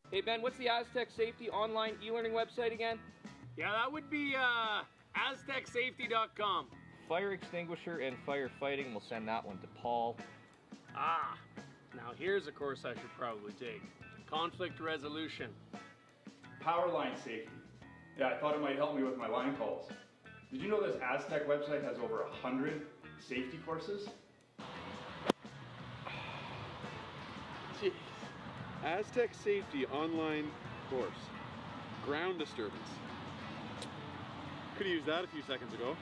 Hey Ben, what's the Astec Safety online e-learning website again? Yeah, that would be aztecsafety.com. Fire extinguisher and firefighting, we'll send that one to Paul. Ah, now here's a course I should probably take. Conflict resolution. Power line safety. Yeah, I thought it might help me with my line calls. Did you know this Astec website has over 100 safety courses? Jeez. Astec Safety online course. Ground disturbance. Could have used that a few seconds ago.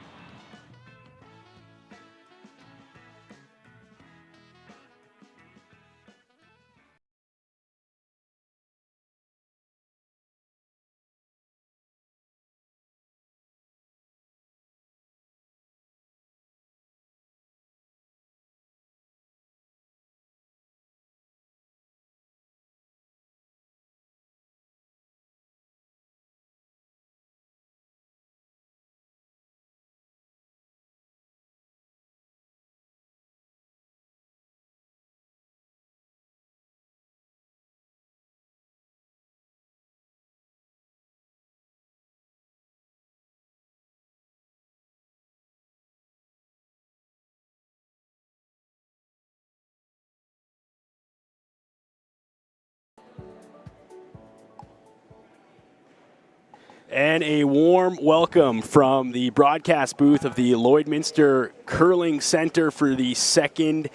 And a warm welcome from the broadcast booth of the Lloydminster Curling Center for the second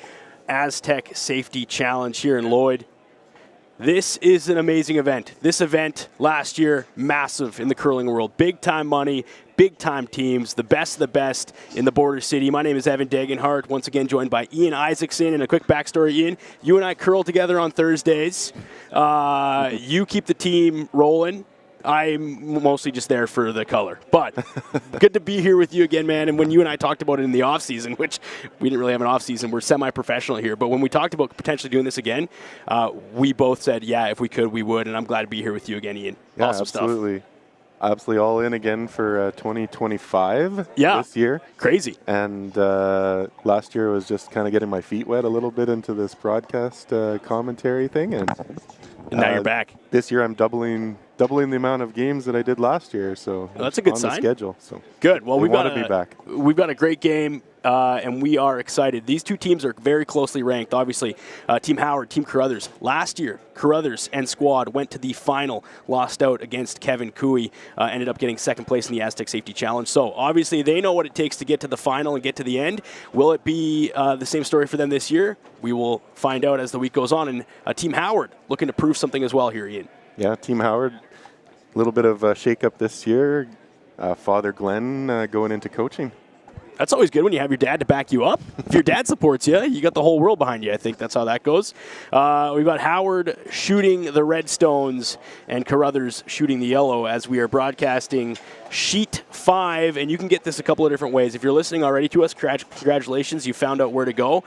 Astec Safety Challenge here in Lloyd. This is an amazing event. This event last year, massive in the curling world. Big time money, big time teams, the best of the best in the border city. My name is Evan Degenhart, once again joined by Ian Isaacson. And a quick backstory, Ian, you and I curl together on Thursdays. You keep the team rolling. I'm mostly just there for the color. But good to be here with you again, man. And when you and I talked about it in the off-season, which we didn't really have an off-season, we're semi-professional here. But when we talked about potentially doing this again, we both said, yeah, if we could, we would. And I'm glad to be here with you again, Ian. Yeah, awesome absolutely. Stuff. Absolutely all in again for 2025 yeah, this year. Crazy. And last year was just kind of getting my feet wet a little bit into this broadcast commentary thing. And now you're back. This year I'm doubling the amount of games that I did last year, so well, that's a good on sign. The schedule. So good. Well, we've got to be back. We've got a great game, and we are excited. These two teams are very closely ranked. Obviously, Team Howard, Team Carruthers. Last year, Carruthers and squad went to the final, lost out against Kevin Cooey, ended up getting second place in the Astec Safety Challenge. So obviously, they know what it takes to get to the final and get to the end. Will it be the same story for them this year? We will find out as the week goes on. And Team Howard looking to prove something as well here, Ian. Yeah, Team Howard. A little bit of a shake-up this year. Father Glenn going into coaching. That's always good when you have your dad to back you up. If your dad supports you, you got the whole world behind you. I think that's how that goes. We've got Howard shooting the red stones and Carruthers shooting the yellow as we are broadcasting Sheet 5. And you can get this a couple of different ways. If you're listening already to us, congratulations. You found out where to go.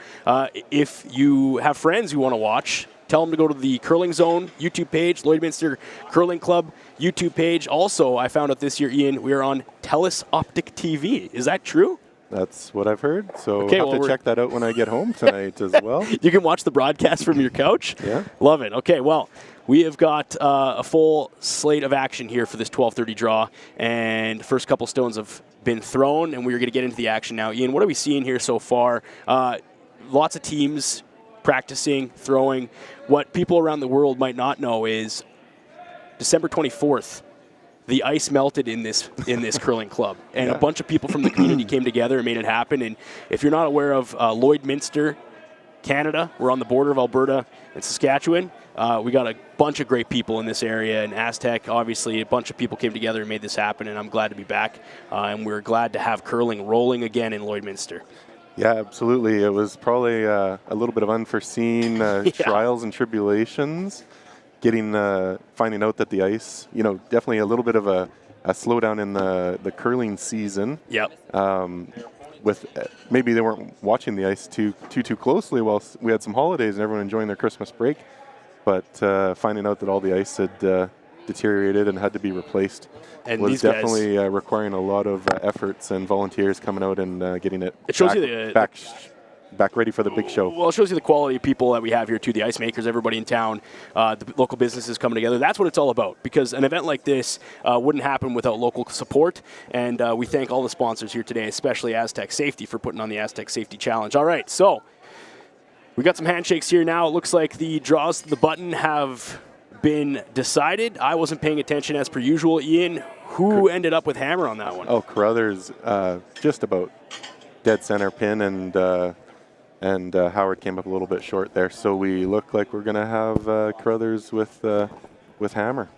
If you have friends who want to watch, tell them to go to the Curling Zone YouTube page, Lloydminster Curling Club YouTube page. Also, I found out this year, Ian, we are on TELUS Optic TV. Is that true? That's what I've heard. So okay, I'll have to check that out when I get home tonight as well. You can watch the broadcast from your couch? Yeah. Love it. Okay, well, we have got a full slate of action here for this 12:30 draw, and the first couple stones have been thrown, and we're going to get into the action now. Ian, what are we seeing here so far? Lots of teams practicing, throwing. What people around the world might not know is December 24th, the ice melted in this curling club, and a bunch of people from the community came together and made it happen. And if you're not aware of Lloydminster, Canada, we're on the border of Alberta and Saskatchewan. We got a bunch of great people in this area, and Astec, obviously, a bunch of people came together and made this happen, and I'm glad to be back. And we're glad to have curling rolling again in Lloydminster. Yeah, absolutely. It was probably a little bit of unforeseen trials and tribulations. Finding out that the ice, definitely a little bit of a slowdown in the curling season. Yep. With maybe they weren't watching the ice too closely while we had some holidays and everyone enjoying their Christmas break. But finding out that all the ice had deteriorated and had to be replaced and was definitely requiring a lot of efforts and volunteers coming out and getting it, it shows back, you back back ready for the big show. Well, it shows you the quality of people that we have here, too, the ice makers, everybody in town, the local businesses coming together. That's what it's all about, because an event like this wouldn't happen without local support, and we thank all the sponsors here today, especially Astec Safety, for putting on the Astec Safety Challenge. All right, so we got some handshakes here now. It looks like the draws to the button have been decided. I wasn't paying attention as per usual. Ian, who ended up with hammer on that one? Oh, Carruthers just about dead center pin, and Howard came up a little bit short there. So we look like we're going to have Carruthers with hammer.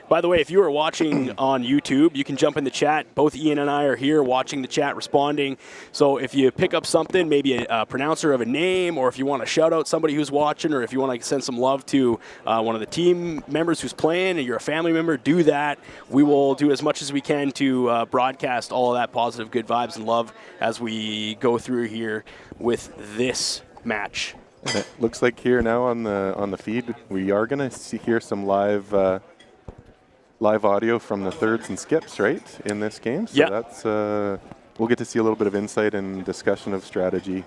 By the way, if you are watching on YouTube, you can jump in the chat. Both Ian and I are here watching the chat, responding. So if you pick up something, maybe a pronouncer of a name, or if you want to shout out somebody who's watching, or if you want to send some love to one of the team members who's playing, and you're a family member, do that. We will do as much as we can to broadcast all of that positive, good vibes and love as we go through here with this match. And it looks like here now on the feed, we are going to hear some live audio from the thirds and skips, right, in this game. So that's we'll get to see a little bit of insight and discussion of strategy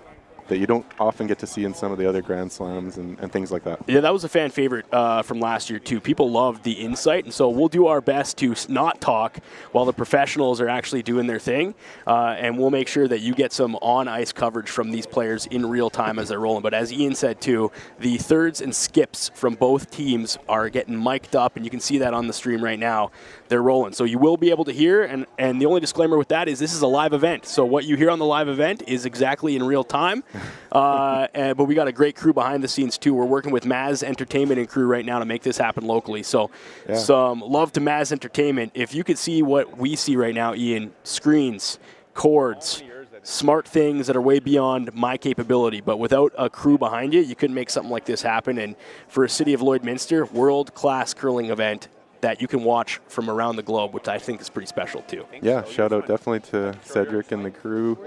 that you don't often get to see in some of the other Grand Slams and things like that. Yeah, that was a fan favorite from last year, too. People loved the insight, and so we'll do our best to not talk while the professionals are actually doing their thing, and we'll make sure that you get some on-ice coverage from these players in real time as they're rolling. But as Ian said, too, the thirds and skips from both teams are getting mic'd up, and you can see that on the stream right now. They're rolling. So you will be able to hear, and the only disclaimer with that is this is a live event. So what you hear on the live event is exactly in real time. But we got a great crew behind the scenes, too. We're working with Maz Entertainment and crew right now to make this happen locally. So some love to Maz Entertainment. If you could see what we see right now, Ian, screens, cords, smart things that are way beyond my capability. But without a crew behind you, you couldn't make something like this happen. And for a city of Lloydminster, world-class curling event that you can watch from around the globe, which I think is pretty special, too. Yeah, shout out definitely to Cedric and the crew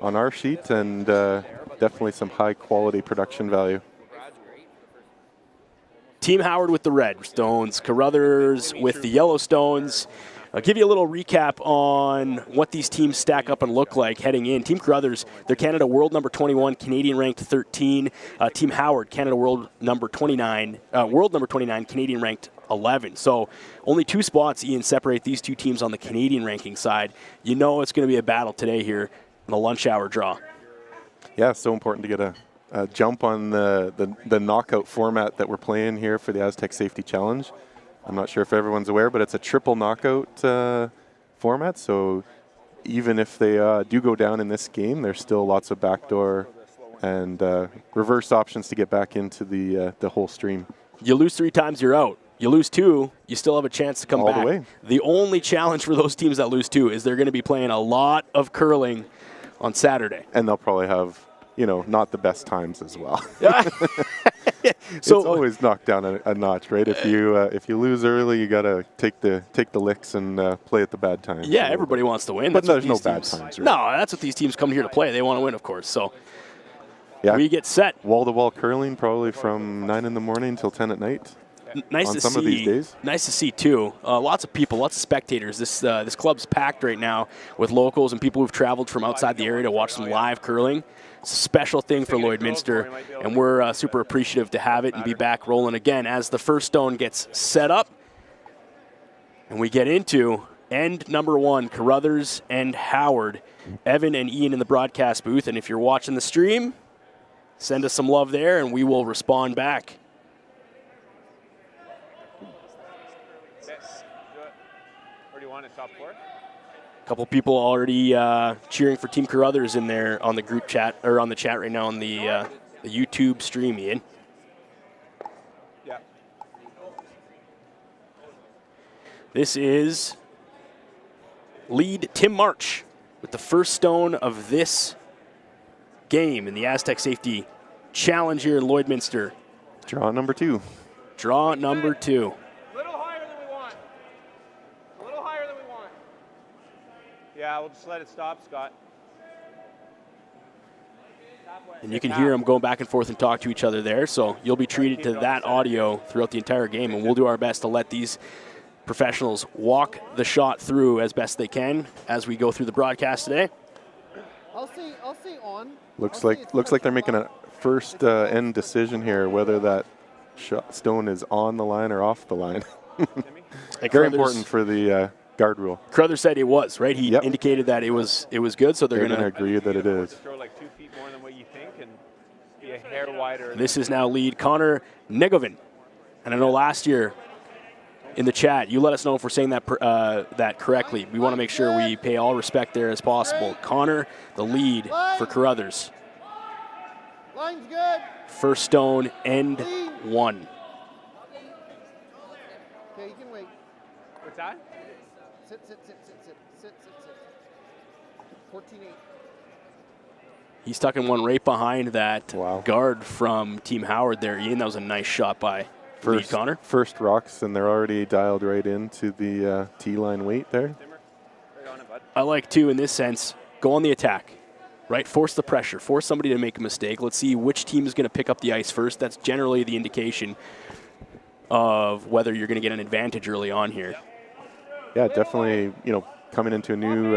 on our sheet, and definitely some high-quality production value. Team Howard with the red stones, Carruthers with the yellow stones. I'll give you a little recap on what these teams stack up and look like heading in. Team Carruthers, they're Canada World number 21, Canadian ranked 13. Team Howard, Canada World number 29, Canadian ranked 11. So only 2 spots, Ian, separate these two teams on the Canadian ranking side. You know it's going to be a battle today here in the lunch hour draw. Yeah, so important to get a jump on the knockout format that we're playing here for the Astec Safety Challenge. I'm not sure if everyone's aware, but it's a triple knockout format. So even if they do go down in this game, there's still lots of backdoor and reverse options to get back into the whole stream. You lose 3 times, you're out. You lose 2, you still have a chance to come back. All the way. The only challenge for those teams that lose 2 is they're going to be playing a lot of curling on Saturday. And they'll probably have, not the best times as well. So it's always knocked down a notch, right? If you lose early, you gotta take the licks and play at the bad times. Yeah, everybody wants to win. But that's there's no bad times. Right? No, that's what these teams come here to play. They want to win, of course. So yeah, we get set. Wall-to-wall curling probably from 9 in the morning till 10 at night. Nice on to some see. Of these days. Nice to see too. Lots of people, lots of spectators. This club's packed right now with locals and people who've traveled from outside the area to watch some live curling. It's a special thing for Lloydminster, and we're super appreciative to have it and be back rolling again as the first stone gets set up. And we get into end number 1, Carruthers and Howard. Evan and Ian in the broadcast booth, and if you're watching the stream, send us some love there, and we will respond back. Where do you want it, top 4? A couple people already cheering for Team Carruthers in there on the group chat, or on the chat right now on the YouTube stream, Ian. Yeah. This is lead Tim March with the first stone of this game in the Astec Safety Challenge here in Lloydminster. Draw number 2. Draw number 2. Yeah, we'll just let it stop, Scott. And you can hear them going back and forth and talk to each other there, so you'll be treated to that audio throughout the entire game, and we'll do our best to let these professionals walk the shot through as best they can as we go through the broadcast today. I'll say on. Looks like they're making a first end decision here, whether that stone is on the line or off the line. Very important for the guard rule. Carruthers said it was, right? He indicated that it was good, so they're going to agree that it is. Throw like 2 feet more than what you think and be a hair wider. This is now lead Connor Negovin. And I know last year in the chat, you let us know if we're saying that that correctly. We want to make sure we pay all respect there as possible. Connor, the lead for Carruthers. Line's good. First stone, end 1. Okay, you can wait. What's that? Sit. 14-8. He's tucking one right behind that guard from Team Howard there, Ian. That was a nice shot by lead Connor. First rocks, and they're already dialed right into the T-line weight there. I like, too, in this sense, go on the attack, right? Force the pressure. Force somebody to make a mistake. Let's see which team is going to pick up the ice first. That's generally the indication of whether you're going to get an advantage early on here. Yeah, definitely, coming into a new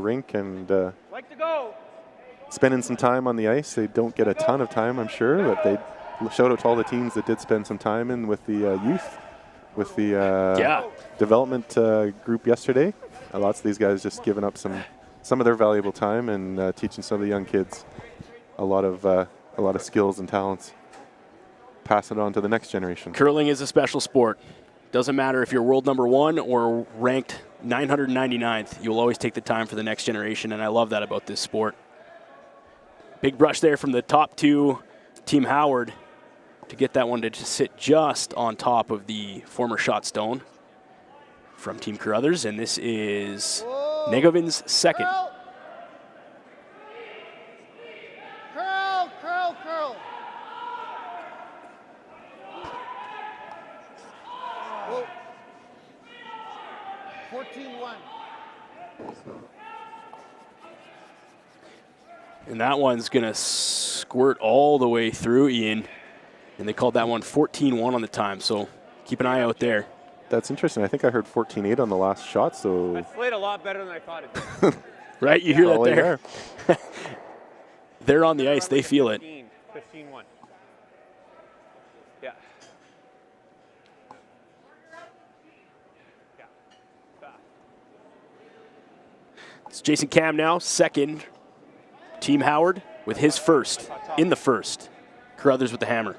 rink and spending some time on the ice. They don't get a ton of time, I'm sure, but they shout out to all the teams that did spend some time in with the youth, with the development group yesterday. Lots of these guys just giving up some of their valuable time and teaching some of the young kids a lot of skills and talents. Pass it on to the next generation. Curling is a special sport. Doesn't matter if you're world #1 or ranked 999th, you'll always take the time for the next generation, and I love that about this sport. Big brush there from the top two, Team Howard, to get that one to sit just on top of the former shot stone from Team Carruthers, and this is Negovin's second. Curl. Whoa. 14-1. And that one's going to squirt all the way through, Ian. And they called that one 14-1 on the time, so keep an eye out there. That's interesting. I think I heard 14-8 on the last shot, so... It played a lot better than I thought it did. Right? You hear that there? They're on the ice. They feel it. 15-1. Yeah. It's Jason Cam now, second. Team Howard with his first in the first. Carruthers with the hammer.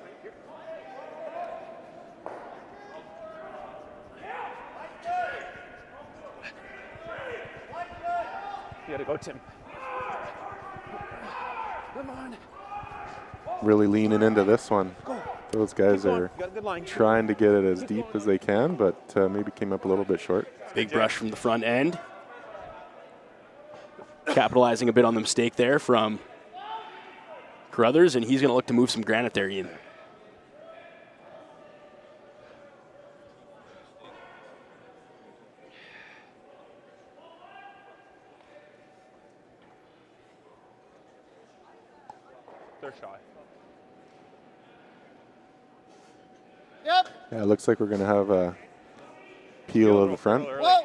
You gotta go, Tim. Come on. Really leaning into this one. Those guys are trying to get it as deep as they can, but maybe came up a little bit short. Big brush from the front end. Capitalizing a bit on the mistake there from Carruthers, and he's going to look to move some granite there, Ian. They're shy. Yep. Yeah, it looks like we're going to have a peel of the front. Whoa.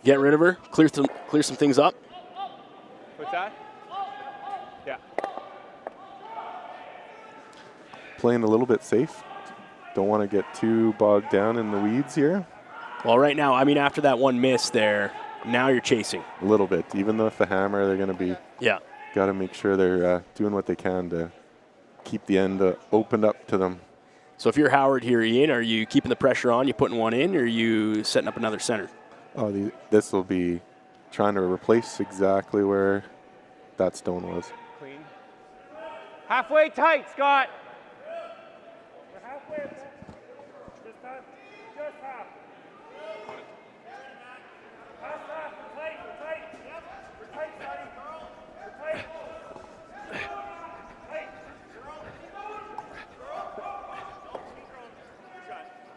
Get rid of her, clear some things up. What's that? Yeah. Playing a little bit safe. Don't want to get too bogged down in the weeds here. Well, right now, I mean, after that one miss there, now you're chasing. A little bit. Even though with the hammer, they're going to be... Yeah. Got to make sure they're doing what they can to keep the end opened up to them. So if you're Howard here, Ian, are you keeping the pressure on, you putting one in, or are you setting up another center? Oh, this will be trying to replace exactly where that stone was. Clean. Halfway tight, Scott. We're halfway. Just half. Half, we're tight. Yep. We're tight, Scotty. We're tight.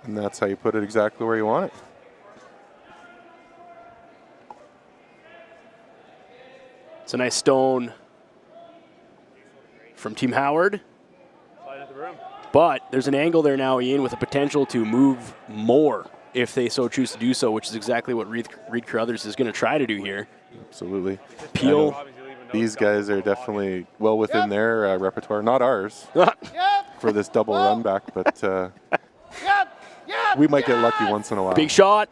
And that's how you put it exactly where you want it. It's a nice stone from Team Howard. But there's an angle there now, Ian, with a potential to move more if they so choose to do so, which is exactly what Reid Carruthers is going to try to do here. Absolutely. Peel these guys are definitely well within their repertoire. Not ours Yep. for this double run back, but Yep. Yep. we might get lucky once in a while. Big shot.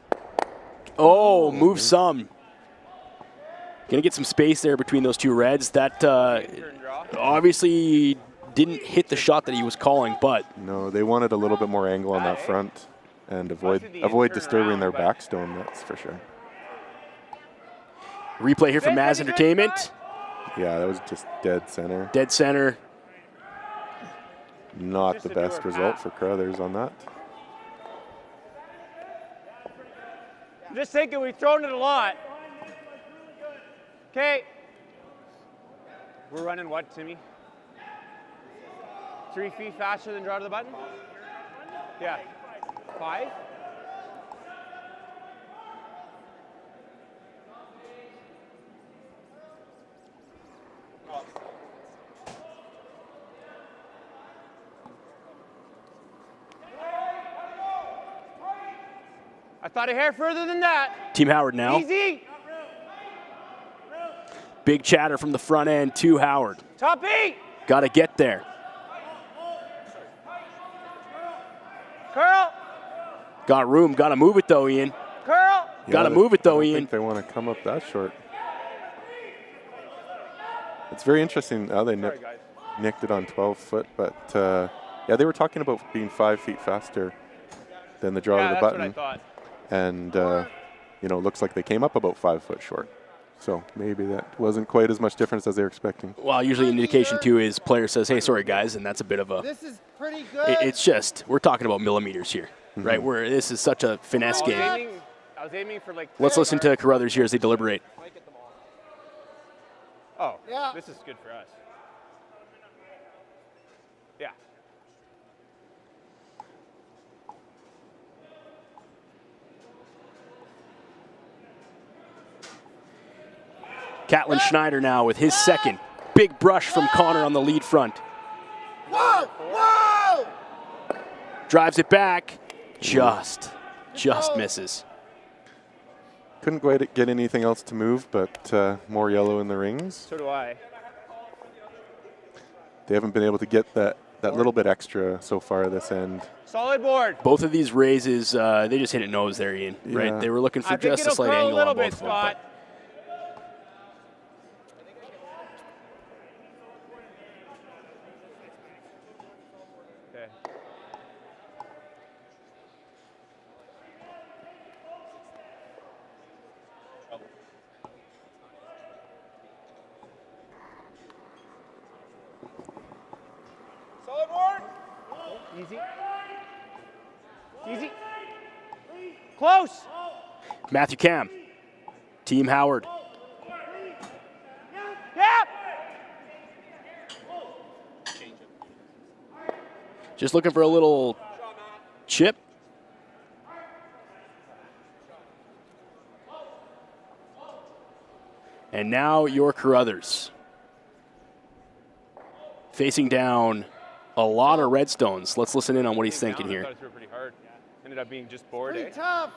Oh, move some. Going to get some space there between those two Reds. That obviously didn't hit the shot that he was calling, but No, they wanted a little bit more angle on that front and avoid disturbing their backstone, that's for sure. replay here from Maz Entertainment. Yeah, that was just dead center. Dead center. Not the best result for Carruthers on that. I'm just thinking we've thrown it a lot. Okay. We're running what, Timmy? 3 feet faster than draw to the button? Yeah. 5? I thought a hair further than that. Team Howard now. Easy. Big chatter from the front end to Howard. Top 8. Got to get there. Curl. Got room. Got to move it though, Ian. Curl. Got to move it though, I don't Ian. think they want to come up that short. It's very interesting how they nicked it on 12 foot, but yeah, they were talking about being 5 feet faster than the draw to the button. That's what I thought. And you know, looks like they came up about 5 foot short. So maybe that wasn't quite as much difference as they were expecting. Well, usually an indication too is player says, "Hey, sorry guys," and that's a bit of a. This is pretty good. It's just we're talking about millimeters here, right? Where this is such a finesse game. I was aiming for like. Let's listen to Carruthers here as they deliberate. Oh, Yeah. this is good for us. Yeah. Catlin Schneider now with his second. Big brush from Connor on the lead front. Whoa! Whoa! Drives it back. Just misses. Couldn't quite get anything else to move, but more yellow in the rings. So do I. They haven't been able to get that little bit extra so far this end. Solid board. Both of these raises, they just hit it nose there, Ian. Right? Yeah. They were looking for I think just a it'll slight curl angle a little on bit, both of them. Scott. Okay. Solid board. Easy. Easy. Close. Matthew Cam, Team Howard. Yeah. Just looking for a little chip. And now your Carruthers. Facing down a lot of redstones. Let's listen in on what he's thinking I here. thought it threw pretty hard. Ended up being just bored, Pretty eh? tough.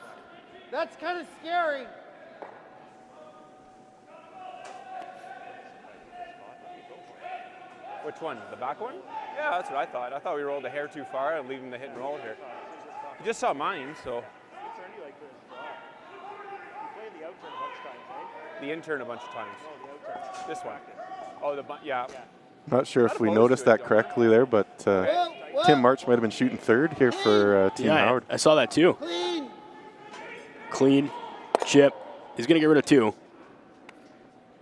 That's kind of scary. Which one? The back one? Yeah, that's what I thought. I thought we rolled a hair too far and leaving the hit and roll here. You just saw mine, so. The intern a bunch of times. This one. Oh, yeah. Not sure if we noticed that correctly there, but Tim March might have been shooting third here for Team Howard. I saw that too. Clean. Clean, chip. He's going to get rid of 2.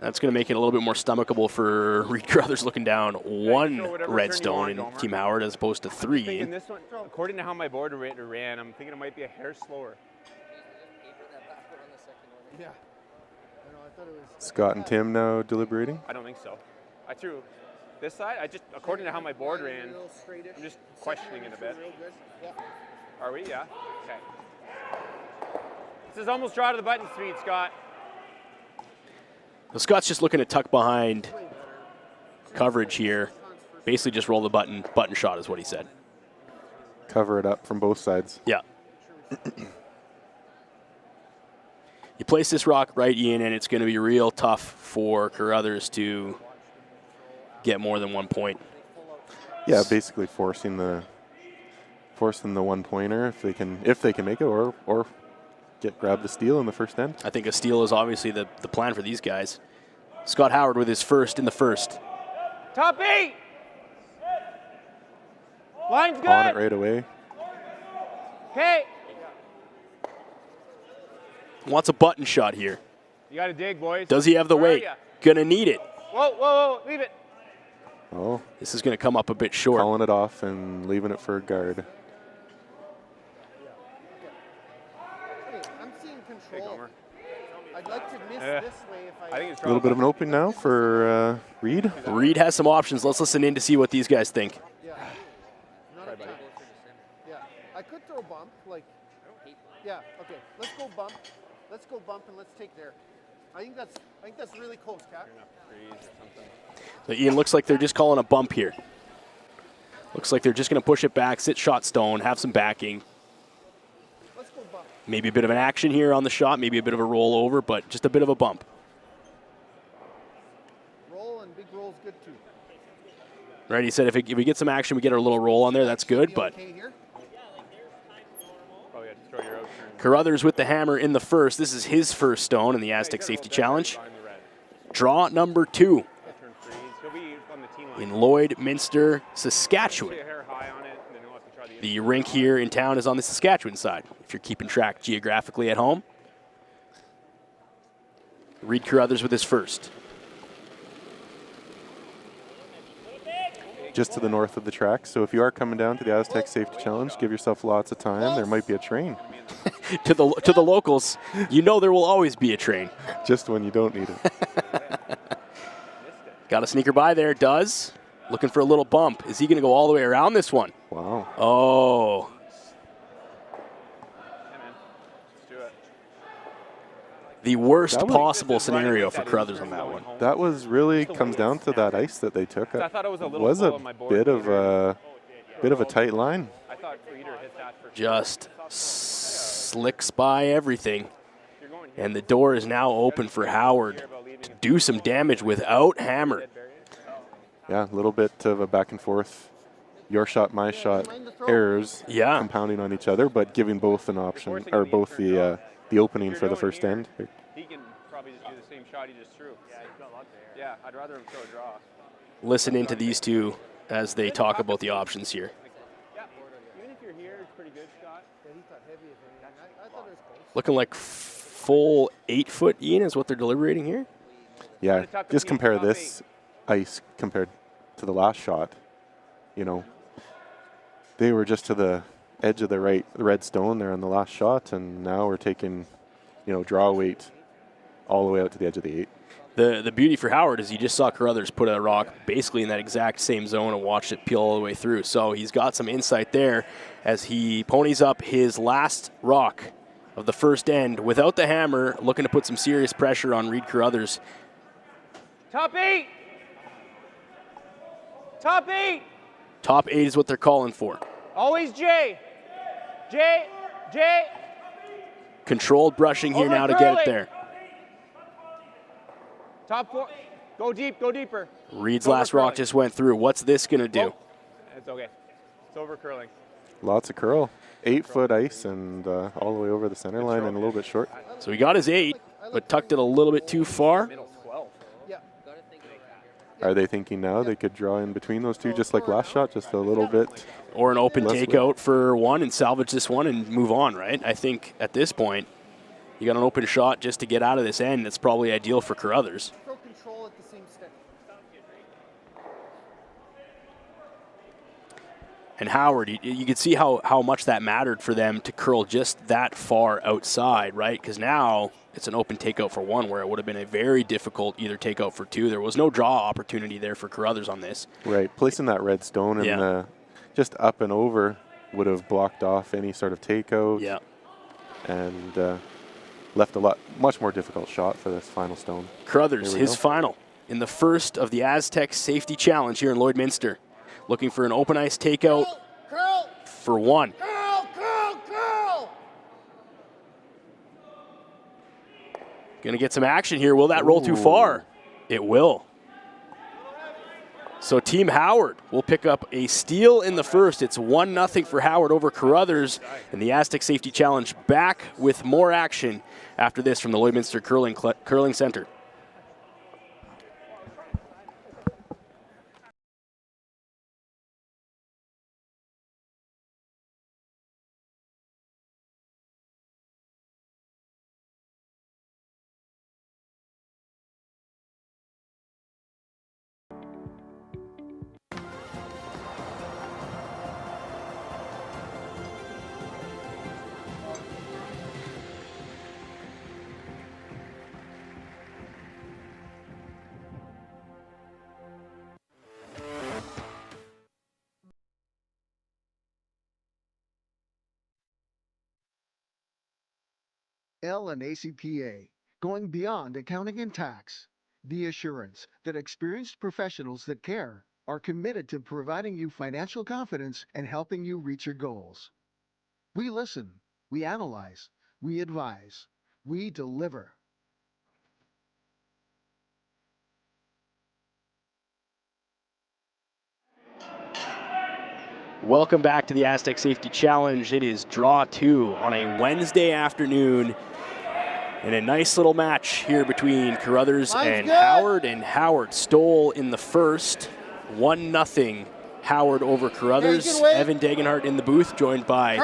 That's going to make it a little bit more stomachable for Reid Carruthers looking down 1 redstone in Team Howard as opposed to 3. Thinking this one, according to how my board ran, I'm thinking it might be a hair slower. Yeah. I know, I thought it was. Scott and Tim now deliberating. I don't think so. I threw this side. According to how my board ran, I'm just questioning it a bit. Are we? Yeah. Okay. This is almost draw to the button speed, Scott. Well, Scott's just looking to tuck behind coverage here. Basically just roll the button shot is what he said. Cover it up from both sides. Yeah. You place this rock right, Ian, and it's going to be real tough for Carruthers to get more than 1 point. Yeah, basically forcing the 1-pointer if they can make it, or grab the steal in the first end. I think a steal is obviously the plan for these guys. Scott Howard with his first in the first. Top 8! Line's good. On it right away. Okay. Wants a button shot here. You got to dig, boys. Does he have the Where are weight? ya? Gonna need it. Whoa, whoa, whoa, leave it. Oh, This is gonna come up a bit short. calling it off and leaving it for a guard. Okay, I'm seeing Hey, control. Gomer. I'd like to miss Eh. this way if I think it's A little bit of an opening now for Reid. Reid has some options. Let's listen in to see what these guys think. Yeah. Not a ton. Yeah. I could throw bump, like. Yeah. Okay. Let's go bump. Let's go bump and let's take there. I think that's really close, Cap. So Ian, looks like they're just calling a bump here. Looks like they're just gonna push it back, sit shot stone, have some backing. Let's go bump. Maybe a bit of an action here on the shot, maybe a bit of a rollover, but just a bit of a bump. Roll and big roll's good too. Right, he said if we get some action, we get a little roll on there, that's good, but Okay here. Probably have to throw your out turn. Carruthers with the hammer in the first. This is his first stone in the Astec Safety Challenge. Draw number 2 Turn freeze. He'll be on the team line. in Lloydminster, Saskatchewan. Stay a hair high on it, and then he'll have to try the The rink here in town is on the Saskatchewan side, if you're keeping track geographically at home. Reid Carruthers with his first. Just to the north of the track. So if you are coming down to the Astec Safety Challenge, give yourself lots of time. There might be a train. To the locals, you know there will always be a train. Just when you don't need it. Got a sneaker by there, does. Looking for a little bump. Is he going to go all the way around this one? Wow. Oh, Hey, man. Let's do it. the worst That was- possible scenario for Carruthers on that one. That was really comes down to that ice that they took. I thought it was a little was full a on my board bit of leader. a tight line. I thought Reader hit that for Just slicks by everything. You're going here. And the door is now open for Howard to do some damage without hammer. Yeah, a little bit of a back and forth, your shot, my shot, errors Yeah. compounding on each other, but giving both an option, or both the opening for the first end. He can probably just do the same shot he just threw. Yeah, he's got luck there. Yeah, I'd rather him throw a draw. Listen into these two as they talk about the options here. Yeah, even if you're here, it's pretty good shot. Yeah, he thought heavy if anything. I thought it was close. Looking like full 8-foot, Ian, is what they're deliberating here. Yeah, just compare this ice compared to the last shot. You know, they were just to the edge of the red stone there on the last shot, and now we're taking, draw weight all the way out to the edge of the 8. The beauty for Howard is you just saw Carruthers put a rock basically in that exact same zone and watched it peel all the way through. So he's got some insight there as he ponies up his last rock of the first end without the hammer, looking to put some serious pressure on Reid Carruthers. Top 8! Top 8! Top 8 is what they're calling for. Always J. J. J. Controlled brushing here now to get it there. Top 4. Go deep, go deeper. Reid's Over last rock curling. just went through. What's this going to do? Oh, it's okay. It's over curling. Lots of curl. 8-foot ice and all the way over the center line and a little bit short. So he got his 8, but tucked it a little bit too far. Middle 12. Yeah. Are they thinking now they could draw in between those two just like last shot, just a little bit? Or an open Less takeout for one and salvage this one and move on, right? I think at this point, you got an open shot just to get out of this end. That's probably ideal for Carruthers. Throw control at the same stick. And Howard, you could see how much that mattered for them to curl just that far outside, right? Because now it's an open takeout for one where it would have been a very difficult either takeout for two. There was no draw opportunity there for Carruthers on this. Right, placing that red stone and just up and over would have blocked off any sort of takeout. Yeah. And left much more difficult shot for this final stone. Carruthers, his final in the first of the Astec Safety Challenge here in Lloydminster. Looking for an open ice takeout Curl! for one. Curl! Curl! Curl! Going to get some action here. Will that roll too far? It will. So Team Howard will pick up a steal in the first. It's 1-0 for Howard over Carruthers. And the Astec Safety Challenge back with more action after this from the Lloydminster Curling Center. L and ACPA, going beyond accounting and tax. The assurance that experienced professionals that care are committed to providing you financial confidence and helping you reach your goals. We listen, we analyze, we advise, we deliver. Welcome back to the Astec Safety Challenge. It is draw 2 on a Wednesday afternoon. And a nice little match here between Carruthers and Howard. And Howard stole in the first. 1-0 Howard over Carruthers. Evan Degenhart in the booth, joined by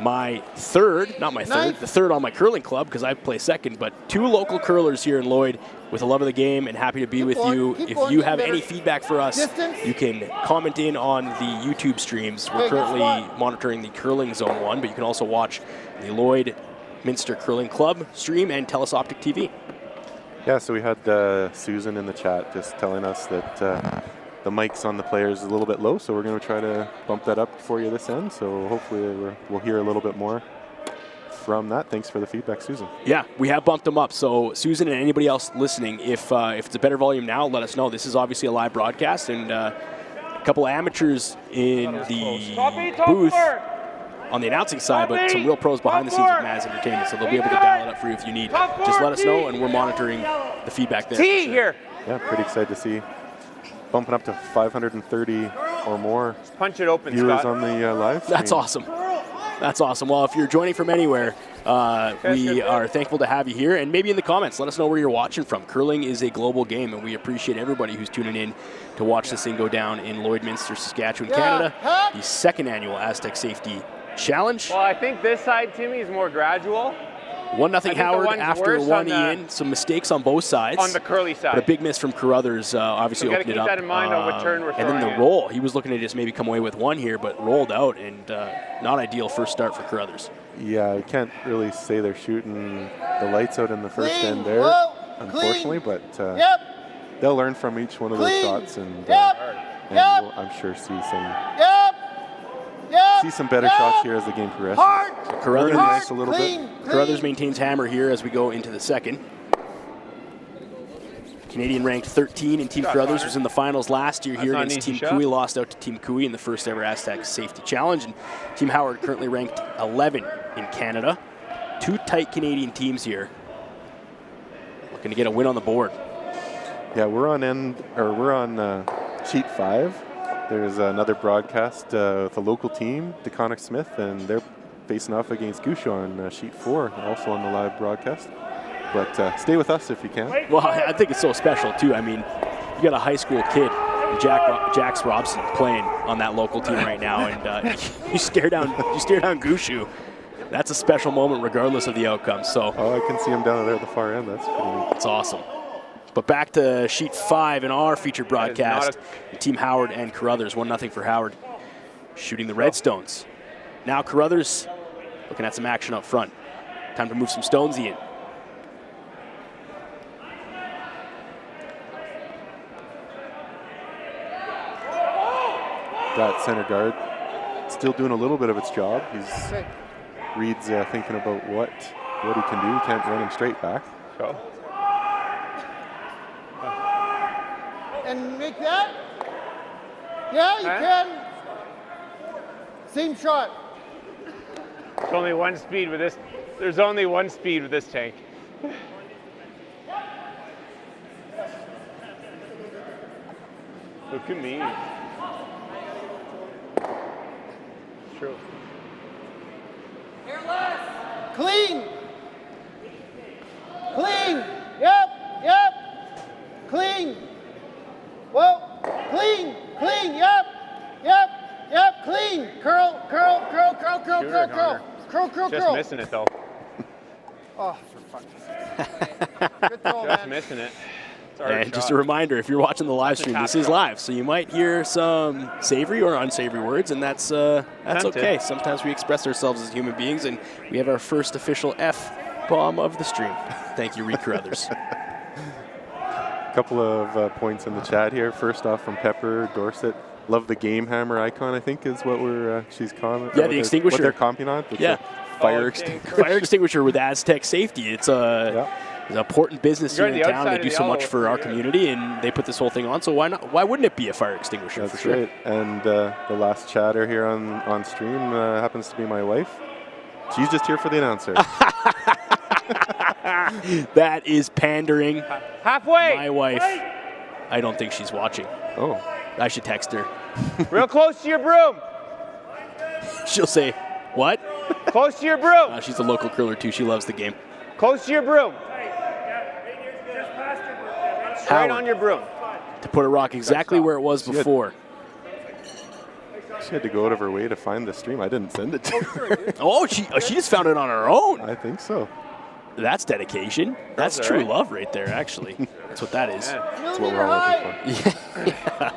my third, not my third, the third on my curling club because I play second, but 2 local curlers here in Lloyd with a love of the game and happy to be with you. If you have any feedback for us, you can comment in on the YouTube streams. We're currently monitoring the Curling Zone 1, but you can also watch the Lloydminster Curling Club stream and Telus Optic TV. Yeah, so we had Susan in the chat just telling us that the mics on the players is a little bit low, so we're going to try to bump that up for you this end. So hopefully we'll hear a little bit more from that. Thanks for the feedback, Susan. Yeah, we have bumped them up. So Susan and anybody else listening, if it's a better volume now, let us know. This is obviously a live broadcast, and a couple of amateurs in the booth on the announcing side, but some real pros behind the scenes with Maz Entertainment, so they'll be able to dial it up for you if you need. Just let us know, and we're monitoring the feedback there. T here. Yeah, pretty excited to see bumping up to 530 or more punch it open, viewers Scott. on the live stream. That's awesome. That's awesome. Well, if you're joining from anywhere, we are thankful to have you here. And maybe in the comments, let us know where you're watching from. Curling is a global game, and we appreciate everybody who's tuning in to watch this thing go down in Lloydminster, Saskatchewan, Canada. The second annual Astec Safety Challenge. Well, I think this side, Timmy, is more gradual. 1-0 Howard after 1 Ian. Some mistakes on both sides. On the curly side. But a big miss from Carruthers, obviously opened it up. Keep that in mind on what turn we're throwing. And then the roll. He was looking to just maybe come away with 1 here, but rolled out, and not ideal first start for Carruthers. Yeah, I can't really say they're shooting the lights out in the first end there, unfortunately, but they'll learn from each one of those shots, and we'll, I'm sure see some better shots here as the game progresses. So Carruthers, a little bit. Carruthers maintains hammer here as we go into the second. Canadian ranked 13 in Team Carruthers, was in the finals last year here against Team Cooey, lost out to Team Cooey in the first ever Astec Safety Challenge. And Team Howard currently ranked 11 in Canada. 2 tight Canadian teams here. Looking to get a win on the board. Yeah, we're on sheet 5. There's another broadcast with a local team, DeConnick Smith, and they're facing off against Gushu on sheet 4, also on the live broadcast. But stay with us if you can. Well, I think it's so special too. I mean, you got a high school kid, Jax Robson, playing on that local team right now, and you stare down Gushu. That's a special moment, regardless of the outcome. So. Oh, I can see him down there at the far end. That's pretty neat. That's awesome. But back to sheet 5 in our featured broadcast. Team Howard and Carruthers, 1-0 for Howard, shooting the Redstones. Now Carruthers looking at some action up front. Time to move some stones in. That center guard still doing a little bit of its job. Reid's thinking about what he can do. He can't run him straight back. Go. And make that? Yeah, you can. Same shot. There's only one speed with this. There's only one speed with this tank. Look at me. It's true. Clean. Clean. Yep. Clean. Whoa. Clean. Yep. Clean. Curl. Just missing it though. Oh, for fuck's sake. Good throw, Just man. missing it. And just a reminder, if you're watching the live stream, this is live, so you might hear some savory or unsavory words, and that's okay. Sometimes we express ourselves as human beings, and we have our first official F-bomb of the stream. Thank you, Reid Carruthers. Couple of points in the chat here. First off from Pepper Dorset. Love the game hammer icon, I think is what she's commenting. Yeah, the extinguisher. What they're commenting on. Yeah. Fire extinguisher. Fire extinguisher with Astec Safety. It's an important business here in town. They do so much for our community, and they put this whole thing on. So why not? Why wouldn't it be a fire extinguisher? That's for sure. right. And the last chatter here on stream happens to be my wife. She's just here for the announcer. That is pandering. Halfway. My wife. I don't think she's watching. Oh. I should text her. Real close to your broom. She'll say, what? Close to your broom. She's a local curler too. She loves the game. Close to your broom. Straight on your broom. To put a rock exactly where it was before. She had to go out of her way to find the stream. I didn't send it to her. Oh, she just found it on her own. I think so. That's dedication. That's true love right there, actually. That's what that is. That's what we're all looking for. Yeah.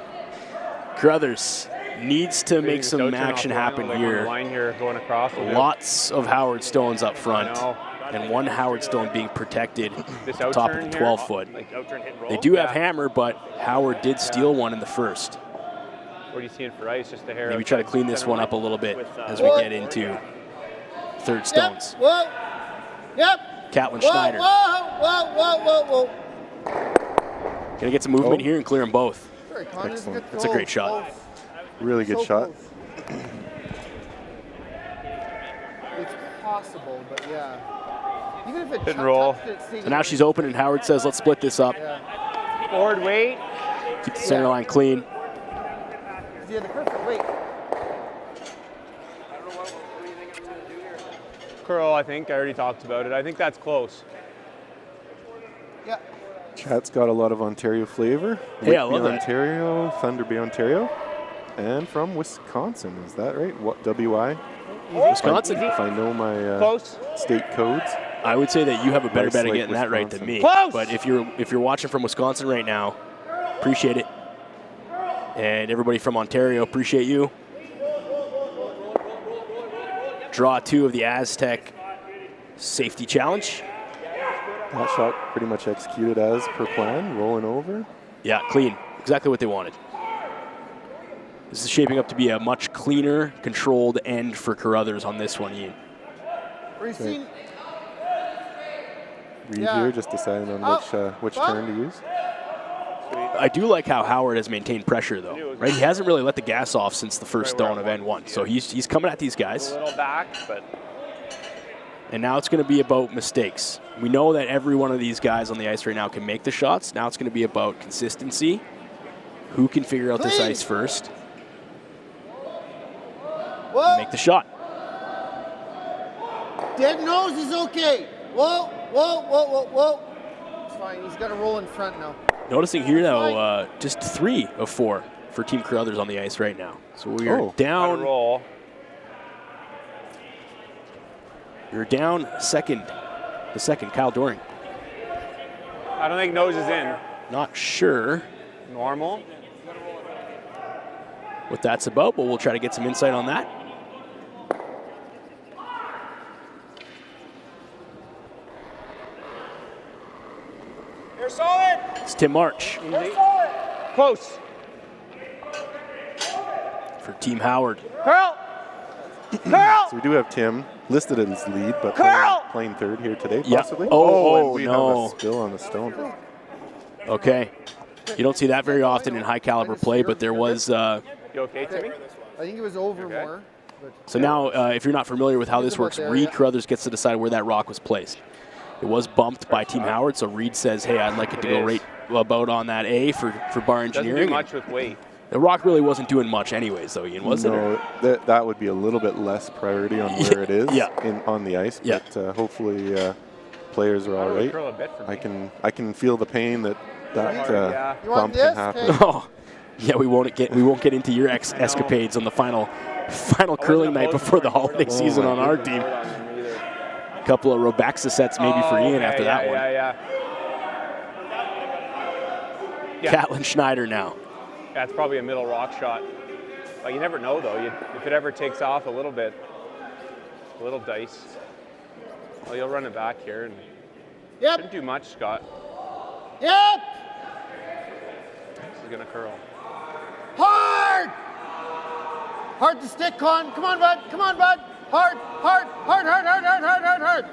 Carruthers needs to make some action happen here. Line here going across. Lots of Howard Stones up front, and one Howard Stone being protected at the top of the 12-foot. They do have hammer, but Howard did steal one in the first. What are you seeing for ice? Just a hair. Maybe try to clean this one up a little bit as we get into third stones. Catlin Schneider. Whoa. Gonna get some movement here and clear them both. Excellent. That's a great shot. Really good shot. It's possible, but yeah. Even if it hit and roll. So now she's open, and Howard says, let's split this up. Forward weight. Keep the center line clean. Yeah, the perfect weight. Curl, I think. I already talked about it. I think that's close. Yeah. Chat's got a lot of Ontario flavor. Yeah, I love that. Ontario, Thunder Bay, Ontario. And from Wisconsin, is that right? What, WI? Wisconsin. If I know my state codes. I would say that you have a better Nice bet of like getting that right than me. Close! But if you're watching from Wisconsin right now, appreciate it. And everybody from Ontario, appreciate you. Draw 2 of the Astec Safety Challenge. That shot pretty much executed as per plan, rolling over. Yeah, clean. Exactly what they wanted. This is shaping up to be a much cleaner, controlled end for Carruthers on this one, Ian. Reid here just deciding on which turn to use. I do like how Howard has maintained pressure, though. Right, he hasn't really let the gas off since the first stone of N1. So he's coming at these guys. A little back, but. And now it's going to be about mistakes. We know that every one of these guys on the ice right now can make the shots. Now it's going to be about consistency. Who can figure out this ice first? Make the shot. Dead nose is okay. Whoa. It's fine. He's got to roll in front now. Noticing here, though, just 3 of 4 for Team Carruthers on the ice right now. So we are down. Roll. You're down the second, Kyle Doring. I don't think nose is in. Not sure Normal. what that's about, but we'll try to get some insight on that. You're solid. It's Tim March You're solid. Close. for Team Howard. Curl. So we do have Tim listed as lead, but playing third here today, possibly. Oh, and we no. have a spill on the stone. Okay. You don't see that very often in high caliber play, but there was. You okay, Timmy? I think it was over more. But So now, if you're not familiar with how this works, Reid Carruthers gets to decide where that rock was placed. It was bumped by Team Howard, so Reid says, hey, I'd like it to go right about on that A for bar Doesn't engineering. do much with weight. The rock really wasn't doing much anyways, though, Ian, was it? No, that would be a little bit less priority on where it is on the ice. Yeah. But hopefully players are all right. Curl a bit for me. I can feel the pain that bump can happen. Oh, yeah, we won't get into your escapades on the final curling night before the holiday season on our team. A couple of Robaxa sets maybe for Ian after that one. Catlin Schneider now. Yeah, it's probably a middle rock shot. But you never know, though. If it ever takes off a little bit, a little dice. Well, you'll run it back here. And shouldn't do much, Scott. Yep. This is going to curl. Hard! Hard to stick, Con. Come on, bud. Come on, bud. Hard, hard, hard, hard, hard, hard, hard, hard, hard.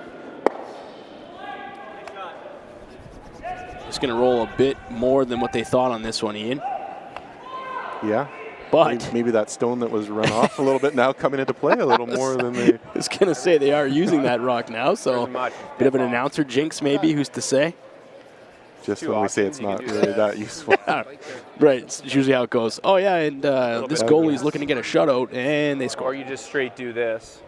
Just going to roll a bit more than what they thought on this one, Ian. Yeah. But maybe that stone that was run off a little bit now coming into play a little more than they. I was going to say they are using that rock now, so bit of an announcer jinx maybe, who's to say? Just when we say it's not really that useful. Right, it's usually how it goes. Oh, yeah, and this goalie's looking to get a shutout, and they score. Or you just straight do this.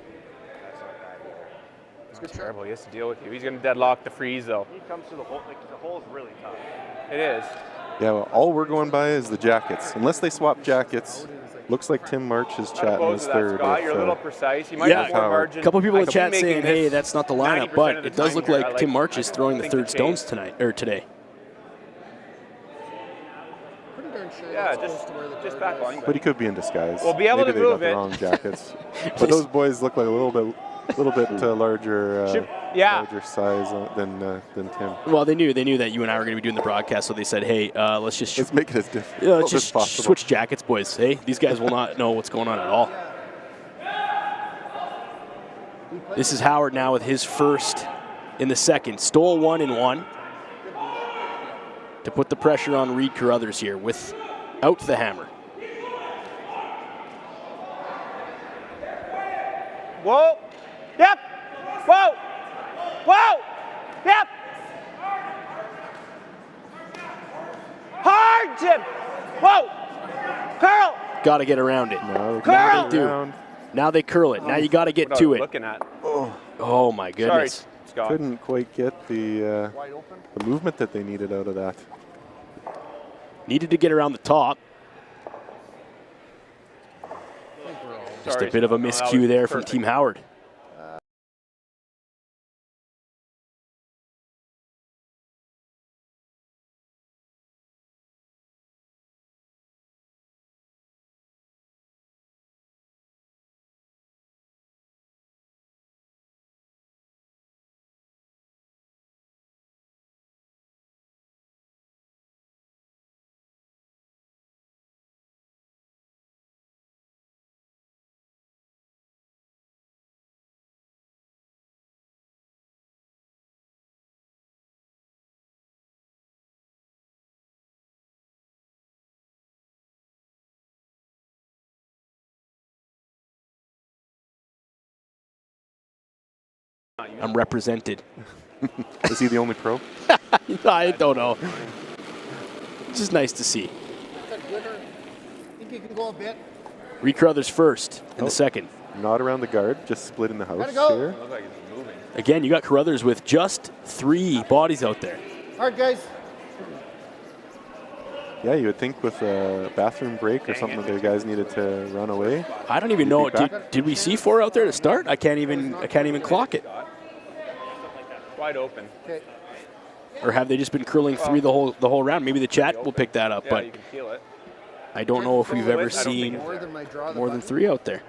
It's terrible. He has to deal with you. He's going to deadlock the freeze, though. He comes to the hole. Like, the hole's really tough. It is. Yeah, well, all we're going by is the jackets. Unless they swap jackets, looks like Tim March is chatting his third. Scott, you're a little precise. You might have more margin. A couple people in chat saying, hey, that's not the lineup, but it does look like Tim March is throwing the third stones today. Yeah, just back line. But he could be in disguise. We'll be able Maybe to move they got the wrong jackets. But those boys look like a little bit larger size than Tim. Well, they knew that you and I were going to be doing the broadcast, so they said, hey, let's make it as different let's just switch jackets, boys. Hey, these guys will not know what's going on at all. This is Howard now with his first in the second. Stole 1 in 1 to put the pressure on Reid Carruthers here without the hammer. Whoa. Yep. Whoa. Whoa. Yep. Hard, Jim. Whoa. Curl. Got to get around it. Curl. Now they do. Now they curl it. Now you got to get to it. Looking at. Oh my goodness. Sorry, Scott. Couldn't quite get the movement that they needed out of that. Needed to get around the top. Just a bit of a miscue there from Team Howard. I'm represented. Is he the only pro? I don't know. It's just nice to see. I think you can go a bit. Reid Carruthers first in the second. Not around the guard, just splitting the house here. Again, you got Carruthers with just 3 bodies out there. Hard, guys. Yeah, you would think with a bathroom break or something that the guys needed to run away. I don't even know. Did we see 4 out there to start? I can't even clock it. Wide open. Okay. Or have they just been curling 3 the whole round? Maybe the chat will pick that up, Yeah, but you can feel it. I don't know if we've ever seen more than 3 out there.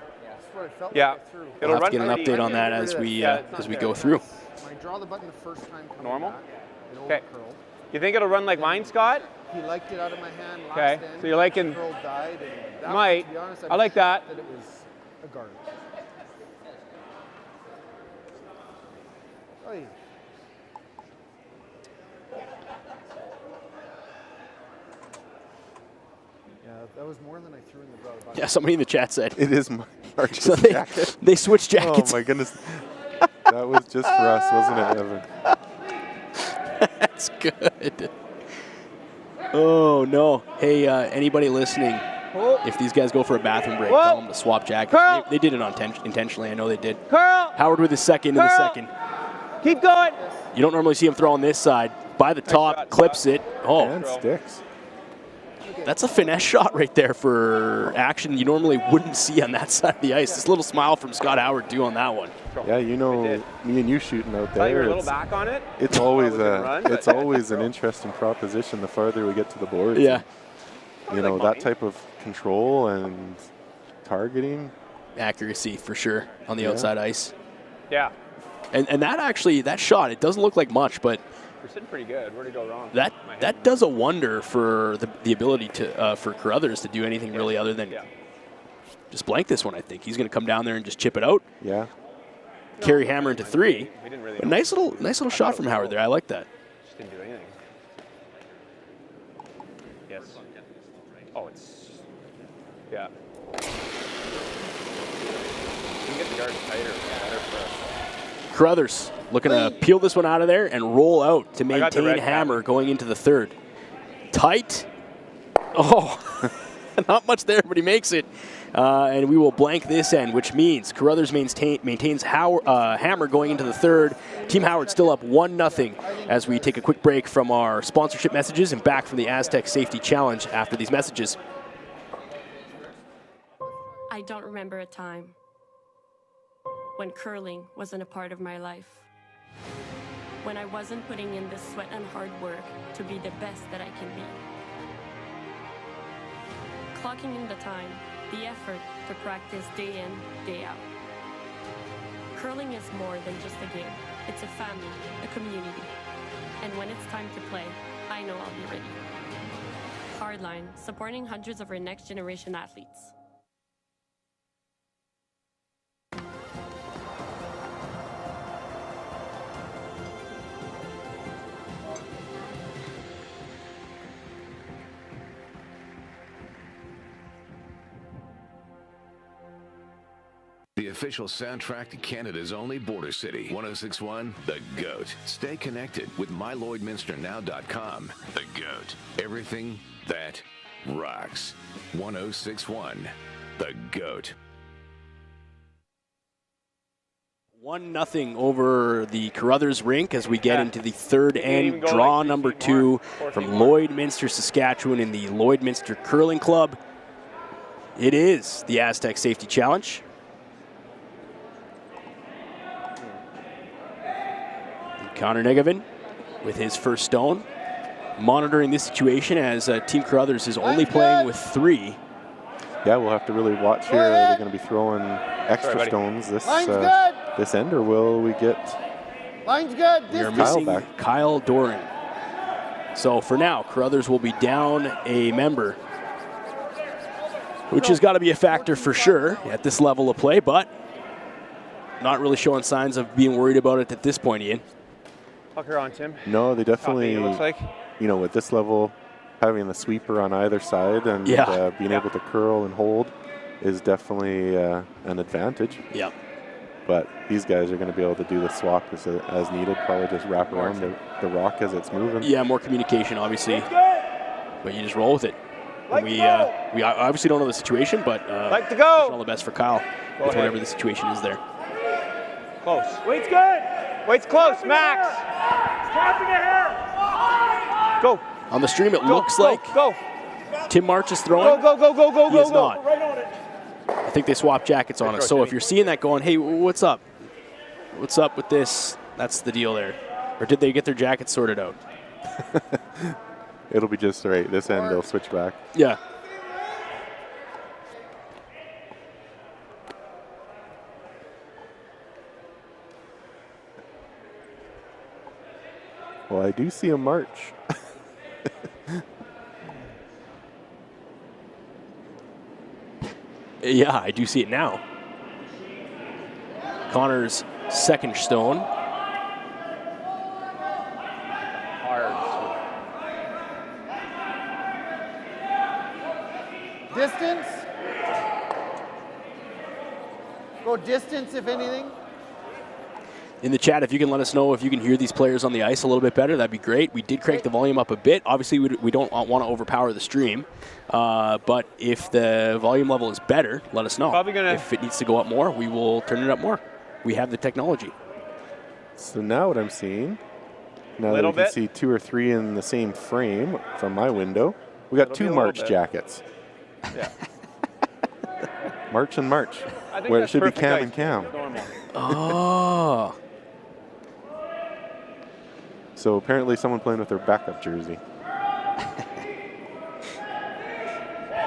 Yeah. We'll have to get an update on that as we go through. I draw the button the first time. Normal? Okay. You think it'll run like mine, Scott? He liked it out of my hand last Okay. end. So you're liking. Curl died, and that Might. was, to be honest, I like that. That it was a guard. Oy. Yeah, that was more than I threw in the draw the button. Yeah, somebody in the chat said. It is my Arch's so jacket. They switched jackets. Oh my goodness. That was just for us, wasn't it, Evan? That's good. Oh, no. Hey, anybody listening, If these guys go for a bathroom break, tell them to swap jackets. They did it intentionally. I know they did. Howard with his second in the second. Keep going. You don't normally see him throw on this side. By the top, clips it. Oh, And sticks. that's a finesse shot right there for action you normally wouldn't see on that side of the ice. This little smile from Scott Howard, too, on that one. Yeah, you know, me and you shooting out there. You're a little back on it. It's always it's always an interesting proposition the farther we get to the boards. Yeah. And, you know, that type of control and targeting. Accuracy, for sure, on the outside ice. Yeah. And that actually, that shot, it doesn't look like much, but We're sitting pretty good. Where'd it go wrong? that does a wonder for the ability to for Carruthers to do anything really other than just blank this one, I think. He's going to come down there and just chip it out. Yeah. Carry hammer into 3. We didn't really A nice little shot from Howard there. I like that. Just didn't do anything. Yes. Oh, it's... Yeah. We can get the guard tighter. Better for us. Carruthers looking to peel this one out of there and roll out to I got the maintain red hammer going into the 3rd. Tight. Oh, not much there, but he makes it. And we will blank this end, which means Carruthers maintains hammer going into the 3rd. Team Howard still up 1-0 as we take a quick break from our sponsorship messages and back from the Astec Safety Challenge after these messages. I don't remember a time when curling wasn't a part of my life. When I wasn't putting in the sweat and hard work to be the best that I can be. Clocking in the time, the effort to practice day in, day out. Curling is more than just a game. It's a family, a community. And when it's time to play, I know I'll be ready. Hardline, supporting hundreds of our next generation athletes. The official soundtrack to Canada's only border city, 1061, The GOAT. Stay connected with mylloydminsternow.com. The GOAT. Everything that rocks. 1061, The GOAT. 1-0 over the Carruthers rink as we get into the 3rd end, draw number 2 from Lloydminster, Saskatchewan in the Lloydminster Curling Club. It is the Astec Safety Challenge. Connor Negevin with his first stone, monitoring this situation as Team Carruthers is only playing with 3. Yeah, we'll have to really watch here. Are they going to be throwing extra stones this end, or will we get We're missing back? Kyle Doran. So for now, Carruthers will be down a member, which has got to be a factor for sure at this level of play, but not really showing signs of being worried about it at this point, Ian. Pucker on, Tim. No, they definitely, it looks like. You know, at this level, having the sweeper on either side and being able to curl and hold is definitely an advantage. Yeah. But these guys are going to be able to do the swap as needed, probably just wrap around the rock as it's moving. Yeah, more communication, obviously. But you just roll with it. We obviously don't know the situation, but like to go. All the best for Kyle with whatever the situation is there. Close. Wait's good. Wait's close, Max. Tapping ahead. Go. On the stream, it looks like Tim March is throwing. Go. He is not. Right on it. I think they swapped jackets on us. So if you're seeing that going, hey, what's up? What's up with this? That's the deal there. Or did they get their jackets sorted out? It'll be just right. This end, they'll switch back. Yeah. Well, I do see a march. Yeah, I do see it now. Connor's second stone. Distance. Go distance, if anything. In the chat, if you can let us know if you can hear these players on the ice a little bit better, that'd be great. We did crank the volume up a bit. Obviously, we don't want to overpower the stream. But if the volume level is better, let us know. Probably gonna. If it needs to go up more, we will turn it up more. We have the technology. So now what I'm seeing, now that we can see 2 or 3 in the same frame from my window, we got 2 March jackets. Yeah. March and March, I think where it that's should be perfect Cam ice. and Cam. Normal. Oh. So apparently someone playing with their backup jersey.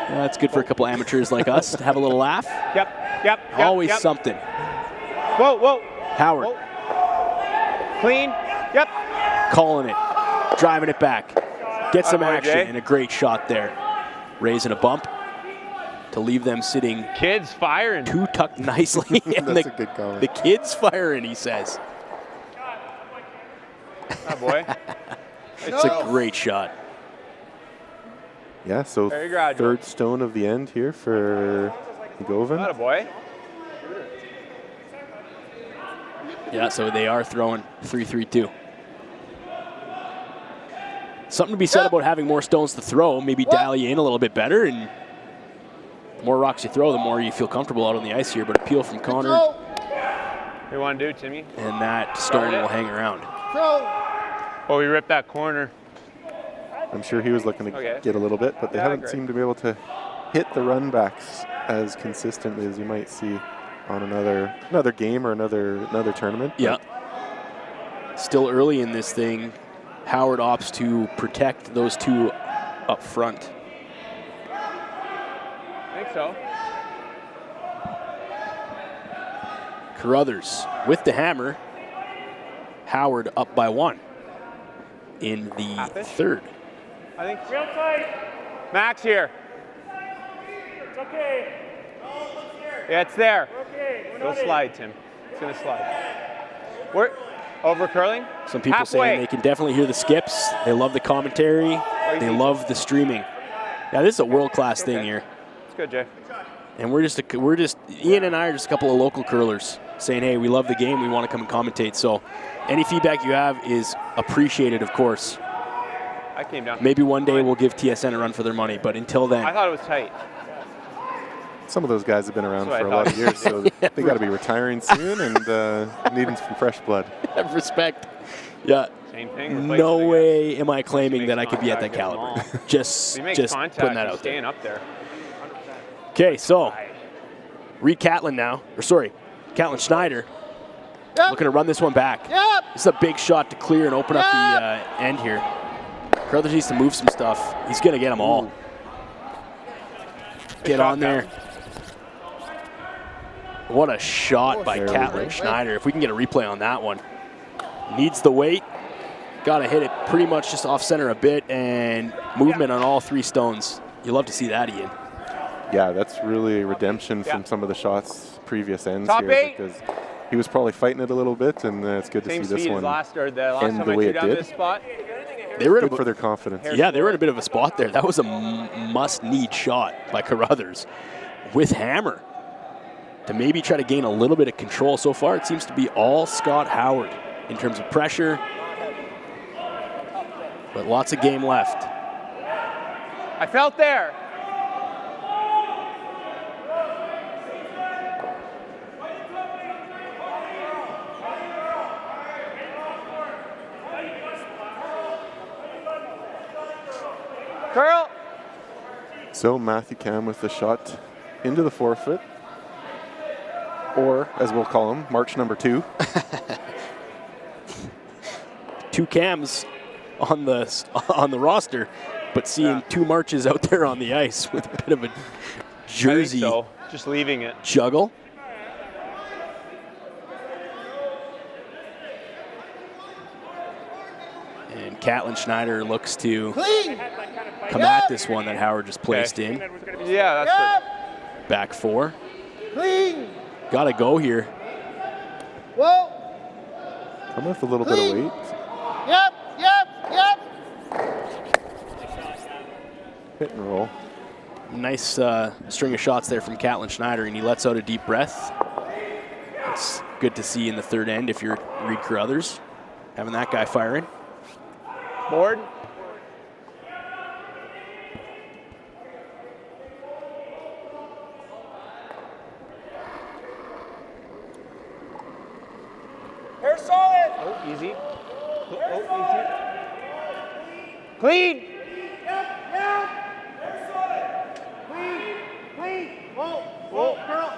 That's good for a couple amateurs like us to have a little laugh. Yep. Always something. Whoa. Howard. Whoa. Clean. Yep. Calling it. Driving it back. Get some action Jay. and a great shot there. Raising a bump to leave them sitting. Kids firing. 2 tucked nicely. And That's a good comment. The kids firing, he says. Oh, boy. It's a great shot. Yeah, so Very gradual. 3rd stone of the end here for Govan. Not a boy. Yeah, so they are throwing 3-3-2. Something to be said about having more stones to throw, maybe dial you in a little bit better, and the more rocks you throw, the more you feel comfortable out on the ice here. But appeal from Connor. What do you want to do, Timmy? And that stone will hang around. Oh, we ripped that corner. I'm sure he was looking to get a little bit, but they haven't seemed to be able to hit the run backs as consistently as you might see on another game or another tournament. Yeah. Still early in this thing. Howard opts to protect those 2 up front. I think so. Carruthers with the hammer. Howard up by 1 in the Half-ish? 3rd. I think Real tight. Max here. It's okay. Yeah, it's there. Okay. We're It'll not in. slide, Tim. It's going to slide. We're over curling. Some people Halfway. saying they can definitely hear the skips. They love the commentary. They love the streaming. Yeah, this is a world-class thing here. It's good, Jay. And we're just Ian and I are just a couple of local curlers saying, hey, we love the game. We want to come and commentate. So any feedback you have is appreciated, of course. I came down. Maybe one day we'll give TSN a run for their money, but until then. I thought it was tight. Some of those guys have been around That's for what I a lot of thought. years, so they got to be retiring soon and needing some fresh blood. Respect. Yeah. Same thing. No way am I claiming that I could be at that caliber. just putting that out staying there. up there. Okay, so Reid Catlin now, or sorry, Catlin Schneider, looking to run this one back. This is a big shot to clear and open up the end here. Carruthers needs to move some stuff. He's going to get them all. Get on there. What a shot by Catlin Schneider. If we can get a replay on that one. Needs the weight. Got to hit it pretty much just off center a bit, and movement on all 3 stones. You love to see that, Ian. Yeah, that's really redemption from some of the shots previous ends Top here 8. because he was probably fighting it a little bit, and it's good to Same see this speed one as last end time the I way threw it down did. this spot. They were good for their confidence. Yeah, they were in a bit of a spot there. That was a must-need shot by Carruthers with hammer to maybe try to gain a little bit of control. So far, it seems to be all Scott Howard in terms of pressure, but lots of game left. I felt there. Curl. So Matthew Cam with the shot into the forefoot, or as we'll call him, March number 2. 2 Cams on the roster, but seeing 2 Marches out there on the ice with a bit of a jersey so. Just leaving it. juggle. And Catlin Schneider looks to come at this one that Howard just placed in. Yeah, that's good. Back 4. Clean. Got to go here. Whoa. Come with a little bit of weight. Yep. Hit and roll. Nice string of shots there from Catlin Schneider, and he lets out a deep breath. It's good to see in the third end if you're Reid Carruthers, having that guy firing. Board. Hair solid. Oh, easy. Hair Oh, solid. easy. Clean. Yeah. Hair solid. Clean. Whoa. Curl.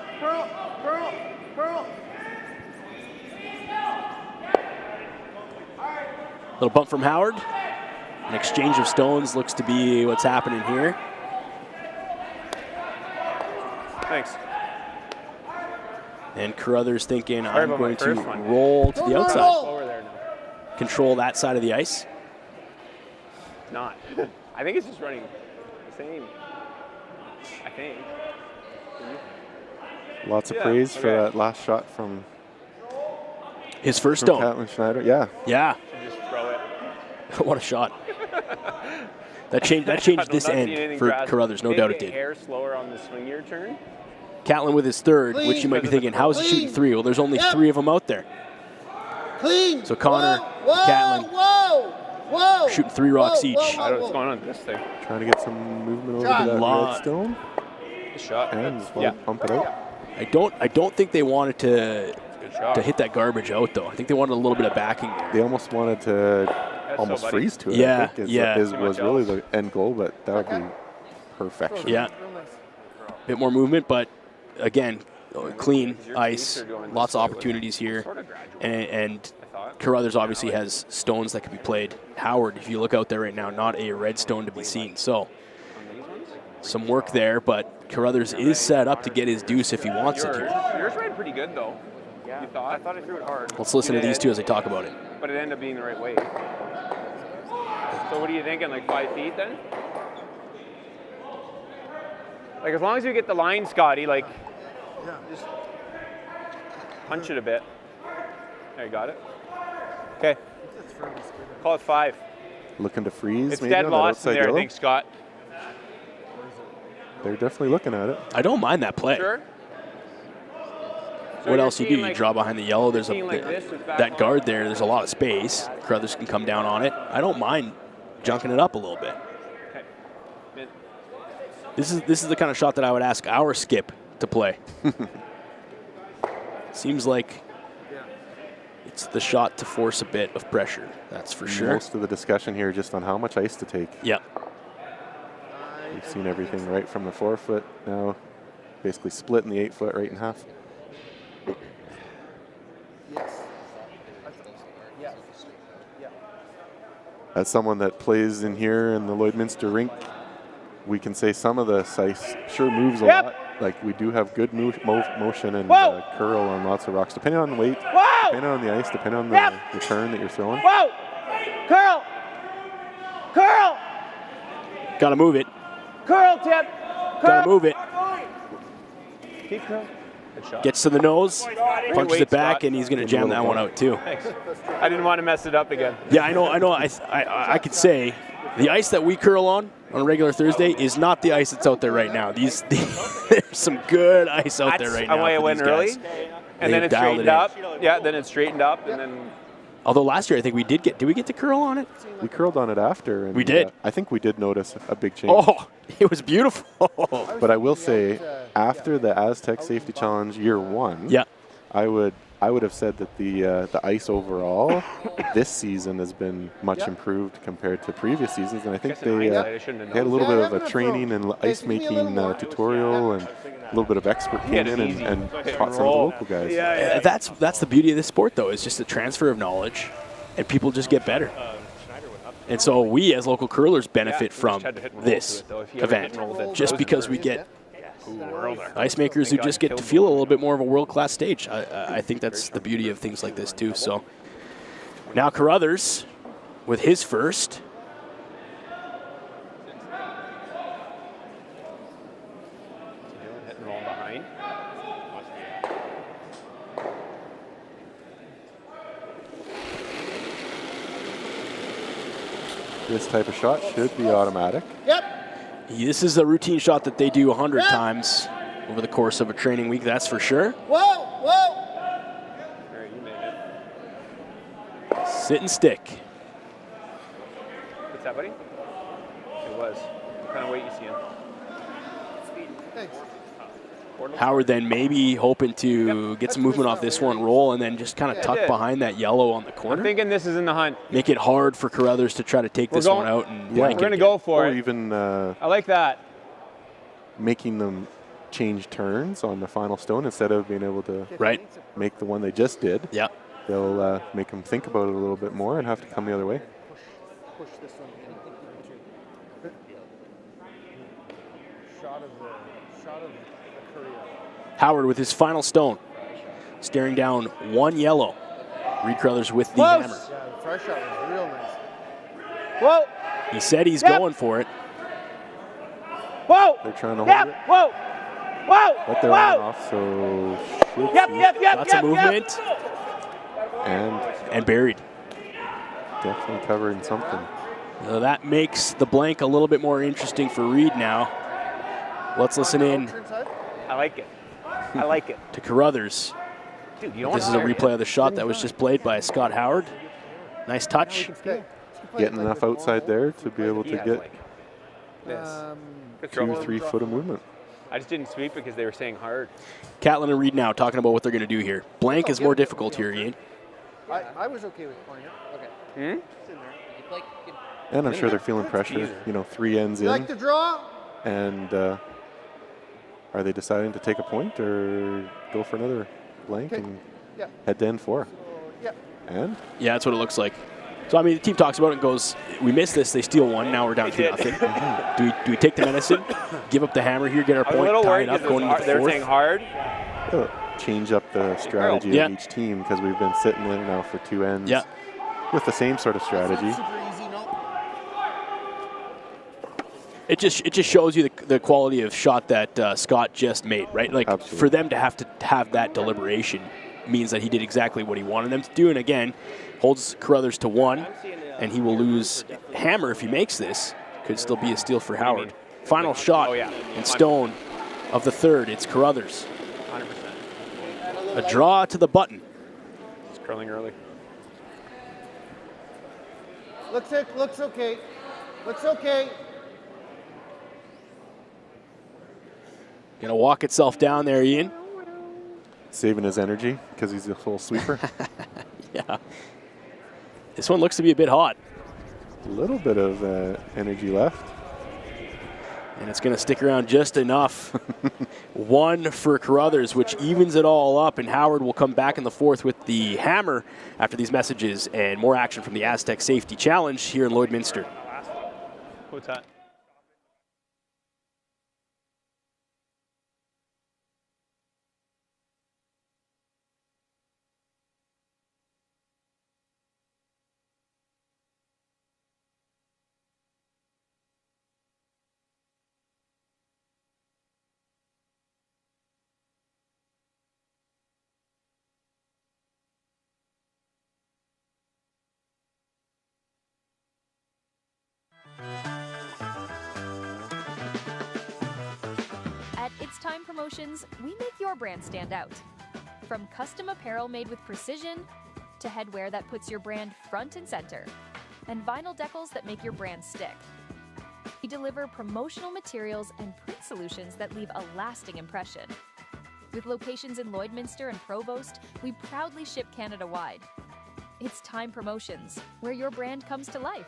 Little bump from Howard. An exchange of stones looks to be what's happening here. Thanks. And Carruthers thinking, Sorry I'm about my going to first one. roll to the outside. Over there now. Control that side of the ice. Not. I think it's just running the same. I think. Lots of Yeah, praise for okay. that last shot from His first from stone. Caitlin Schneider. Yeah. Yeah. Just throw it. What a shot. That changed this Not seeing end anything for drastic. Carruthers, no Maybe doubt it a did. hair slower on the swing gear turn. Catlin with his third, Clean. which you might be thinking, how is he shooting Clean. 3? Well, there's only Yep. 3 of them out there. Clean. So Connor, Whoa, Catlin, Whoa. shooting 3 rocks each. I don't know what's going on with this thing. Trying to get some movement over Shot. to that Lot. red stone. Good shot. And just want Yeah. to pump it out. I don't think they wanted Good shot. to hit that garbage out though. I think they wanted a little bit of backing there. They almost wanted to That's almost so buddy. freeze to it. Yeah, I think yeah. is Too was much really else. the end goal, but that would be perfection. Yeah. Bit more movement, but again, clean Because your ice, teeth are going lots of this way with opportunities here. Sort of gradual. And I thought. Carruthers obviously has stones that can be played. Howard, if you look out there right now, not a red stone to be seen. So On these ones? some work there, but Carruthers is set up to get his deuce if he wants it here. Yours ran pretty good though. Yeah. You thought? I thought I threw it hard. Let's listen to these two as they talk about it. But it ended up being the right way. So what are you thinking, like 5 feet then? Like as long as you get the line, Scotty, like just punch it a bit. There, you got it? Okay. Call it 5. Looking to freeze. It's maybe dead on that lost in outside there, I yellow. think, Scott. They're definitely looking at it. I don't mind that play. Sure. So What you're else you do? seeing You like- draw behind the yellow. There's seeing like this with back that on? guard there. There's a lot of space. Carruthers can come down on it. I don't mind junking it up a little bit. Okay. Mid. This is the kind of shot that I would ask our skip to play. Seems like it's the shot to force a bit of pressure. That's for sure. Most of the discussion here just on how much ice to take. Yeah. We've seen everything right from the 4 foot now, basically splitting the 8 foot right in half. As someone that plays in here in the Lloydminster rink, we can say some of the ice sure moves a lot. Like we do have good motion and curl on lots of rocks, depending on the weight, depending on the ice, depending on the turn that you're throwing. Whoa! Curl! Curl! Gotta move it. Curl tip! Gotta move it. Keep curl. Good shot. Gets to the nose, punches it back, Scott. and he's gonna jam that one out too. Thanks. I didn't want to mess it up again. Yeah, I know. I could say the ice that we curl on a regular Thursday is not the ice that's out there right now. There's some good ice out there right now. That's why I for went these early, guys. and then They've it dialed straightened up. Yeah, then it straightened up, and then Although last year I think we did we get to curl on it? We curled on it after. And, We did. I think we did notice a big change. Oh, it was beautiful. But I will say, after the Astec Safety Challenge year 1, yeah, I would have said that the ice overall this season has been much improved compared to previous seasons, and I think they had a little bit of a training and ice making tutorial and a little bit of expert came in and taught some of the local guys. That's the beauty of this sport, though, is just the transfer of knowledge, and people just get better. And so we, as local curlers, benefit from this event, just because we get ice makers who just get to feel a little bit more of a world-class stage. I think that's the beauty of things like this, too. So now Carruthers with his first. hit and roll behind. This type of shot should be automatic. This is a routine shot that they do 100 times over the course of a training week, that's for sure. Whoa! Sit and stick. What's that, buddy? It was. What kind of weight you seeing? Thanks. Howard then maybe hoping to get some movement off this one, roll, and then just kind of tuck behind that yellow on the corner. I'm thinking this is in the hunt. Make it hard for Carruthers to try to take this one out and blank We're going to go for it. Or even I like that. Making them change turns on the final stone instead of being able to make the one they just did. Yeah. They'll make them think about it a little bit more and have to come the other way. Push this one. Shot of the courier. Howard with his final stone, staring down one yellow. Reid Carruthers with the hammer. Yeah, the fresh shot was real nice. Whoa! He said he's going for it. Whoa! They're trying to hold it. Whoa! Whoa! But they're on off, so lots of movement. And buried. Definitely covering something. So that makes the blank a little bit more interesting for Reid now. Let's listen in. I like it. I like it. To Carruthers. Dude, you don't This is a replay of the shot that was just played by Scott Howard. Nice touch. Getting enough outside there to be able to get this. 2-3 foot of movement. I just didn't sweep because they were saying hard. Catlin and Reid now talking about what they're going to do here. Blank is more difficult here, Ian. I was okay with pointing up. Okay. It's in there. And I'm sure they're feeling pressure. You know, 3 ends in. You like the draw? And are they deciding to take a point or go for another blank and head to end 4? And? Yeah, that's what it looks like. So, I mean, the team talks about it and goes, we missed this, they steal one, now we're down 2-0. Do we take the medicine, give up the hammer here, get our point, tie it up, going into the 4th? They're saying hard. Change up the strategy of each team because we've been sitting there now for 2 ends with the same sort of strategy. It just shows you the quality of shot that Scott just made, right? Like, for them to have that deliberation means that he did exactly what he wanted them to do. And again, holds Carruthers to 1, and he will lose hammer if he makes this. Could still be a steal for Howard. Final shot in stone of the 3rd. It's Carruthers. 100%. A draw to the button. It's curling early. Looks okay. Looks okay. Gonna walk itself down there, Ian. Saving his energy because he's a full sweeper. Yeah. This one looks to be a bit hot. A little bit of energy left. And it's going to stick around just enough. 1 for Carruthers, which evens it all up, and Howard will come back in the 4th with the hammer after these messages and more action from the Astec Safety Challenge here in Lloydminster. What's that? Time Promotions, we make your brand stand out. From custom apparel made with precision to headwear that puts your brand front and center, and vinyl decals that make your brand stick. We deliver promotional materials and print solutions that leave a lasting impression. With locations in Lloydminster and Provost, we proudly ship Canada-wide. It's Time Promotions, where your brand comes to life.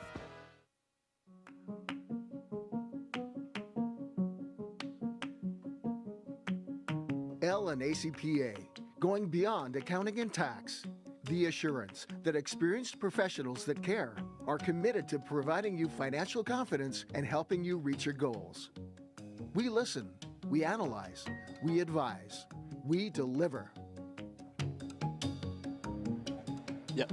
ACPA, going beyond accounting and tax. The assurance that experienced professionals that care are committed to providing you financial confidence and helping you reach your goals. We listen, we analyze, we advise, we deliver. Yep.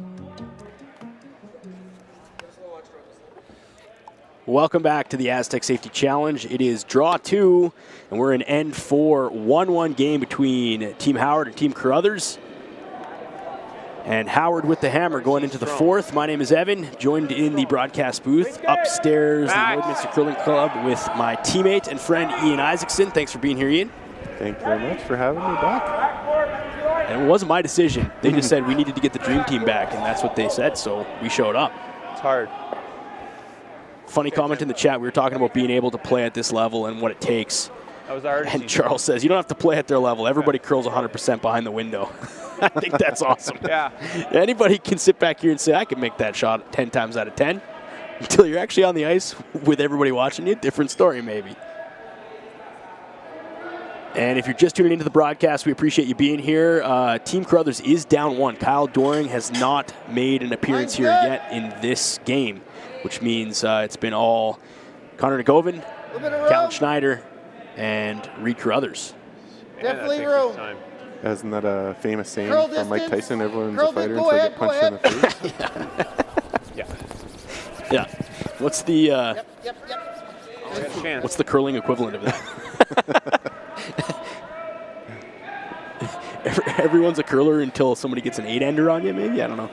Welcome back to the Astec Safety Challenge. It is draw 2, and we're in end 4, 1-1 game between Team Howard and Team Carruthers. And Howard with the hammer going into the 4th. My name is Evan, joined in the broadcast booth upstairs, the Lloydminster Curling Club, with my teammate and friend Ian Isaacson. Thanks for being here, Ian. Thank you very much for having me back. And it wasn't my decision. They just said we needed to get the dream team back, and that's what they said, so we showed up. It's hard. Funny comment in the chat. We were talking about being able to play at this level and what it takes. That was our And Charles says, you don't have to play at their level. Everybody curls 100% behind the window. I think that's awesome. Yeah. Anybody can sit back here and say, I can make that shot 10 times out of 10. Until you're actually on the ice with everybody watching you, different story maybe. And if you're just tuning into the broadcast, we appreciate you being here. Team Carruthers is down 1. Kyle Doring has not made an appearance here yet in this game, which means it's been all Connor Nagovin, Callan Schneider, and Reid Carruthers. Definitely room. Isn't that a famous saying Curl from Mike distance. Tyson? Everyone's Curl a fighter go until they ahead, get go punched in the face. Yeah. What's the what's the curling equivalent of that? Everyone's a curler until somebody gets an 8-ender on you, maybe? I don't know.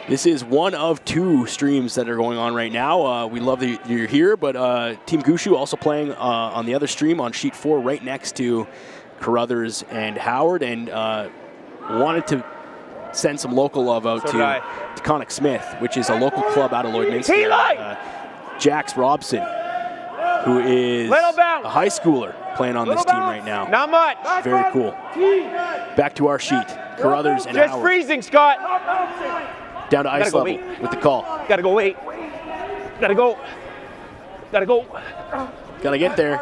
This is one of 2 streams that are going on right now. We love that you're here, but Team Gushu also playing on the other stream on sheet 4 right next to Carruthers and Howard, and wanted to send some local love out to Conic Smith, which is a local club out of Lloydminster. Jax Robson, who is a high schooler playing on this team right now. Not much. Very cool. Back to our sheet. Carruthers and Just Howard. freezing, Scott. Down to ice level with the call. Gotta go wait. Gotta go. Gotta go. Gotta get there.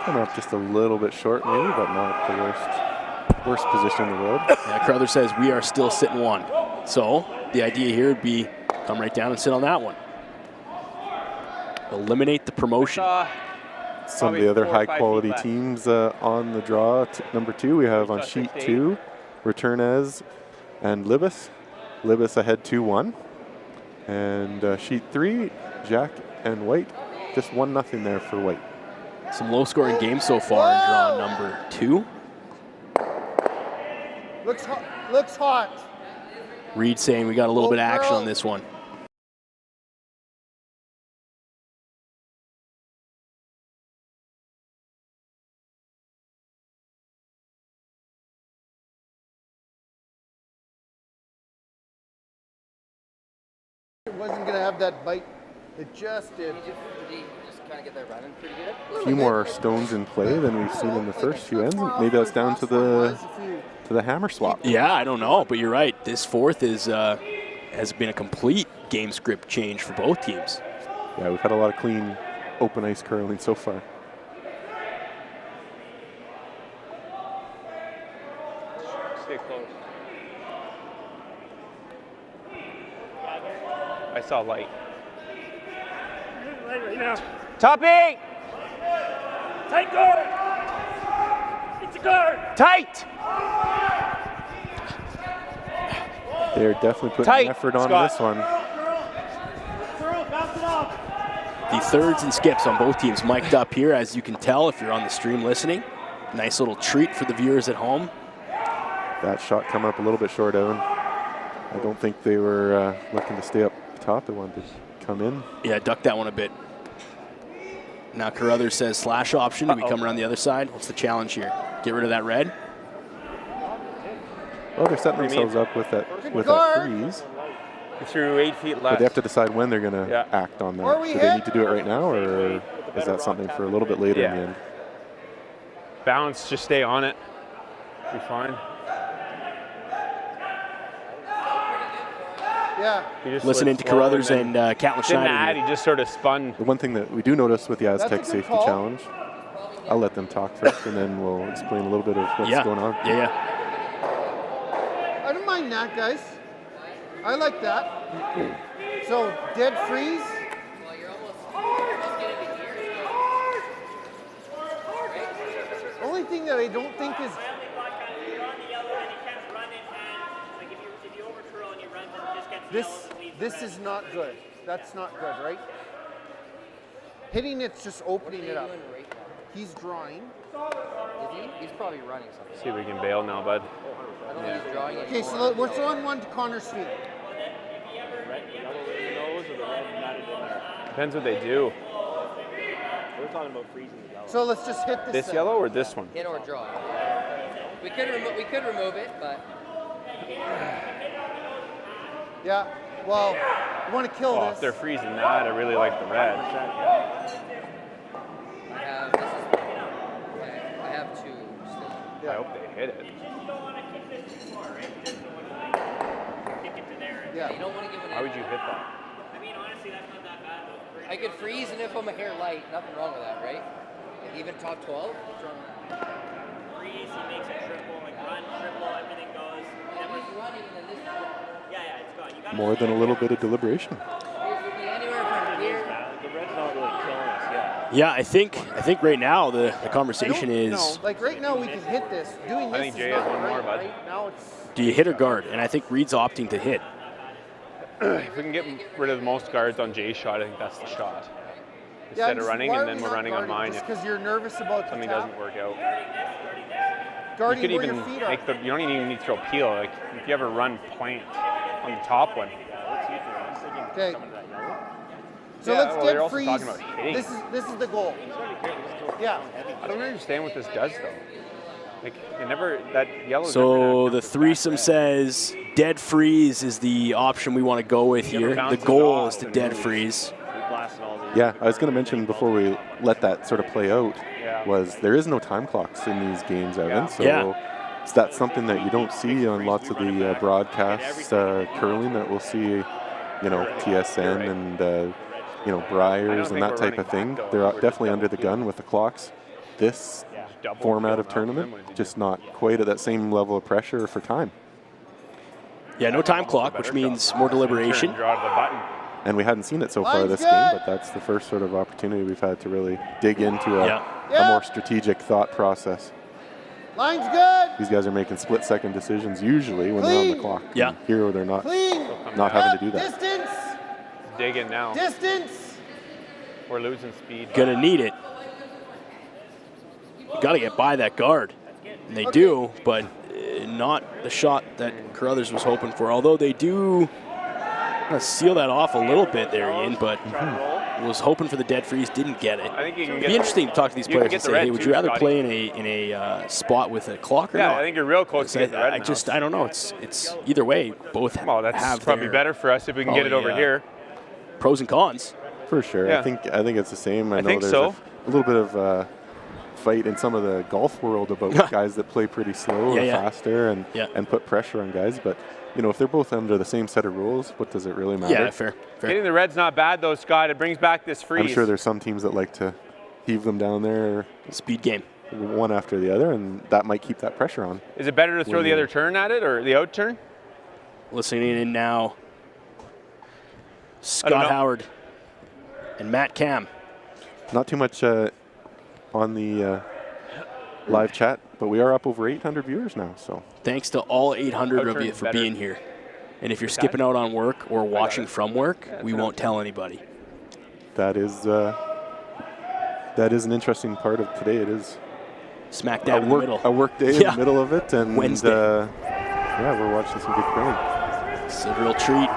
Coming up just a little bit short maybe, but not the worst position in the world. Yeah, Carruthers says we are still sitting 1. So the idea here would be come right down and sit on that one. Eliminate the promotion. Some of the other high-quality teams on the draw. Number 2, we have on sheet 2, Returnez and Libas. Libas ahead 2-1. And sheet 3, Jack and White. Just 1-0 there for White. Some low-scoring games so far in draw number 2. Looks hot. Reid saying we got a little bit of action on this one. It wasn't going to have that bite. It just did. A few more stones in play than we've seen in the first few ends. Maybe that's down to the hammer swap. Yeah, I don't know, but you're right. This 4th is has been a complete game script change for both teams. Yeah, we've had a lot of clean open ice curling so far. Stay close. I saw light. Top 8! Tight guard! It's a guard! Tight! They're definitely putting Tight, effort on Scott. this one. The thirds and skips on both teams mic'd up here, as you can tell if you're on the stream listening. Nice little treat for the viewers at home. That shot coming up a little bit short, Evan. I don't think they were looking to stay up top. They wanted to come in. Yeah, duck that one a bit. Now Carruthers says slash option. Do we come around the other side? What's the challenge here? Get rid of that red? Well, they're setting themselves up with that freeze. Through 8 feet left. But they have to decide when they're going to act on that. Do they need to do it right now, or is that something for a little bit later in the end? Balance, just stay on it. Be fine. Yeah. Listening to Carruthers and Callan Schneider. He just sort of spun. The one thing that we do notice with the Astec Safety Challenge, I'll let them talk first, and then we'll explain a little bit of what's going on. Yeah. I don't mind that, guys. I like that. So, dead freeze. Only thing that I don't think is... This is not good. That's not good, right? Hitting it's just opening it up. He's drawing. Is he? He's probably running something. See if we can bail now, bud. I don't think he's drawing. Okay, so we're throwing one to Connor's feet. Depends what they do. We're talking about freezing the yellow. So let's just hit This yellow or this one? Hit or draw. We could remove it, but yeah. Well, you want to kill Oh, this. if they're freezing that, I really like the red. I have two still. I hope they hit it. Yeah. You don't want to give it. Why would you hit that? I mean, honestly, that's not that bad though. I could freeze and if I'm a hair light, nothing wrong with that, right? Like even top 12. What's wrong with that? Freeze, he makes a triple, like run, triple, everything goes. And if he's running, then this is Yeah, it's gone. You got More than a little bit of deliberation. anywhere from here. The red's not really killing us yet. Yeah, I think right now the conversation is, No, like right now we can hit this. Doing this I think is Jay not has one more, right, bud. right? Now it's do you hit or guard? And I think Reid's opting to hit. If we can get rid of the most guards on Jay's shot, I think that's the shot. Instead of just running, why and are then we we're not running on guarding? mine. Just because you're nervous about Something the tap? doesn't work out. Guarding You could where even your feet are. make the. You don't even need to throw peel. Like if you ever run plant on the top one. Okay. So Yeah, let's well, they're get also freeze. talking about hitting. This is the goal. Yeah. I don't understand what this does though. Like it never that yellow. So the threesome says dead freeze is the option we want to go with here. The goal is to dead freeze. Yeah, I was going to mention before we let that sort of play out was there is no time clocks in these games, Evan. So that's something that you don't see on lots of the broadcasts curling that we'll see, you know, TSN and, you know, Briars and that type of thing. They're definitely under the gun with the clocks. This format of tournament, just not quite at that same level of pressure for time. Yeah, no time clock, which means more deliberation. And we hadn't seen it so far this game, but that's the first sort of opportunity we've had to really dig into a more strategic thought process. Line's good. These guys are making split-second decisions usually when they're on the clock. Yeah. And here they're not, Clean. not having to do that. Distance. Dig in now. Distance. We're losing speed. Gonna need it. You got to get by that guard. And they do, but not the shot that Carruthers was hoping for. Although they do seal that off a little bit there, Ian, but was hoping for the dead freeze, didn't get it. I think you can It'd be interesting to talk to these players and say, hey, would you rather Scotty. play in a spot with a clock or not? Yeah, I think you're real close to get the red I don't know. It's either way. Both that's have probably better for us if we can get it over here. Pros and cons. For sure. Yeah. I think it's the same. I know think there's so. a little bit of fight in some of the golf world about guys that play pretty slow or faster and put pressure on guys. But, you know, if they're both under the same set of rules, what does it really matter? Yeah, fair. Hitting the red's not bad though, Scott. It brings back this freeze. I'm sure there's some teams that like to heave them down there. Speed game. One after the other, and that might keep that pressure on. Is it better to throw the other turn at it or the out turn? Listening in now, Scott Howard and Matt Cam. Not too much on the live chat, but we are up over 800 viewers now. So thanks to all 800 of you for being here. And if you're skipping out on work or watching from work, we won't tell anybody. That is an interesting part of today. It is smack dab in the middle. A work day in the middle of it, and Wednesday. Yeah, we're watching some good curling. It's a real treat.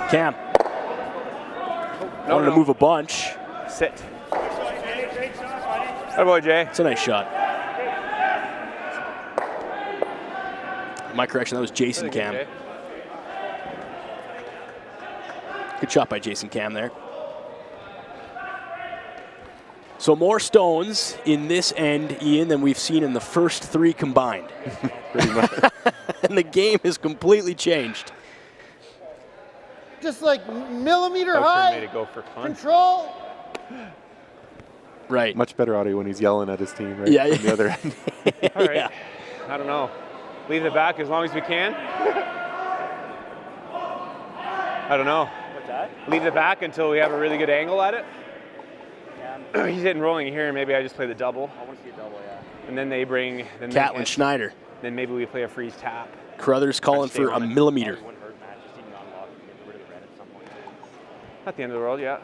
Cam. Wanted to move a bunch. Sit. Good boy, Jay. It's a nice shot. My correction, that was Jason Cam. Good shot by Jason Cam there. So more stones in this end, Ian, than we've seen in the first three combined. Pretty much. And the game has completely changed. Just like millimeter high. Made it go for fun. Control. Right. Much better audio when he's yelling at his team, right? Yeah, From the other end. All right. I don't know. Leave it back as long as we can. I don't know. What's that? Leave it back until we have a really good angle at it. Yeah. He's hitting rolling here, and maybe I just play the double. I want to see a double, yeah. And then they bring Catlin Schneider. Then maybe we play a freeze tap. Carruthers calling for a millimeter. Not the end of the world, yeah.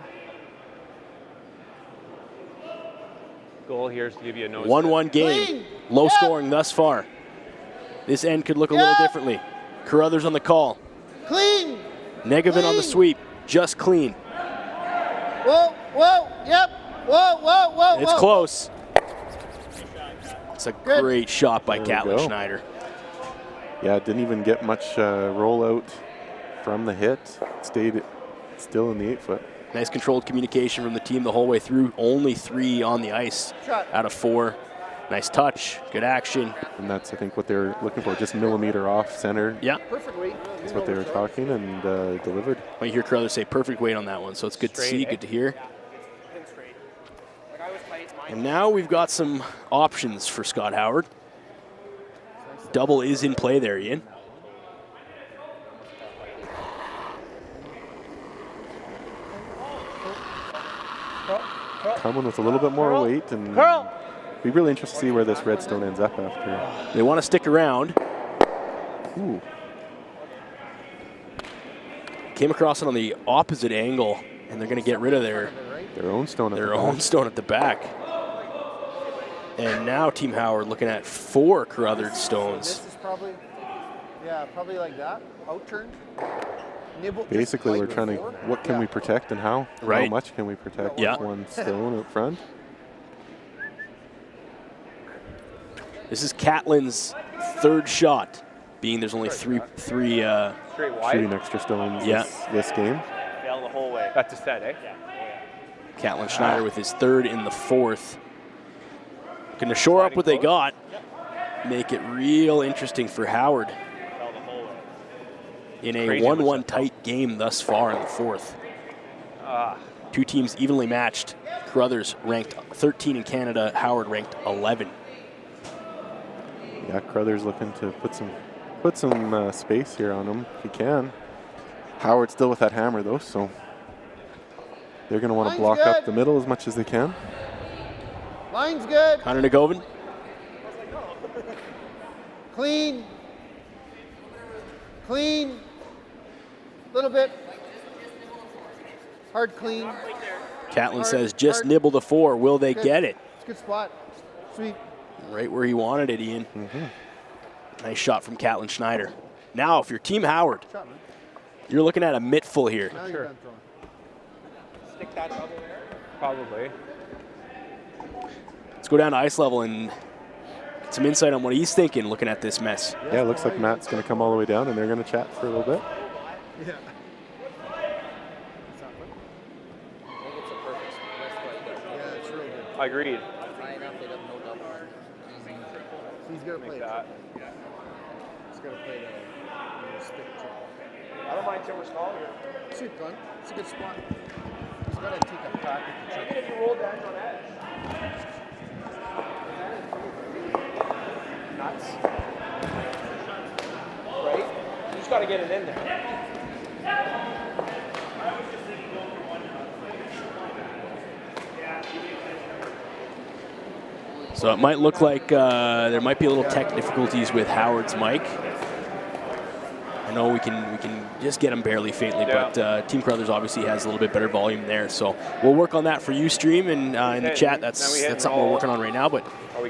Goal here is to give you a nose. 1-1 game. Low scoring thus far. This end could look a little differently. Carruthers on the call. Clean. Negevin on the sweep. Just clean. Whoa, whoa, yep. Whoa, whoa, whoa, It's whoa. close. It's a great shot by Catlin go. Schneider. Yeah, didn't even get much rollout from the hit. Stayed still in the 8-foot. Nice controlled communication from the team the whole way through. Only 3 on the ice out of 4. Nice touch, good action. And that's, I think, what they're looking for, just millimeter off center. Yeah. Perfect weight. That's what they were talking, and delivered. I hear Carruthers say perfect weight on that one, so it's good to see, good to hear. And now we've got some options for Scott Howard. Double is in play there, Ian. Coming with a little bit more weight, and be really interested to see where this redstone ends up after. They want to stick around. Ooh. Came across it on the opposite angle, and they're going to get rid of their own stone at their the own back. stone at the back. And now Team Howard looking at 4 Carruthers stones. This is probably, yeah, probably like that. Outturned. Nibble. Basically, we're trying to, what can we protect and how? How Right. much can we protect Yeah. with one stone up front? This is Catlin's 3rd shot, being there's only three Straight wide. Shooting extra stones Yeah. this game. Fail the whole way. That's a set, eh? Catlin Schneider with his 3rd in the 4th. Going to shore up what they got, make it real interesting for Howard in a 1-1 tight game thus far in the 4th. 2 teams evenly matched. Carruthers ranked 13 in Canada, Howard ranked 11. Yeah, Carruthers looking to put some space here on him if he can. Howard still with that hammer though, so they're going to want to block up the middle as much as they can. Line's good. Connor Nagovin. Clean. Clean. Little bit. Hard clean. Catlin says just nibble the 4. Will they get it? It's a good spot. Sweet. Right where he wanted it, Ian. Nice shot from Catlin Schneider. Now, if you're Team Howard, you're looking at a mittful here. Now you're done throwing. Stick that double there? Probably. Let's go down to ice level and get some insight on what he's thinking looking at this mess. Yeah, it looks like Matt's going to come all the way down and they're going to chat for a little bit. Yeah. Yeah, it's real good. Agreed. He's gonna play that. He's gonna play the stick too. I don't mind Timber Small here. It's a good gun. It's a good spot. He's gotta take a crack at the Even if you roll down on edge. Nuts. Right? You just gotta get it in there. So it might look like there might be a little tech difficulties with Howard's mic. I know we can just get him barely faintly, but Team Carruthers obviously has a little bit better volume there. So we'll work on that for you, stream, and in the chat. That's something we're working on right now. But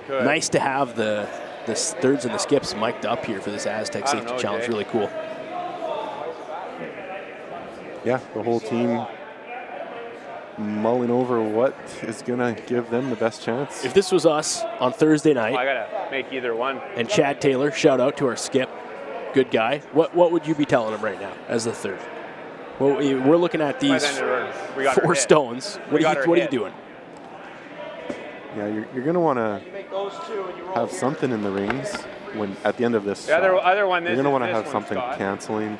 nice to have the thirds and the skips mic'd up here for this Astec Safety Challenge. Really cool. Yeah, the whole team mulling over what is going to give them the best chance. If this was us on Thursday night, I gotta make either one. And Chad Taylor, shout out to our skip, good guy. What would you be telling him right now as the third? Well, we're looking at these 4 stones. What are you doing? Yeah, you're going to want to have something in the rings when at the end of this. The other one. You're going to want to have something canceling,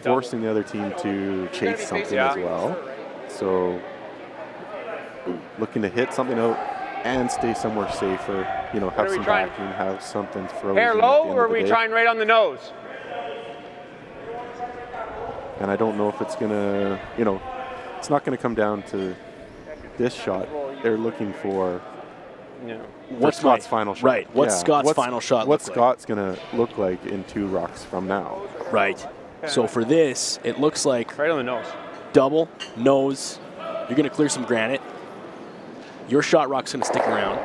forcing the other team to chase something as well. So looking to hit something out and stay somewhere safer. You know, have some backing, have something frozen. Hair low, or are we trying right on the nose? And I don't know if it's gonna, it's not gonna come down to this shot. They're looking for what's Scott's final shot. Right. What's Scott's final shot? What Scott's gonna look like in 2 rocks from now. Right. So for this, it looks like right on the nose. Double, nose. You're going to clear some granite. Your shot rock's going to stick around.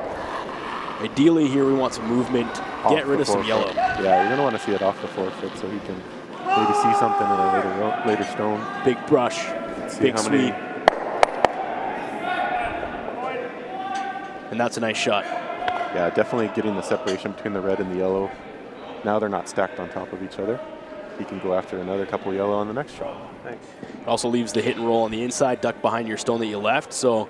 Ideally here we want some movement. Get rid of some yellow. Yeah, you're going to want to see it off the 4-foot so he can maybe see something in a later stone. Big brush, big sweep. And that's a nice shot. Yeah, definitely getting the separation between the red and the yellow. Now they're not stacked on top of each other. He can go after another couple yellow on the next shot. Thanks. It also leaves the hit and roll on the inside, duck behind your stone that you left. So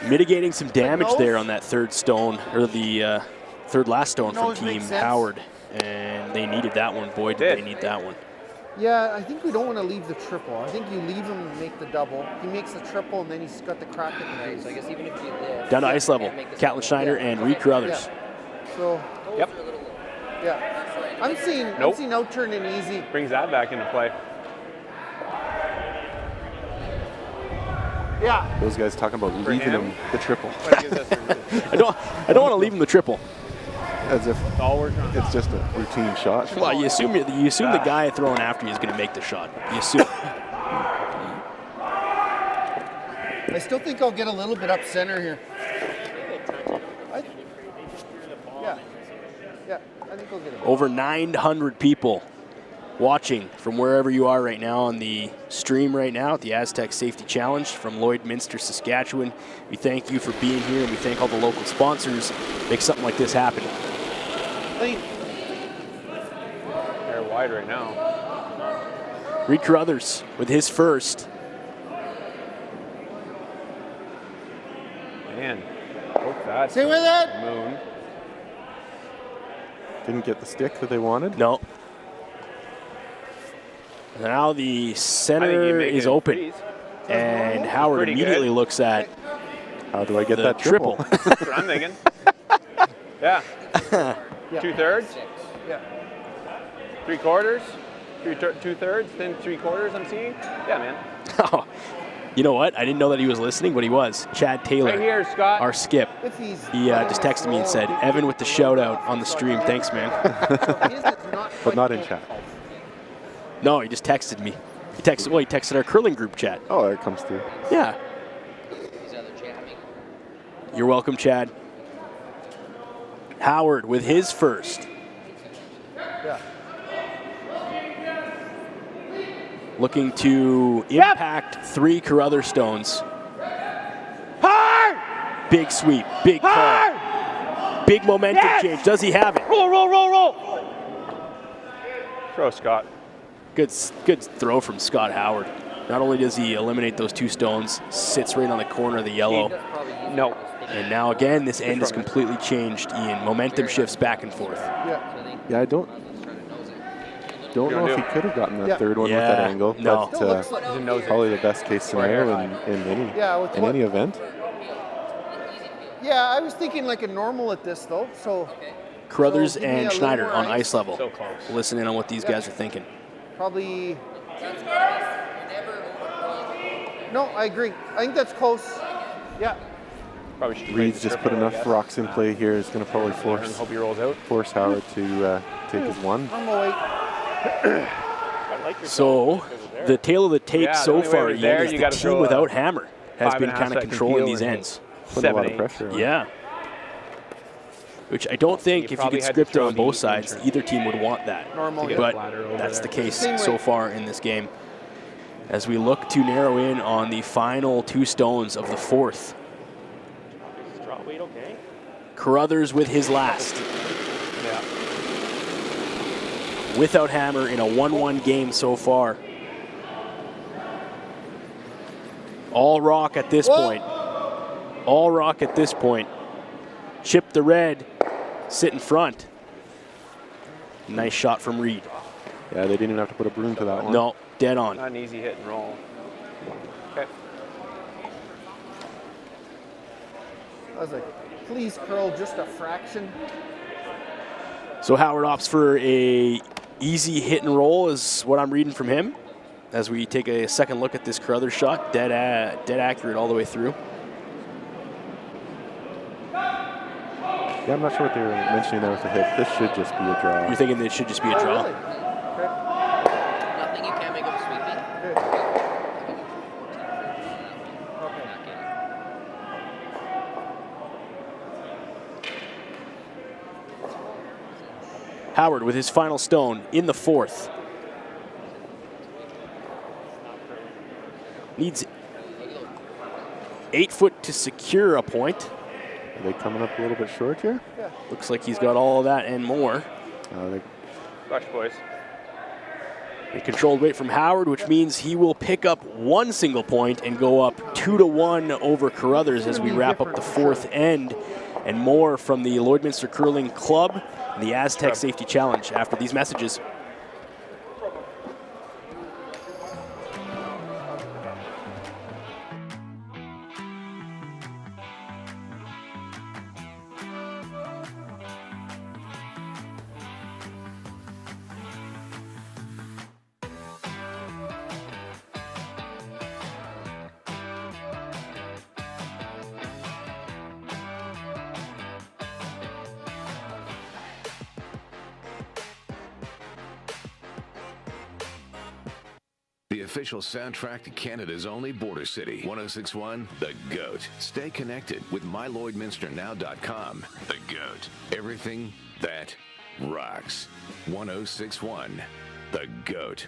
mitigating some damage there on that third stone, or the third last stone from Team Howard. And they needed that one. Boy, did they need that one. Yeah, I think we don't want to leave the triple. I think you leave him and make the double. He makes the triple, and then he's got the crack at the base. So I guess even if you live, Down to ice level. Catlin Schneider and Reid Carruthers. Yeah. So. Yep. Yeah. I'm seeing out turn and easy. Brings that back into play. Yeah. Those guys talking about leaving him the triple. I don't want to leave him the triple. As if it's just a routine shot. Well, you assume the guy throwing after you is going to make the shot. You assume. I still think I'll get a little bit up center here. Yeah, I think I'll get it. Over 900 people watching from wherever you are right now on the stream right now at the Astec Safety Challenge from Lloydminster, Saskatchewan. We thank you for being here, and we thank all the local sponsors make something like this happen. They're wide right now. Reid Carruthers with his first. Man, hope that's stay with it. Moon. Didn't get the stick that they wanted? No. Now the center is open. And Howard immediately looks at how do I get that triple? That's what I'm thinking. Yeah. 2/3? Yeah. 3/4? 2/3, then 3/4 I'm seeing? Yeah, man. Oh, you know what? I didn't know that he was listening, but he was. Chad Taylor, right here, Scott. our skip. He just texted me and said, Evan with the shout out on the stream. Thanks, man. But not in chat. No, he just texted me. He texted our curling group chat. Oh, it comes through. Yeah. You're welcome, Chad. Howard with his first. Yeah. Looking to impact 3 Carruthers stones. Hard! Big sweep, big call. Big momentum change. Does he have it? Roll. Throw, Scott. Good throw from Scott Howard. Not only does he eliminate those 2 stones, sits right on the corner of the yellow. No. And now again, this end is completely changed, Ian. Momentum shifts back and forth. Yeah, I don't know if he could have gotten that third one with that angle. No. But probably the best case scenario in any event. Yeah, I was thinking like a normal at this though. So Carruthers give me a and little Schneider more on ice level. So close. Listen in on what these guys are thinking. Probably. No, I agree. I think that's close. Yeah. Reid's just put enough rocks in play here. Is going to probably hope he rolls out. force Howard to take his one. So the tail of the tape so far, Ian, is the team without Hammer has been kind of controlling these ends. Putting a lot of pressure on. Yeah. Which I don't think, if you could script it on both sides, either team would want that. But that's the case so far in this game. As we look to narrow in on the final 2 stones of the 4th. Carruthers with his last. Yeah. Without Hammer in a 1-1 game so far. All rock at this point. All rock at this point. Chip the red. Sit in front. Nice shot from Reid. Yeah, they didn't even have to put a broom to that one. No, dead on. Not an easy hit and roll. Okay. I was like, please curl just a fraction. So Howard opts for a easy hit and roll is what I'm reading from him. As we take a second look at this Carruthers shot, dead accurate all the way through. Yeah, I'm not sure what they were mentioning there with the hit. This should just be a draw. You're thinking it should just be a draw? Really? Nothing you can't make up sweeping. Howard with his final stone in the 4th. Needs 8 foot to secure a point. Are they coming up a little bit short here? Yeah. Looks like he's got all of that and more. Rush, boys. A controlled weight from Howard, which means he will pick up 1 single point and go up 2-1 over Carruthers as we wrap up the 4th end. And more from the Lloydminster Curling Club and the Astec Safety Challenge after these messages. The official soundtrack to Canada's only border city, 1061 The GOAT. Stay connected with MyLloydminsterNow.com. The GOAT. Everything that rocks. 1061 The GOAT.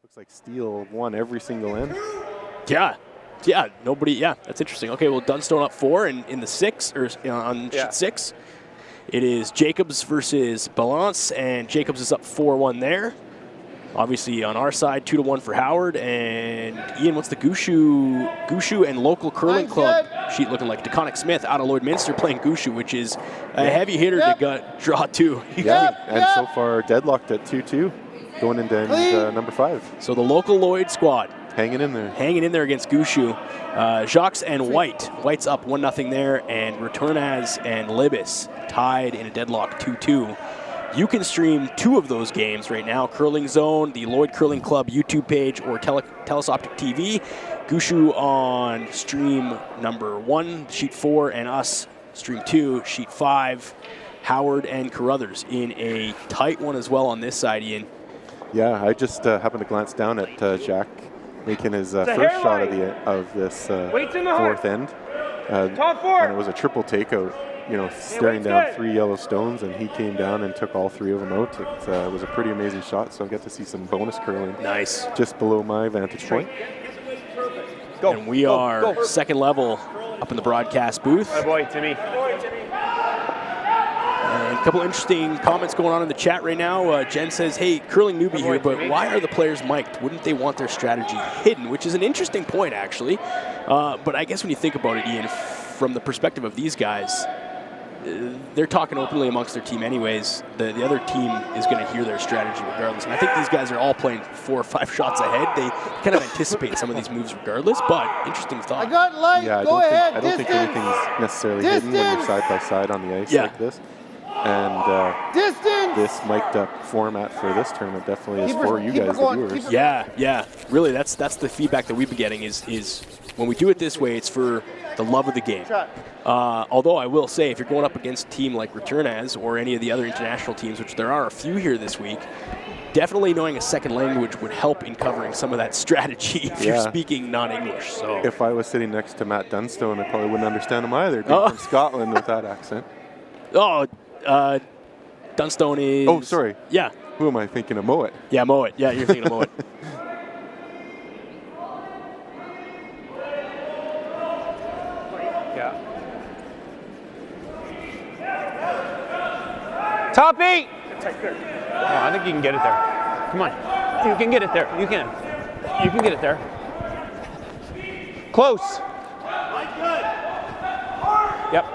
Looks like Steele won every single end. Yeah, that's interesting. Okay, well, Dunstone up 4 and in the 6, or on sheet 6. It is Jacobs versus Balance, and Jacobs is up 4-1 there. Obviously on our side, 2-1 for Howard. And Ian, what's the Gushu and Local Curling Club sheet looking like? DeConnick Smith out of Lloydminster playing Gushu, which is a heavy hitter to draw 2. And so far deadlocked at 2-2. Going into number 5. So the local Lloyd squad hanging in there against Gushu. Jacques and White. White's up 1-0 there, and Returnaz and Libis tied in a deadlock 2-2. You can stream 2 of those games right now. Curling Zone, the Lloyd Curling Club YouTube page, or Telus Optic TV. Gushu on stream number 1, sheet 4, and us stream 2, sheet 5. Howard and Carruthers in a tight one as well on this side, Ian. Yeah, I just happened to glance down at Jacques making his first shot of this 4th end. Top 4. And it was a triple takeout, staring down 3 yellow stones, and he came down and took all 3 of them out. It was a pretty amazing shot, so I get to see some bonus curling. Nice. Just below my vantage point. And we are second level up in the broadcast booth. Oh boy, Timmy. And a couple interesting comments going on in the chat right now. Jen says, hey, curling newbie here, but why are the players mic'd? Wouldn't they want their strategy hidden? Which is an interesting point, actually. But I guess when you think about it, Ian, from the perspective of these guys, they're talking openly amongst their team anyways. The other team is going to hear their strategy regardless. And I think these guys are all playing 4 or 5 shots ahead. They kind of anticipate some of these moves regardless, but interesting thought. I got light. Yeah, I don't think anything's necessarily hidden when you're side by side on the ice like this. And this mic'd up format for this tournament definitely is for you guys, the viewers. Yeah. Really, that's the feedback that we've been getting is when we do it this way, it's for the love of the game. Although I will say, if you're going up against a team like Returnaz or any of the other international teams, which there are a few here this week, definitely knowing a second language would help in covering some of that strategy if you're speaking non-English. So if I was sitting next to Matt Dunstone, I probably wouldn't understand him either, being from Scotland with that accent. Dunstone is... Oh, sorry. Yeah. Who am I thinking of? Mowat. Yeah, Mowat. Yeah, you're thinking of Mowat. Top 8! Oh, I think you can get it there. Come on. You can get it there. You can. You can get it there. Close. Yep.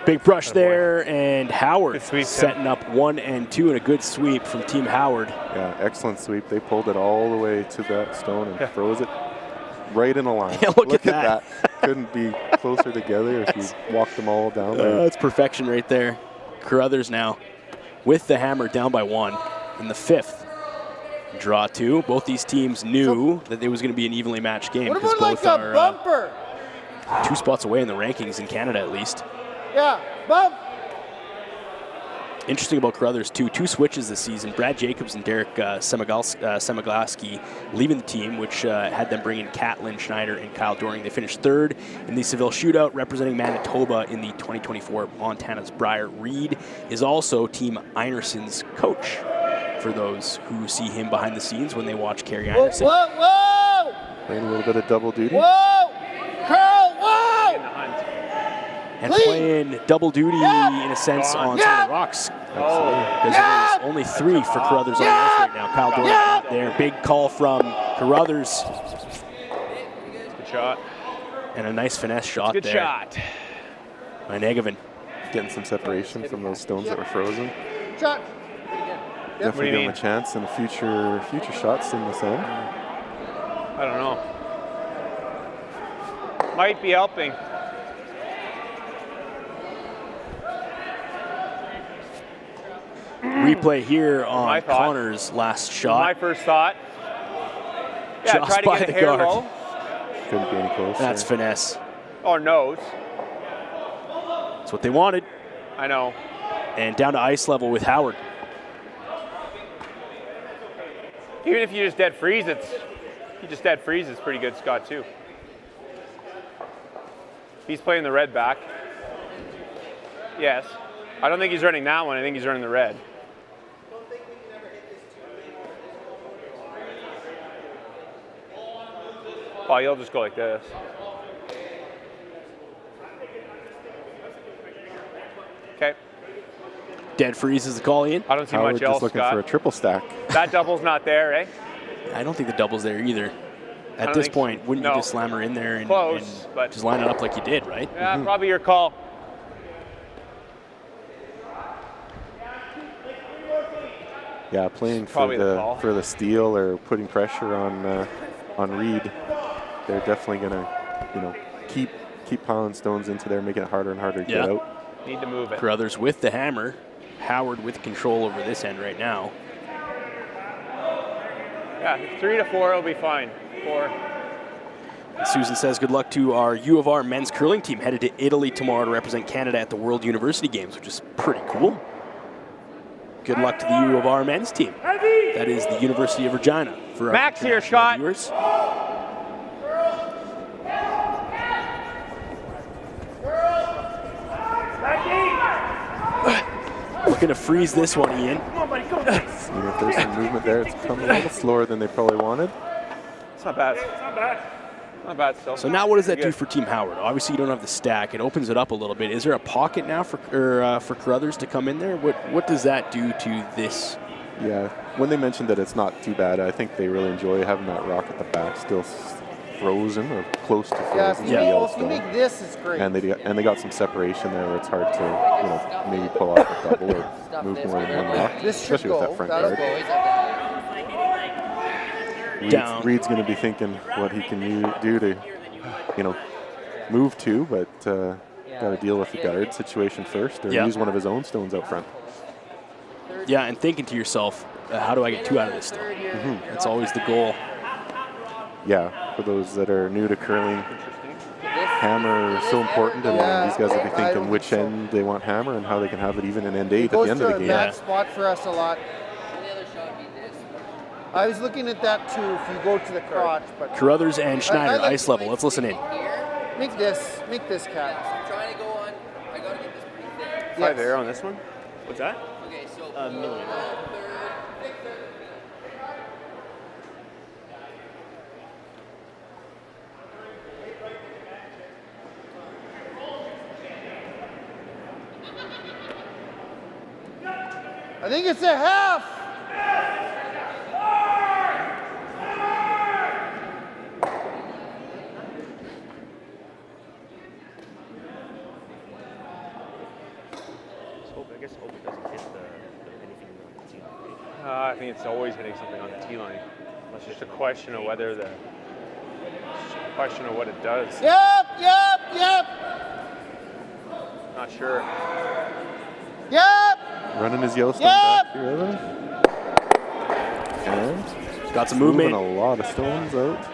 Big brush there, and Howard setting up 1 and 2 and a good sweep from Team Howard. Yeah, excellent sweep. They pulled it all the way to that stone and froze it. right in a line. Yeah, look at that. Couldn't be closer together if you walked them all down there. That's perfection right there. Carruthers now with the hammer down by 1 in the 5th. Draw 2. Both these teams knew that it was going to be an evenly matched game. What because about both like a are bumper? 2 spots away in the rankings in Canada at least. Yeah, bump. Interesting about Carruthers too, 2 switches this season. Brad Jacobs and Derek Semiglaski leaving the team, which had them bring in Catlin Schneider and Kyle Doring. They finished 3rd in the Seville Shootout, representing Manitoba in the 2024 Montana's Brier. Reid is also Team Einerson's coach, for those who see him behind the scenes when they watch Kerry Einerson. Whoa, whoa! Playing a little bit of double duty. Whoa! Carl, whoa! And playing double duty in a sense on some of the rocks. Because there's only 3 for Carruthers on the ice right now. Kyle Doring out there. Big call from Carruthers. Good shot. And a nice finesse shot there. Good shot. By Navan. Getting some separation from those stones that were frozen. Shot. Definitely give him a chance in future shots in this end. I don't know. Might be helping. Replay here on Connor's last shot. My first thought. Yeah, Just try to by get the the hair guard. low. Couldn't be any closer. That's finesse. Or nose. That's what they wanted. I know. And down to ice level with Howard. Even if you just dead freeze, it's pretty good, Scott, too. He's playing the red back. Yes. I don't think he's running that one. I think he's running the red. Oh, you'll just go like this. Okay. Dead freeze is the call in. I don't see Howard much just else, looking Scott. for a triple stack. That double's not there, eh? I don't think the double's there either. At this point, wouldn't you just slam her in there and but just line it up like you did, right? Yeah, probably your call. Yeah, playing for Probably the call. the steal or putting pressure on Reid. They're definitely gonna, keep piling stones into there, making it harder and harder to get out. Need to move it. Carruthers with the hammer. Howard with control over this end right now. Yeah, 3 to 4 will be fine. 4. And Susan says good luck to our U of R men's curling team headed to Italy tomorrow to represent Canada at the World University Games, which is pretty cool. Good luck to the U of R men's team. That is the University of Regina. For our Max here, international shot. viewers. Looking to freeze this one, Ian. Seeing if there's some movement there. It's coming a little slower than they probably wanted. It's not bad. Not bad still. So now what does that do for Team Howard? Obviously you don't have the stack. It opens it up a little bit. Is there a pocket now for Carruthers to come in there? What does that do to this? Yeah, when they mentioned that it's not too bad, I think they really enjoy having that rock at the back still frozen or close to frozen. If you make this, it's great. And they got some separation there where it's hard to maybe pull off a double or move more than one rock, This should especially with that front guard. Reid's going to be thinking what he can do to, move to, but got to deal with the guard situation first, or use one of his own stones out front. Yeah, and thinking to yourself, how do I get 2 out of this stuff? That's always the goal. Yeah, for those that are new to curling, hammer is so important, and these guys will be thinking which end they want hammer and how they can have it even in end 8 at the end of the game. It goes to a bad spot for us a lot. I was looking at that too, if you go to the crotch. But Carruthers and Schneider, ice level. Let's listen in. Make this cat. I'm trying to go on. I gotta get this pretty thin. 5 air on this one? What's that? Okay, so million. I think it's a half. I guess hope it doesn't hit anything on the tee line. I think it's always hitting something on the tee line. It's just a question of whether question of what it does. Yep. Not sure. Yep. Running his Yellowstone back here, Evan. And got some movement. Moving a lot of stones out.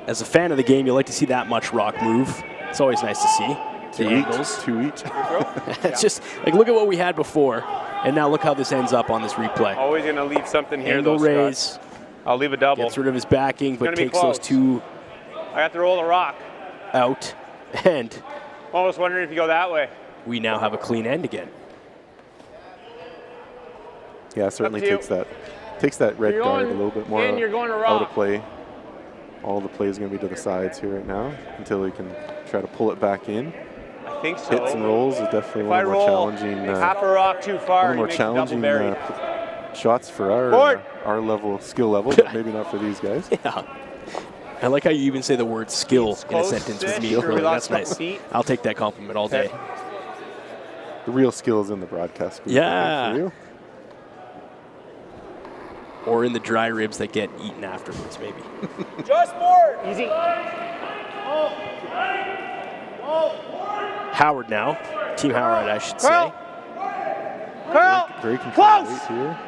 As a fan of the game, you like to see that much rock move. It's always nice to see. Two each. It's just like, look at what we had before, and now look how this ends up on this replay. Always going to leave something here. Angle raise. I'll leave a double. Gets rid of his backing, but takes those two I have to roll the rock. out, and Almost wondering if you go that way. we now have a clean end again. Yeah, certainly takes that red You're guard a going little bit more in, you're going to out rock. of play. All the play is going to be to the sides here right now until he can try to pull it back in. I think so. Hits and rolls is definitely If one I of the more roll challenging. half a rock too far, one of the more he makes a double challenging berry. shots for our level, skill level, but maybe not for these guys. Yeah. I like how you even say the word skill in a sentence with me. Sure, we That's lost a couple nice. feet. I'll take that compliment all day. The real skill is in the broadcast booth. Yeah. For you. Or in the dry ribs that get eaten afterwards, maybe. Just more. Easy. Howard now. Team Howard, I should say. Carl. Very controlled weight here.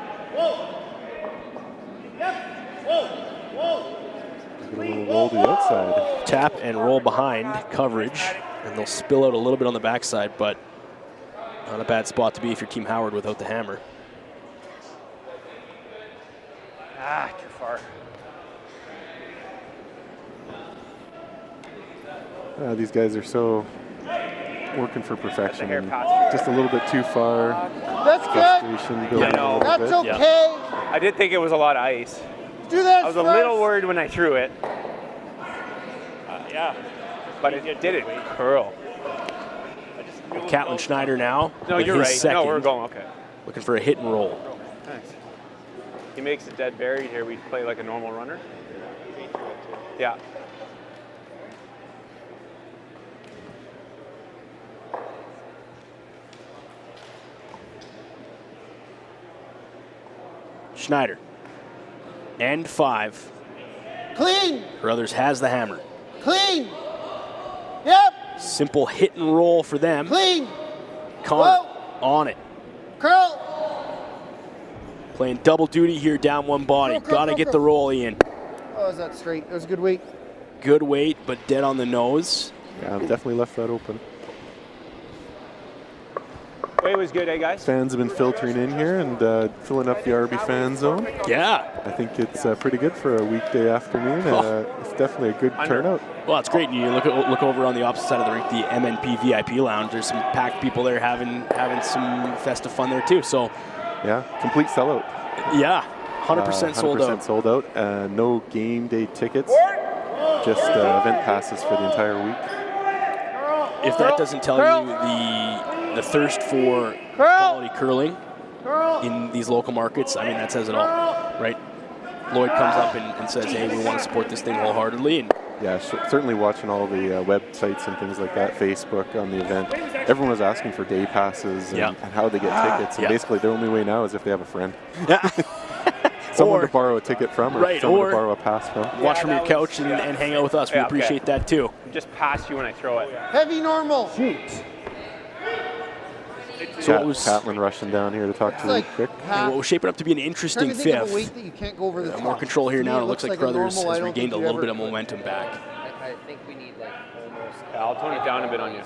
Get a little roll to the outside. Tap and roll behind coverage, and they'll spill out a little bit on the backside, but not a bad spot to be if you're Team Howard without the hammer. Too far. These guys are so working for perfection. hair And pass. just a little bit too far. That's good. Frustration building I know. a little That's bit. okay. I did think it was a lot of ice. Do that I was a little worried when I threw it, Yeah. but it didn't curl. Catlin Schneider now. No, with you're his right. Second, No, we're going, okay. looking for a hit and roll. Thanks. He makes a dead berry here. We play like a normal runner. Yeah. Schneider. End 5. Clean. Carruthers has the hammer. Clean. Yep. Simple hit and roll for them. Clean. Connor on it. Curl. Playing double duty here, down one body. Curl, curl, Got to curl, get curl. the roll in. Oh, is that straight? That was a good weight. Good weight, but dead on the nose. Yeah, I've definitely left that open. Way was good, eh, guys? Fans have been filtering in here and filling up the RB fan zone. Yeah. I think it's pretty good for a weekday afternoon. It's definitely a good turnout. Well, it's great. You look over on the opposite side of the rink, the MNP VIP lounge. There's some packed people there having some festive fun there too. So, yeah, complete sellout. Yeah, 100% sold out. 100% sold out. No game day tickets, just event passes for the entire week. If that doesn't tell you the thirst for quality curling in these local markets, I mean, that says it all, right? Lloyd comes up and says, hey, we want to support this thing wholeheartedly. And yeah, certainly watching all the websites and things like that, Facebook on the event. Everyone was asking for day passes and how they get tickets. And basically the only way now is if they have a friend. Someone to borrow a ticket from or someone to borrow a pass from. Watch from your couch and hang out with us. We appreciate that too. Just pass you when I throw it. Heavy normal. So Catlin rushing down here to talk to Reid quick. What was shaping up to be an interesting Trying to think of a fifth. weight that you can't go over the top. More control here To me, now. It looks like a Carruthers normal, I has don't regained a think you little bit ever of momentum back. I think we need like almost. Yeah, I'll tone it down a bit on you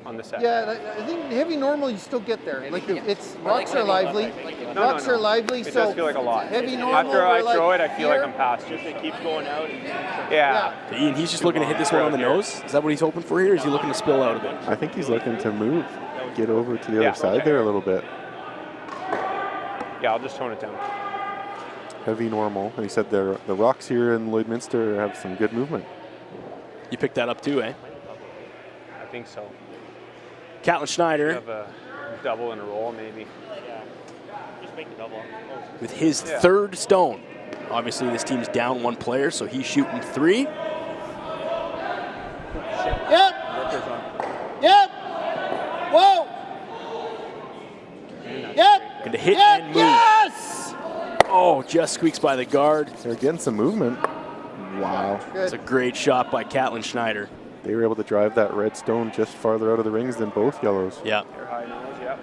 on the set. Yeah, I think heavy normal you still get there. Like it's rocks are lively. No, Rocks no. are lively. It so does feel like a lot. Heavy normal. After I we're throw like it, I feel like here. I'm past you. It keeps going out. Yeah. Ian, he's just looking to hit this one on the nose. Is that what he's hoping for here? Or is he looking to spill out a bit? I think he's looking to move, get over to the other side there a little bit. Yeah, I'll just tone it down. Heavy normal. And he said the rocks here in Lloydminster have some good movement. You picked that up too, eh? I think so. Catlin Schneider. Have a double and a roll, maybe. Yeah. Just make the double. With his third stone. Obviously, this team's down one player, so he's shooting 3. Yep. Yep. Whoa. Yep. Going to hit and move. Yes. Oh, just squeaks by the guard. They're getting some movement. Wow. It's a great shot by Caitlin Schneider. They were able to drive that red stone just farther out of the rings than both yellows. Yeah. Hair high nose, yeah.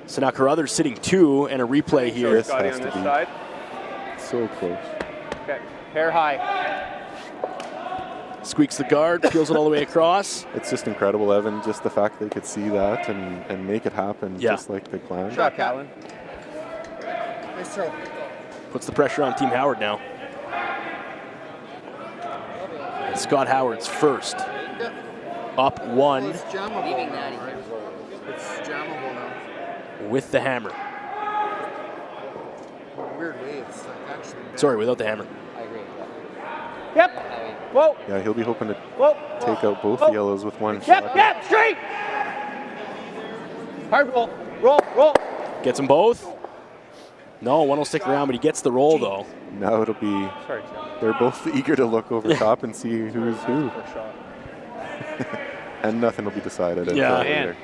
So now Carruthers sitting 2 and a replay here. This has to be side. so close. Okay, hair high. Squeaks the guard, peels it all the way across. It's just incredible, Evan, just the fact they could see that and make it happen just like they planned. Shot, Caitlin. Nice throw. Puts the pressure on Team Howard now. And Scott Howard's first. Up 1 It's jammable now, right? It's jammable now. with the hammer. Weird waves, like actually. Sorry, without the hammer. I agree. Yep. Whoa. Yeah, he'll be hoping to Whoa. take out both Whoa. yellows with one Yep, shot. yep, straight. Hard roll. Roll. Gets them both. No, one will stick around, but he gets the roll, though. Now it'll be, Sorry, Tim. they're both eager to look over top and see who's who. And nothing will be decided. Yeah. Later.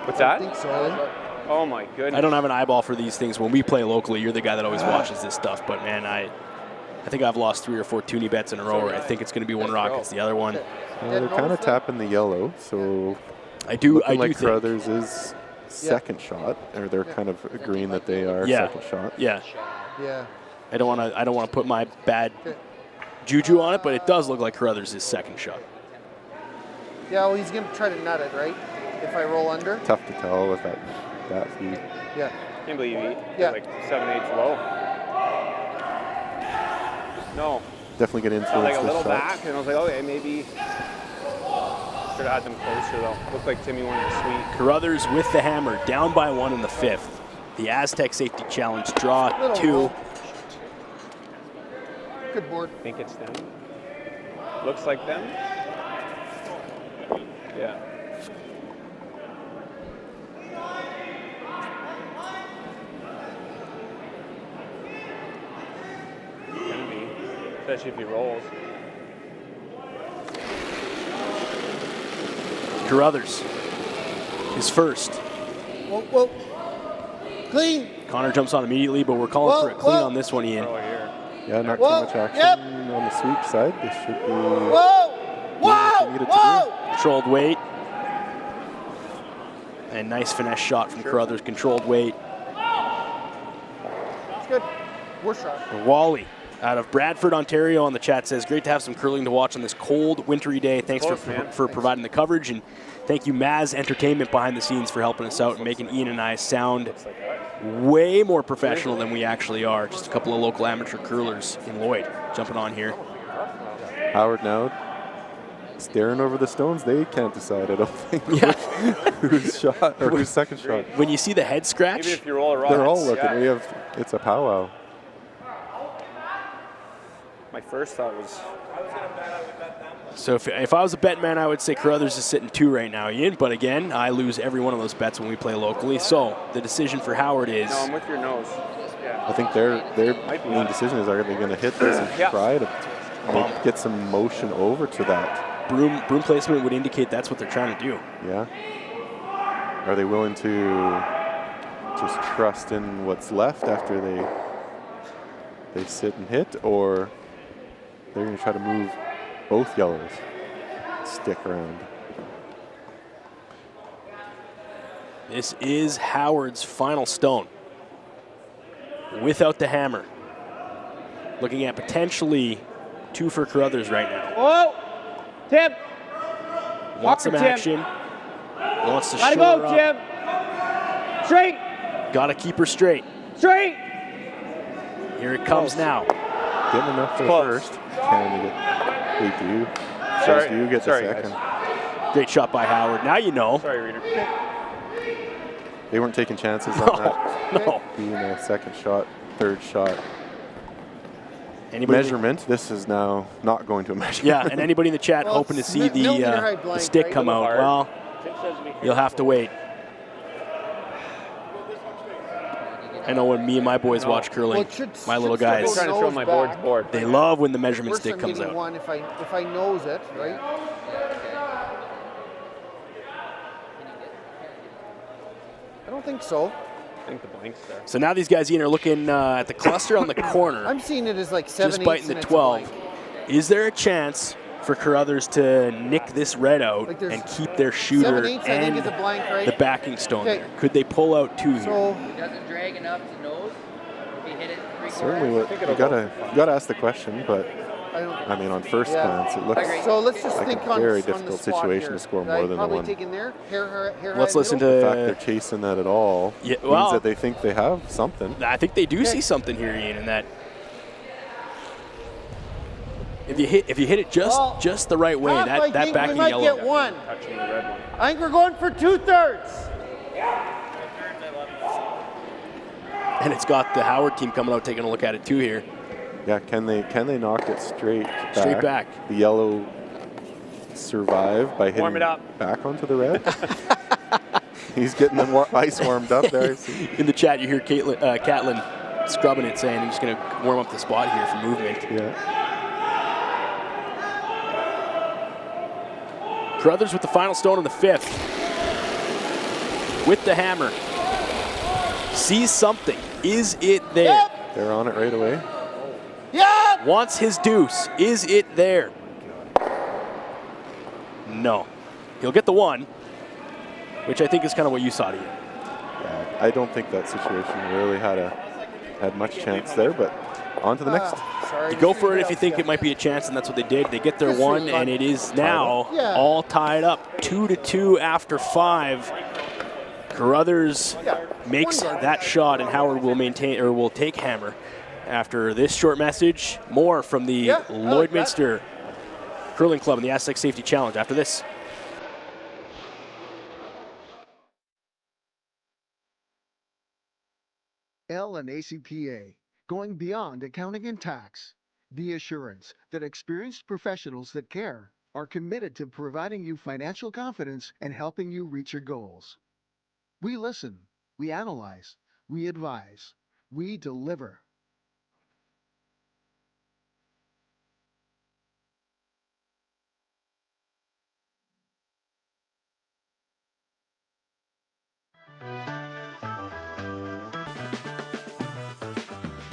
What's that? I think so. Oh my goodness. I don't have an eyeball for these things. When we play locally, you're the guy that always watches this stuff. But, man, I think I've lost 3 or 4 toonie bets in a row where I think it's going to be one Rockets, the other one. They're kind of tapping the yellow, so I do like think Carruthers is second shot, or they're kind of agreeing that they are second shot. Yeah. Yeah. I don't want to put my bad juju on it, but it does look like Carruthers' is second shot. Yeah, well, he's going to try to nut it, right? If I roll under. Tough to tell with that feed. Yeah. Can't believe you eat Yeah. like 7/8 low. No. Definitely going to Felt influence like a this little shot. back, and I was like, okay, maybe. Should have had them closer though. Looked like Timmy wanted to sweep. Carruthers with the hammer, down by 1 in the 5th. The Astec safety challenge, draw Little 2. roll. Good board. I think it's them. Looks like them. Yeah. Can be, especially if he rolls. Carruthers, his first. Whoa. Clean. Connor jumps on immediately, but we're calling for a clean on this one, Ian. Yeah, not too much action on the sweep side. This should be. Whoa! Controlled weight. And nice finesse shot from Carruthers, controlled weight. It's good. Worst shot. Wally out of Bradford, Ontario on the chat says, great to have some curling to watch on this cold, wintry day. Thanks for providing the coverage. And thank you, Maz Entertainment, behind the scenes, for helping us out and making Ian and I sound way more professional than we actually are. Just a couple of local amateur curlers in Lloyd jumping on here. Howard now staring over the stones. They can't decide, I don't think, who's shot or who's second shot. When you see the head scratch, Maybe if you roll a they're all looking. It's a powwow. My first thought was. so if I was a bet man, I would say Carruthers is sitting 2 right now, Ian. But again, I lose every one of those bets when we play locally. So the decision for Howard is. No, I'm with your nose. Yeah. I think their main decision is, are they going to hit this and try to get some motion over to that? Broom placement would indicate that's what they're trying to do. Yeah. Are they willing to just trust in what's left after they sit and hit, or they're going to try to move both yellows, stick around? This is Howard's final stone without the hammer. Looking at potentially 2 for Carruthers right now. Whoa! Tim! Wants some Tim. action. Wants to Gotta shore go, up. Tim! Straight! Gotta keep her straight. Straight! Here it comes now. Getting enough for the first. Can they do? Sorry. Do get the second. Great shot by Howard. Now you know. Sorry, Reader. They weren't taking chances on that. No. Being a second shot, third shot. Anybody? Measurement. This is now not going to a measurement. Yeah, and anybody in the chat hoping to see the stick come out. Well, you'll have to wait. I know when me and my boys watch curling, my little guys, trying to throw my board. They love when the measurement stick comes out. One if I nose it, right? I don't think so. I think the blank's there. So now these guys, Ian, are looking at the cluster on the corner. I'm seeing it as like 7/8. Just biting the 12. Is there a chance for Carruthers to nick this red out Like and keep their shooter 7/8, I think, and is a blank, right? the backing stone Okay. there? Could they pull out 2 here? So He doesn't drag enough to nose. If he hit it 3/4. Certainly, you gotta ask the question, but I mean, on first glance, it looks so let's just like think a on very on the difficult spot situation here. to score Right? more than the Probably one. taking there. Hair Let's listen The fact to. they're chasing that at all Yeah, means well, that they think they have something. I think they do see something here, Ian, in that. If you hit it just the right way, I that think backing we might yellow. get one. Touching the red one. I think we're going for 2/3. And it's got the Howard team coming out taking a look at it too here. Yeah, can they knock it straight back? Straight back. The yellow survive by hitting Warm it up. back onto the red. He's getting the ice warmed up there. In the chat, you hear Catlin scrubbing it, saying, "I'm just going to warm up the spot here for movement." Yeah. Carruthers with the final stone in the 5th. With the hammer. Sees something. Is it there? Yep. They're on it right away. Yeah. Wants his deuce. Is it there? No. He'll get the 1, which I think is kind of what you saw to you. Yeah, I don't think that situation really had much chance there, but on to the next. Sorry. You go for it if you think it might be a chance, and that's what they did. They get their 1, and it is now all tied up. 2-2 after 5. Carruthers makes that shot, and Howard will take hammer. After this short message, more from the Lloydminster Curling Club in the Astec Safety Challenge after this. L and ACPA, going beyond accounting and tax. The assurance that experienced professionals that care are committed to providing you financial confidence and helping you reach your goals. We listen, we analyze, we advise, we deliver.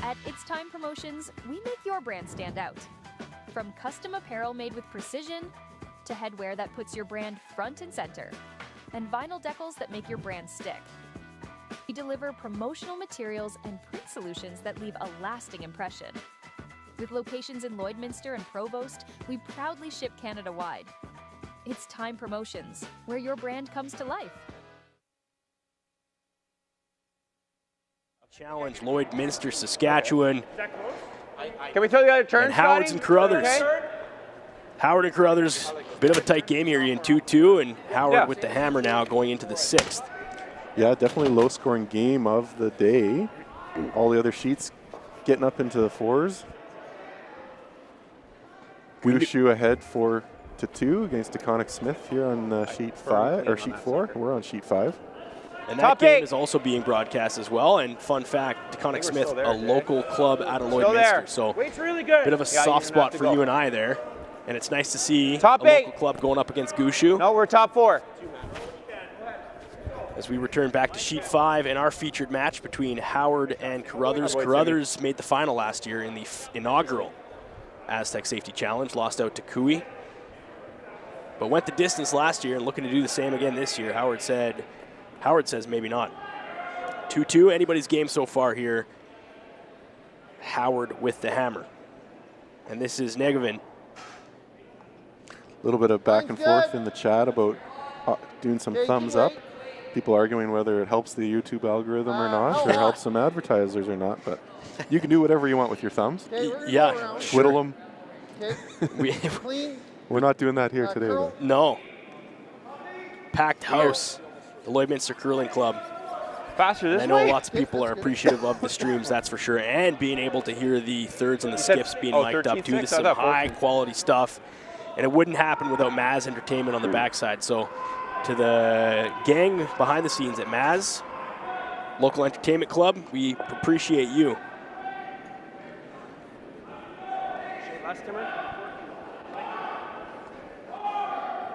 At It's Time Promotions, we make your brand stand out. From custom apparel made with precision, to headwear that puts your brand front and center, and vinyl decals that make your brand stick. We deliver promotional materials and print solutions that leave a lasting impression. With locations in Lloydminster and Provost, we proudly ship Canada-wide. It's Time Promotions, where your brand comes to life. Challenge Lloydminster, Saskatchewan. Can we throw the other turn, And Howard's and Carruthers. Okay. Howard and Carruthers, bit of a tight game here in 2-2, and Howard with the hammer now going into the 6th. Yeah, definitely low-scoring game of the day. All the other sheets getting up into the 4s. Gushu ahead 4-2 against DeConnick Smith here on sheet 5 or sheet 4. We're on sheet 5. And that game is also being broadcast as well. And fun fact, DeConnick Smith, a local club out of Lloydminster. So really good. Bit of a soft spot for you and I there. And it's nice to see Top a local club going up against Gushu. No, we're top 4. As we return back to sheet 5 and our featured match between Howard and Carruthers. Carruthers made the final last year in the inaugural Astec Safety Challenge, lost out to Cooey. But went the distance last year and looking to do the same again this year. Howard says maybe not. 2-2, anybody's game so far here. Howard with the hammer. And this is Navan. A little bit of back and forth in the chat about doing some thumbs up. People arguing whether it helps the YouTube algorithm or not, or helps some advertisers or not, but you can do whatever you want with your thumbs. Yeah, Whittle them. Clean. We're not doing that here today, though. No. Packed house, the Lloydminster Curling Club. Faster this I know way. lots of people are appreciative of the streams, that's for sure, and being able to hear the thirds and the skips being mic'd up too. This is some high-quality stuff, and it wouldn't happen without Maz Entertainment on the backside. So to the gang behind the scenes at Maz, local entertainment club, we appreciate you.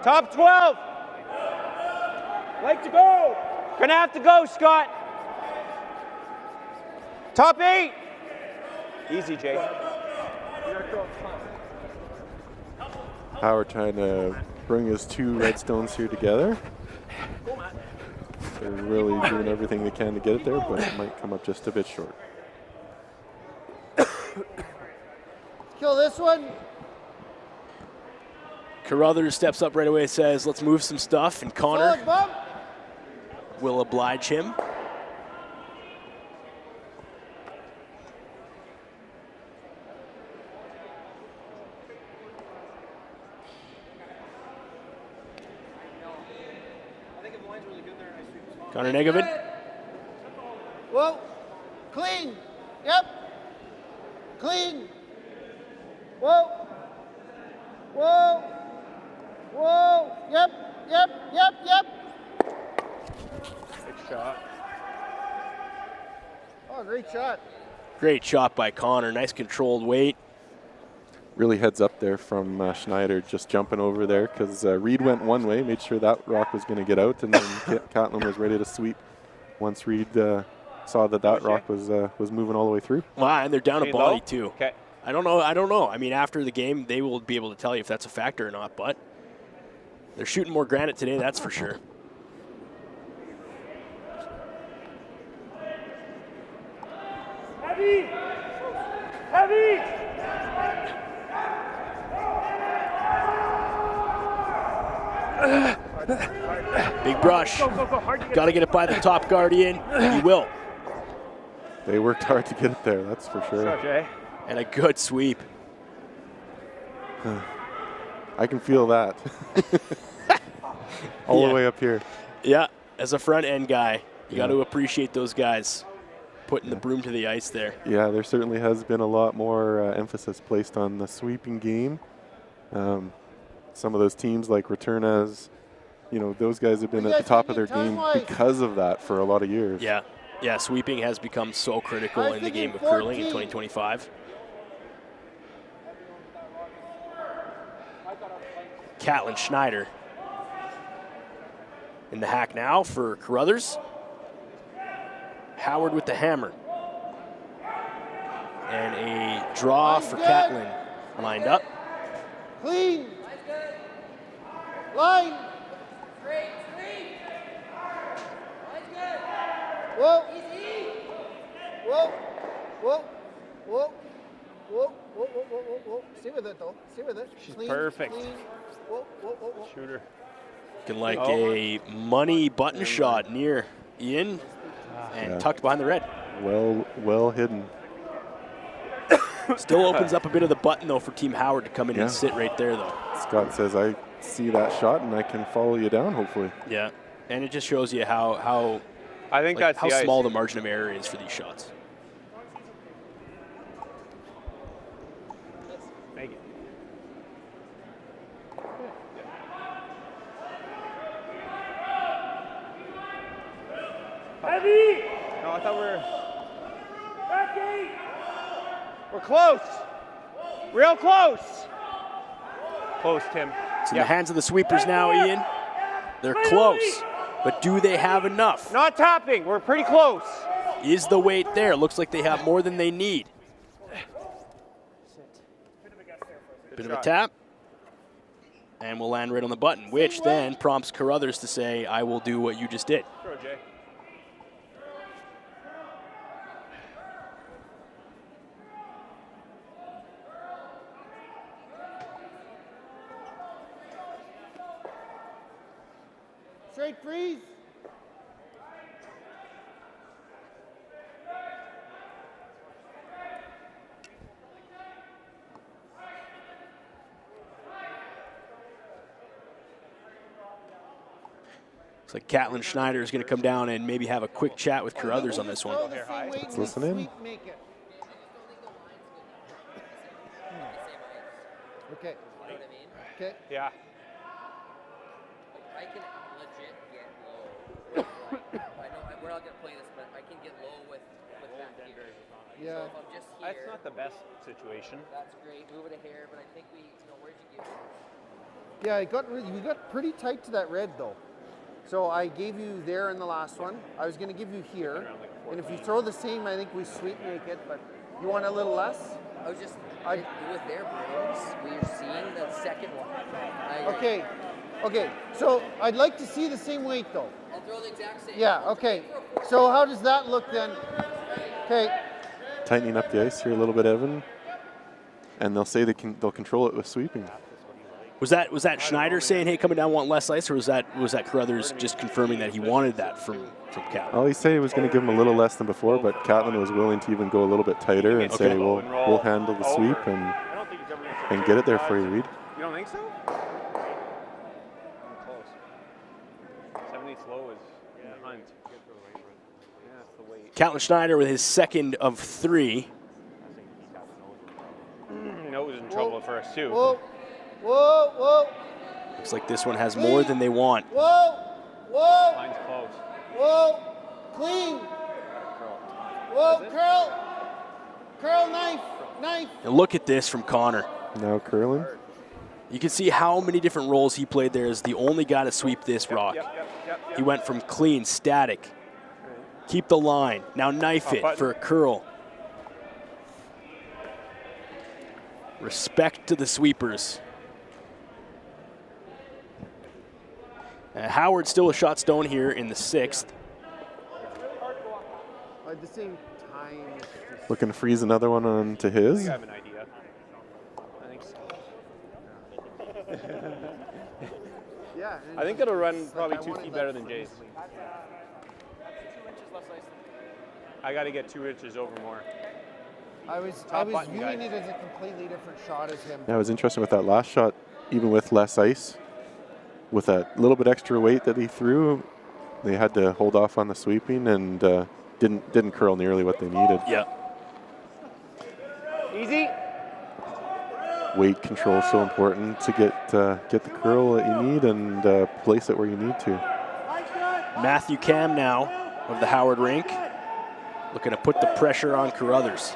Top 12. Like to go. Gonna have to go, Scott. Top 8! Easy, Jay. Howard trying to bring his 2 Redstones here together. They're really doing everything they can to get it there, but it might come up just a bit short. Kill this one. Carruthers steps up right away, says, let's move some stuff, and Connor will oblige him. Connor Negevin. Whoa. Clean. Yep. Clean. Whoa. Whoa. Whoa. Yep. Yep. Yep. Yep. Good shot. Oh, great shot. Great shot by Connor. Nice controlled weight. Really heads up there from Schneider, just jumping over there, because Reid went one way, made sure that rock was going to get out, and then Catlin was ready to sweep once Reid saw that rock was moving all the way through. Wow, and they're down a body too. Okay. I don't know. I mean, after the game, they will be able to tell you if that's a factor or not, but they're shooting more granite today, that's for sure. Heavy! Heavy! Big brush. Got to get it by the top guardian. He will. They worked hard to get it there, that's for sure. And a good sweep. I can feel that. All the way up here. Yeah, as a front end guy, you got to appreciate those guys putting the broom to the ice there. Yeah, there certainly has been a lot more emphasis placed on the sweeping game. Some of those teams like Returnas, you know, those guys have been at the top of their game because of that for a lot of years. Yeah, yeah, sweeping has become so critical in the game of curling in 2025. Catlin Schneider in the hack now for Carruthers. Howard with the hammer. And a draw for Catlin lined up. Clean. Line. Whoa. Whoa. Whoa. Whoa. Whoa. Whoa. Whoa. Whoa. Whoa. Stay with it though. Stay with it. She's clean, perfect. Clean. Whoa. Whoa. Whoa. Whoa. Shooter. Looking like a money button shot near Ian and tucked behind the red. Well hidden. Still opens up a bit of the button though for Team Howard to come in and sit right there though. Scott says, I see that shot and I can follow you down hopefully. Yeah, and it just shows you how I think that's how the small ice. the margin of error is for these shots. Make it. Heavy! No, I thought we were... Becky! We're close. Real close. Close, Tim. It's in the hands of the sweepers now, Ian. They're close, but do they have enough? Not tapping. We're pretty close. Is the weight there? Looks like they have more than they need. Bit of a tap. And we'll land right on the button, which then prompts Carruthers to say, I will do what you just did. Sure, Jay. Straight freeze. Looks like Catlin Schneider is going to come down and maybe have a quick chat with Carruthers on this one. Let's listen in. Okay. Okay. Yeah. I can legit get low. I know we're not gonna play this, but I can get low with back here. Yeah. So if I'm just here, That's not the best situation. That's great. Move it a hair, but I think where'd you give it? Yeah, you got pretty tight to that red though. So I gave you there in the last one. I was going to give you here. And if you throw the same, I think we sweep make it, but you want a little less? I was just, with their brooms, we're seeing the second one. Okay, so I'd like to see the same weight though. I'll throw the exact same. Yeah, okay. So how does that look then? Okay. Tightening up the ice here a little bit, Evan. And they'll say they'll control it with sweeping. Was that Schneider saying, "Hey, coming down, want less ice," or was that Carruthers just confirming that he wanted that from Catlin? Oh, he said he was going to give him a little less than before, but Catlin was willing to even go a little bit tighter and say, "We'll handle the sweep and get it there for you, Reid." You don't think so? Close. 7/8 low is in the hunt. Yeah, that's the weight. Catlin Schneider with his second of 3. Nose in trouble for us too. Whoa, whoa, whoa. Looks like this one has more than they want. Whoa, whoa. Line's close. Whoa, clean. Whoa, curl, knife. And look at this from Connor. Now curling. You can see how many different roles he played there as the only guy to sweep this rock. He went from clean, static, keep the line, now knife it for a curl. Respect to the sweepers. Howard still a shot stone here in the 6th. At the same time, Looking to freeze another one onto his. I have an idea. I think so. Yeah. I think it'll run probably 2 feet better than Jay's. I got to get 2 inches over more. I was viewing it as a completely different shot as him. Yeah, it was interesting with that last shot, even with less ice, with that little bit extra weight that he threw, they had to hold off on the sweeping and didn't curl nearly what they needed. Yeah. Easy. Weight control is so important to get the curl that you need and place it where you need to. Matthew Cam now of the Howard rink, looking to put the pressure on Carruthers.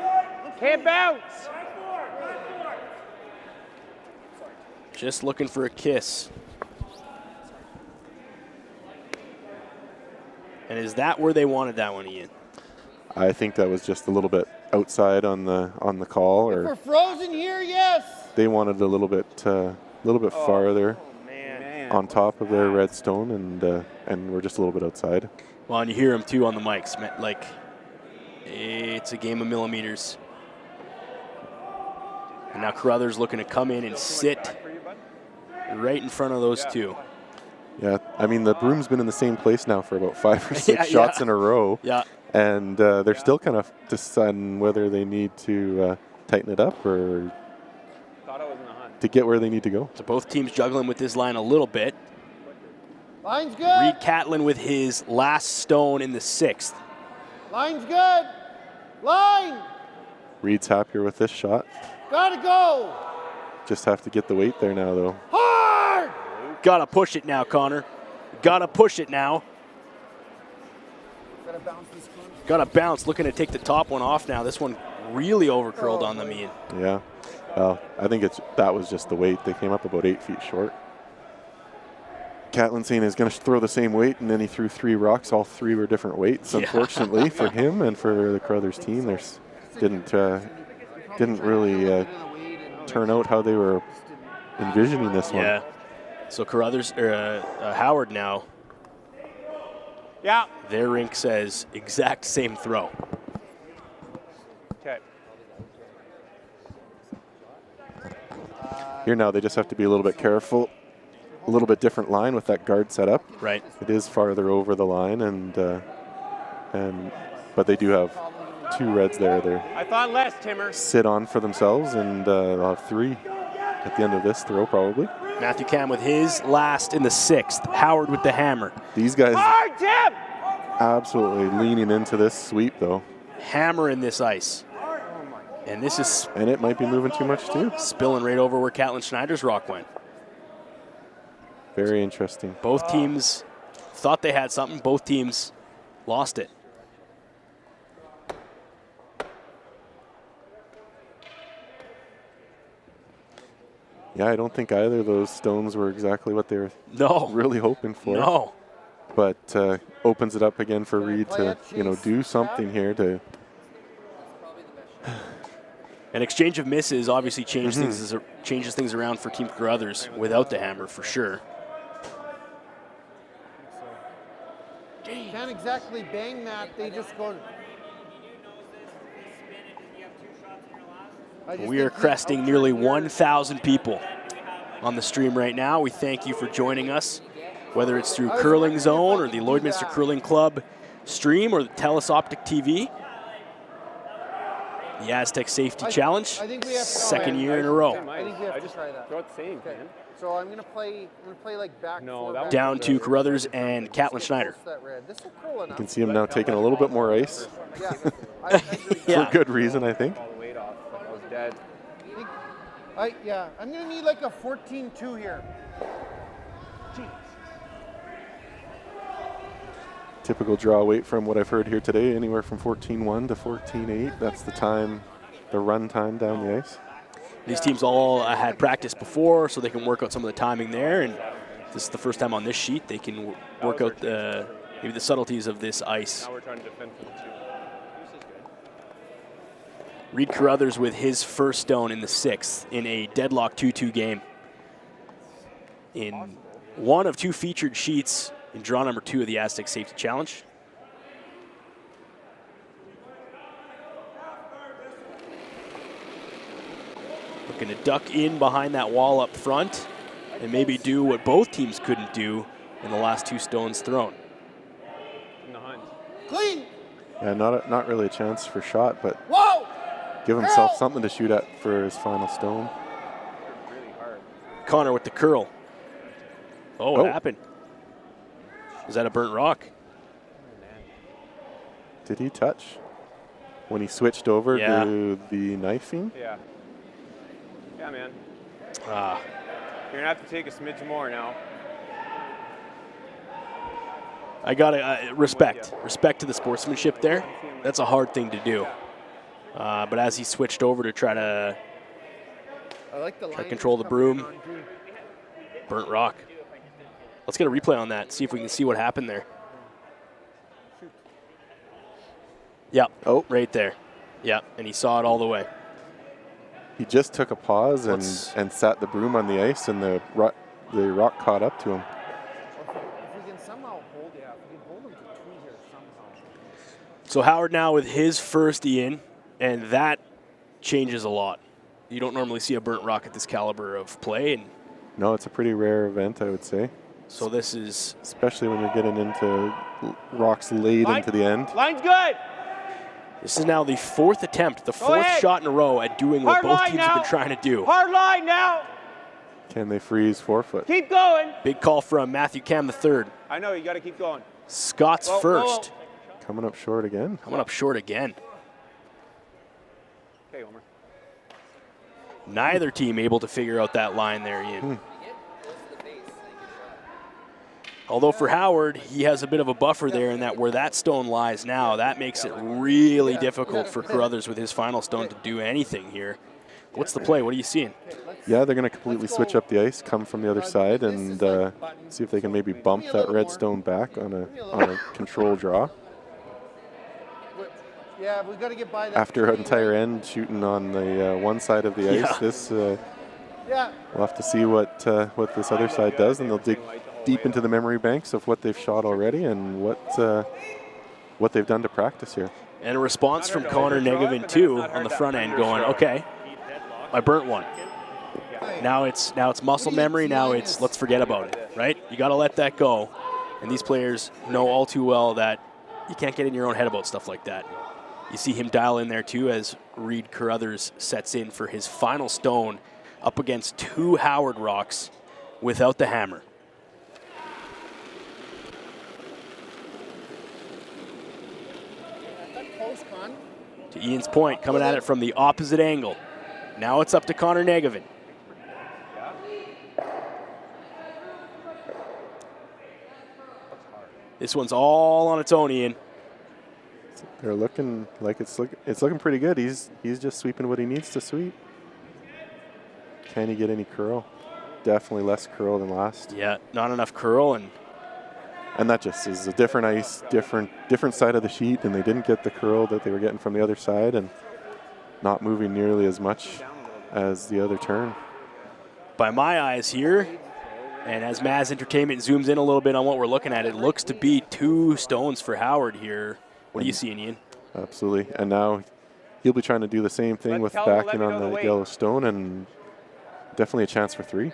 Can't bounce. Just looking for a kiss. And is that where they wanted that one, Ian? I think that was just a little bit outside on the call, If or we're frozen here, yes. they wanted a little bit farther on top of their red stone, and we're just a little bit outside. Well, and you hear him too on the mics, like it's a game of millimeters. And now Carruthers looking to come in and sit right in front of those two. Yeah, I mean, the broom's been in the same place now for about 5 or 6 shots in a row. Yeah. And they're still kind of deciding whether they need to tighten it up or to get where they need to go. So both teams juggling with this line a little bit. Line's good. Reid Catlin with his last stone in the 6th. Line's good. Line. Reid's happier with this shot. Gotta go. Just have to get the weight there now, though. Hard. Gotta push it now, Connor. Gotta push it now. Gotta bounce this one. Gotta bounce, looking to take the top one off now. This one really overcurled on the mean. Yeah. Well, I think that was just the weight. They came up about 8 feet short. Catlin saying he's going to throw the same weight, and then he threw 3 rocks. All 3 were different weights, unfortunately, for him and for the Carruthers team. Didn't really turn out how they were envisioning this one. Yeah. So Carruthers, Howard now. Yeah. Their rink says exact same throw. Okay. Here now they just have to be a little bit careful. A little bit different line with that guard set up. Right. It is farther over the line, but they do have 2 reds there. They I thought less, Timmer. sit on for themselves, and they'll have 3 at the end of this throw probably. Matthew Cam with his last in the 6th. Howard with the hammer. These guys Hard tip! absolutely leaning into this sweep though. Hammer in this ice. And this is... And it might be moving too much too. Spilling right over where Catlin Schneider's rock went. Very interesting. Both teams thought they had something. Both teams lost it. Yeah, I don't think either of those stones were exactly what they were really hoping for. No. but opens it up again for Reid to, do something here to. An exchange of misses obviously changes things around for Team Carruthers without the hammer for sure. Can't exactly bang that. They just go. We are cresting nearly 1,000 people on the stream right now. We thank you for joining us, whether it's through Curling Zone or the Lloydminster Curling Club stream or the TELUS Optic TV. The Astec Safety Challenge, second year in a row. I think we have to try that. Okay. So I'm gonna play like back. Down to Carruthers and Catlin Schneider. You can see him now taking a little bit more ice. For good reason, I think. I'm gonna need like a 14-2 here. Typical draw weight from what I've heard here today, anywhere from 14-1 to 14-8. That's the time, the run time down the ice. These teams all had practice before, so they can work out some of the timing there. And this is the first time on this sheet they can work out maybe the subtleties of this ice. Now we're trying to defend for the 2. Reid Carruthers with his first stone in the 6th in a deadlock 2-2 game. In one of 2 featured sheets in draw number 2 of the Astec Safety Challenge. Looking to duck in behind that wall up front and maybe do what both teams couldn't do in the last 2 stones thrown. Clean. Yeah, not really a chance for shot, but whoa! Give himself something to shoot at for his final stone. Connor with the curl. Oh, what happened? Is that a burnt rock? Did he touch when he switched over to the knifing? Yeah. Yeah, man. You're going to have to take a smidge more now. I got to respect to the sportsmanship there. That's a hard thing to do. But as he switched over to try to control the broom, burnt rock. Let's get a replay on that, see if we can see what happened there. Yeah, right there. Yeah, and he saw it all the way. He just took a pause and sat the broom on the ice, and the rock caught up to him. If we can somehow hold, if we can hold him to 2 here somehow. So Howard now with his first in, and that changes a lot. You don't normally see a burnt rock at this caliber of play. And no, it's a pretty rare event, I would say. So this is... Especially when you're getting into rocks late into the end. Line's good. This is now the 4th attempt, the 4th shot in a row at doing what both teams have been trying to do. Hard line now. Can they freeze 4-foot? Keep going. Big call from Matthew Cam III. I know, you got to keep going. Scott's first. Coming up short again. Coming up short again. Okay, Homer. Neither team able to figure out that line there, Ian. Although for Howard, he has a bit of a buffer there in that where that stone lies now, that makes it really difficult for Carruthers with his final stone to do anything here. What's the play? What are you seeing? Yeah, they're going to completely switch up the ice, come from the other side, and see if they can maybe bump that red stone back on a control draw. Yeah, we got to get by that. After an entire end shooting on the one side of the ice, we'll have to see what this other side does, and they'll dig deep into the memory banks of what they've shot already and what they've done to practice here. And a response from Connor Negevin too on the front end, going, okay, I burnt one. Now it's muscle memory. Now it's let's forget about it, right? You got to let that go. And these players know all too well that you can't get in your own head about stuff like that. You see him dial in there too as Reid Carruthers sets in for his final stone up against 2 Howard rocks without the hammer. To Ian's point, coming at it from the opposite angle. Now it's up to Connor Negevin. This one's all on its own, Ian. They're looking like it's looking pretty good. He's just sweeping what he needs to sweep. Can he get any curl? Definitely less curl than last. Yeah, not enough curl, and And that just is a different ice, different side of the sheet, and they didn't get the curl that they were getting from the other side, and not moving nearly as much as the other turn. By my eyes here, and as Maz Entertainment zooms in a little bit on what we're looking at, it looks to be 2 stones for Howard here. What are you seeing, Ian? Absolutely. And now he'll be trying to do the same thing with backing on the yellow stone, and definitely a chance for 3.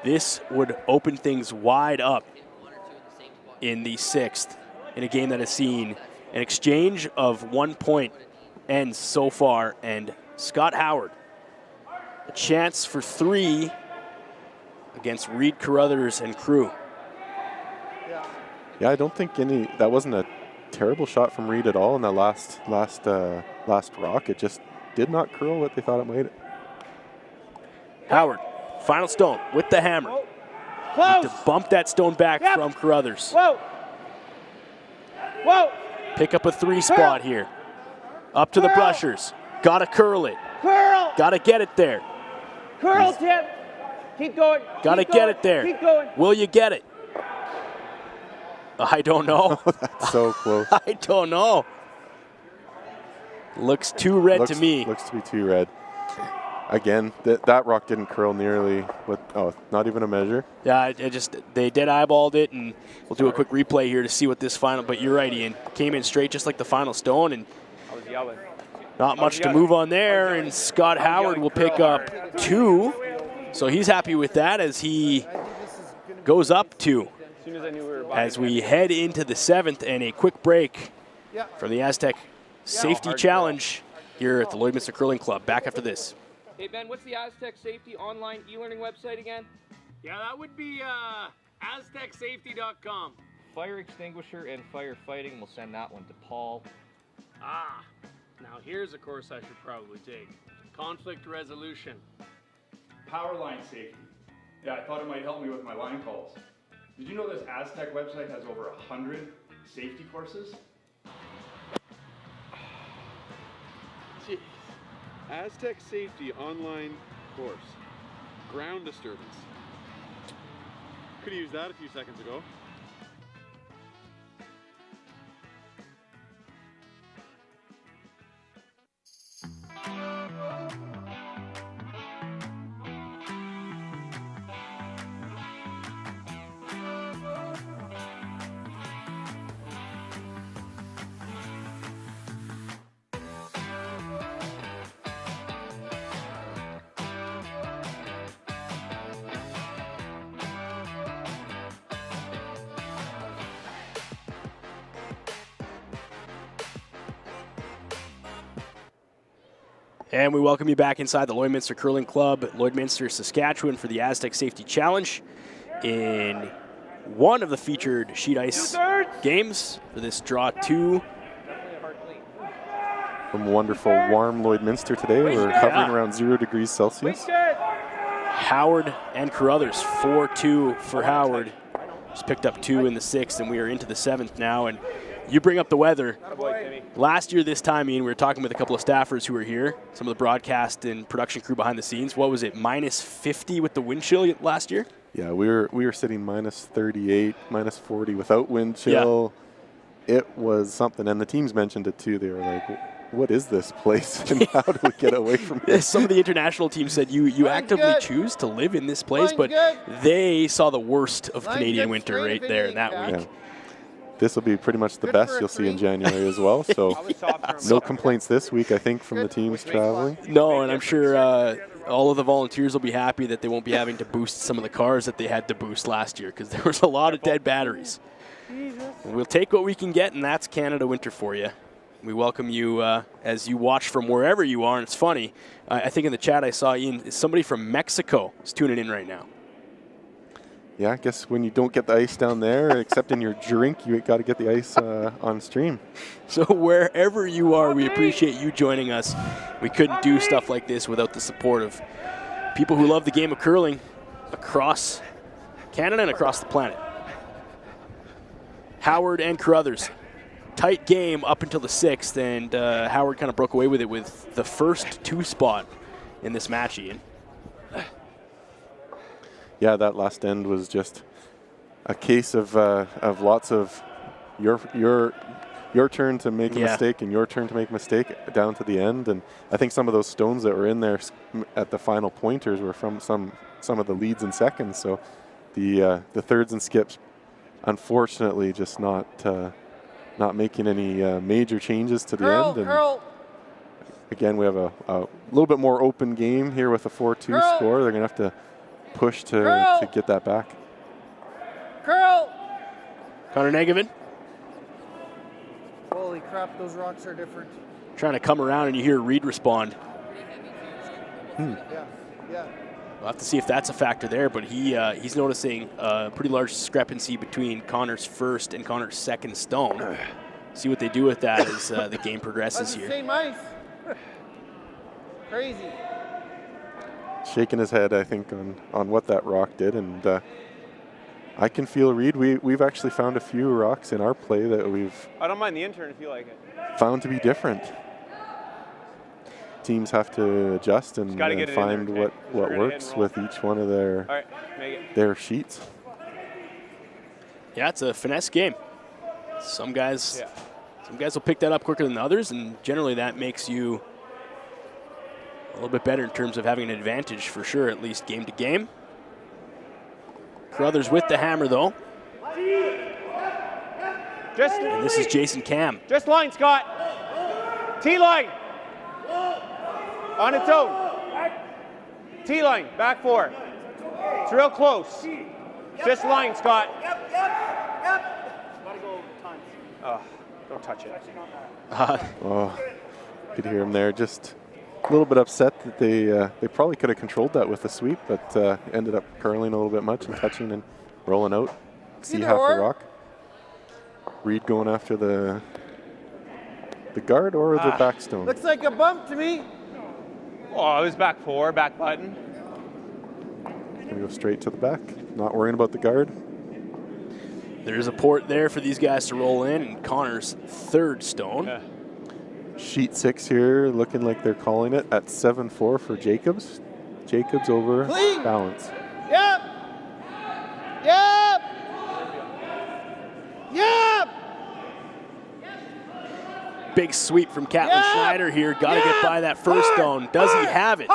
This would open things wide up in the 6th in a game that has seen an exchange of 1 point ends so far, and Scott Howard, a chance for 3 against Reid Carruthers and crew. Yeah, I don't think that wasn't a terrible shot from Reid at all in that last rock. It just did not curl what they thought it might. Howard, final stone with the hammer. Need to bump that stone back from Carruthers. Whoa! Whoa! Pick up a 3 spot here. Up to the brushers. Gotta curl it. Curl! Gotta get it there. Curl, Tim! Keep going. Gotta get it there. Keep going. Will you get it? I don't know. That's so close. I don't know. Looks too red to me. Looks to be too red. Again, that rock didn't curl nearly with, not even a measure. Yeah, they dead eyeballed it, and we'll do a quick replay here to see what this final, but you're right, Ian. Came in straight just like the final stone, and I was yelling. Not much to move on there, and Scott Howard will pick up 2. So he's happy with that as he goes up 2. As we head into the 7th, and a quick break from the Astec Safety Challenge here at the Lloydminster Curling Club. Back after this. Hey, Ben, what's the Astec Safety online e-learning website again? Yeah, that would be aztecsafety.com. Fire extinguisher and firefighting, we'll send that one to Paul. Ah, now here's a course I should probably take. Conflict resolution. Power line safety. Yeah, I thought it might help me with my line calls. Did you know this Astec website has over 100 safety courses? Jeez. Astec Safety online course. Ground disturbance. Could have used that a few seconds ago. And we welcome you back inside the Lloydminster Curling Club, Lloydminster, Saskatchewan, for the Astec Safety Challenge in one of the featured sheet ice games for this draw 2. From wonderful warm Lloydminster today, we're hovering around 0 degrees Celsius. Howard and Carruthers, 4-2 for Howard. Just picked up 2 in the 6th, and we are into the 7th now. And you bring up the weather. Last year this time, Ian, we were talking with a couple of staffers who were here, some of the broadcast and production crew behind the scenes. What was it, minus 50 with the wind chill last year? Yeah, we were sitting minus 38, minus 40 without wind chill. Yeah. It was something, and the teams mentioned it too. They were like, what is this place, and how do we get away from it? Some of the international teams said you actively choose to live in this place, but they saw the worst of Canadian winter right there in that week. Yeah. This will be pretty much the best you'll see in January as well. So no complaints this week, I think, from the teams traveling. No, and I'm sure all of the volunteers will be happy that they won't be having to boost some of the cars that they had to boost last year, because there was a lot of dead batteries. We'll take what we can get, and that's Canada winter for you. We welcome you as you watch from wherever you are, and it's funny. I think in the chat I saw Ian, somebody from Mexico is tuning in right now. Yeah, I guess when you don't get the ice down there, except in your drink, you got to get the ice on stream. So wherever you are, we appreciate you joining us. We couldn't do stuff like this without the support of people who love the game of curling across Canada and across the planet. Howard and Carruthers. Tight game up until the 6th, and Howard kind of broke away with it with the first 2 spot in this match, Ian. Yeah, that last end was just a case of lots of your turn to make a mistake and your turn to make a mistake down to the end. And I think some of those stones that were in there at the final pointers were from some of the leads in seconds. So the thirds and skips, unfortunately, just not making any major changes to the end. And again, we have a little bit more open game here with a 4-2 score. They're going to have to push to get that back. Connor Negavan. Holy crap, those rocks are different. Trying to come around, and you hear Reid respond. Yeah. We'll have to see if that's a factor there, but he's noticing a pretty large discrepancy between Connor's first and Connor's second stone. See what they do with that as the game progresses here. Same ice. Crazy. Shaking his head, I think, on what that rock did, and I can feel Reid. We've actually found a few rocks in our play that we've I don't mind the intern if you like it. found to be different. Teams have to adjust and find what works with each one of their sheets. Yeah, it's a finesse game. Some guys will pick that up quicker than others, and generally that makes you a little bit better in terms of having an advantage for sure, at least game to game. Carruthers with the hammer though. And this is Jason Cam. Just line, Scott. T-line. On its own. T-line, back four. It's real close. Just line, Scott. Oh, don't touch it. Oh, you could hear him there. Just a little bit upset that they probably could have controlled that with the sweep, but ended up curling a little bit much and touching and rolling out. See half the rock. Reid going after the guard or the back stone. Looks like a bump to me. Oh, it was back four, back button. Gonna go straight to the back. Not worrying about the guard. There's a port there for these guys to roll in, and Connor's third stone. Yeah. Sheet 6 here, looking like they're calling it at 7-4 for Jacobs. Jacobs over balance. Yep. Yep. Yep. Big sweep from Catlin Schneider here. Got to get by that first stone. Does he have it?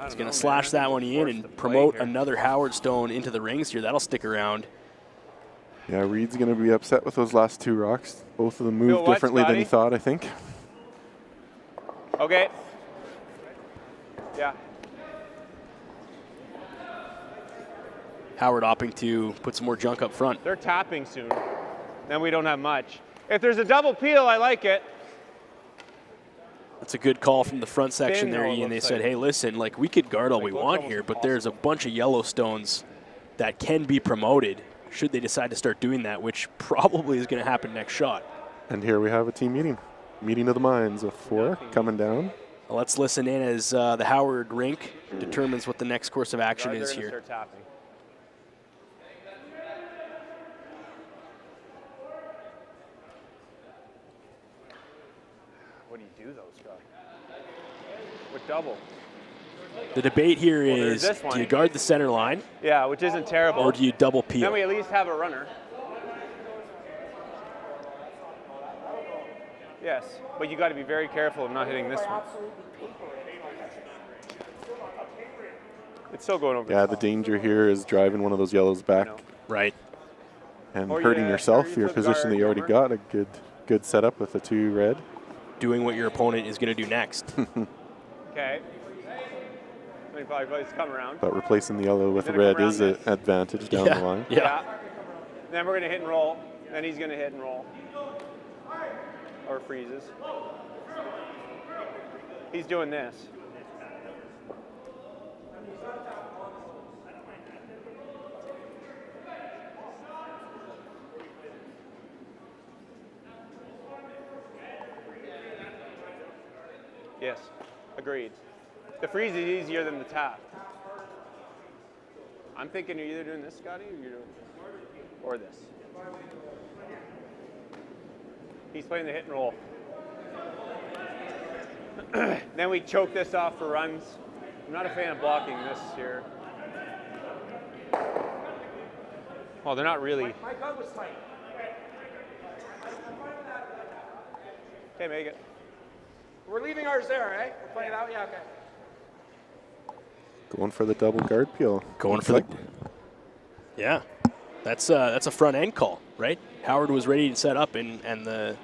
He's going to slash that one in and promote another Howard stone into the rings here. That'll stick around. Yeah, Reid's going to be upset with those last two rocks. Both of them moved differently than he thought, I think. Okay. Yeah. Howard opting to put some more junk up front. They're tapping soon. Then we don't have much. If there's a double peel, I like it. That's a good call from the front section there, Ian. They said, hey, listen, like we could guard all we want here, but there's a bunch of yellow stones that can be promoted should they decide to start doing that, which probably is going to happen next shot. And here we have a team meeting. Meeting of the minds with 4 coming down. Well, let's listen in as the Howard rink determines what the next course of action is here. Start tapping. What do you do though, Scott? With double? The debate here is, do you guard the center line? Yeah, which isn't terrible. Or do you double peel? Then we at least have a runner. Yes, but you got to be very careful of not hitting this one. It's still going over. Yeah, the danger here is driving one of those yellows back. Right. And hurting yourself, your position that you already got. A good setup with the 2 red. Doing what your opponent is going to do next. Okay. Probably come around. But replacing the yellow with the red is an advantage down the line. Yeah. Then we're going to hit and roll. Then he's going to hit and roll. Or freezes. He's doing this. Yes, agreed. The freeze is easier than the tap. I'm thinking you're either doing this, Scotty, or you're doing this. Or this. He's playing the hit and roll. Then we choke this off for runs. I'm not a fan of blocking this here. Well, they're not really. My gut was tight. Okay, make it. We're leaving ours there, eh? We're playing it out? Yeah, okay. Going for the double guard peel. Going for the. Yeah, that's a front end call, right? Howard was ready to set up, and the.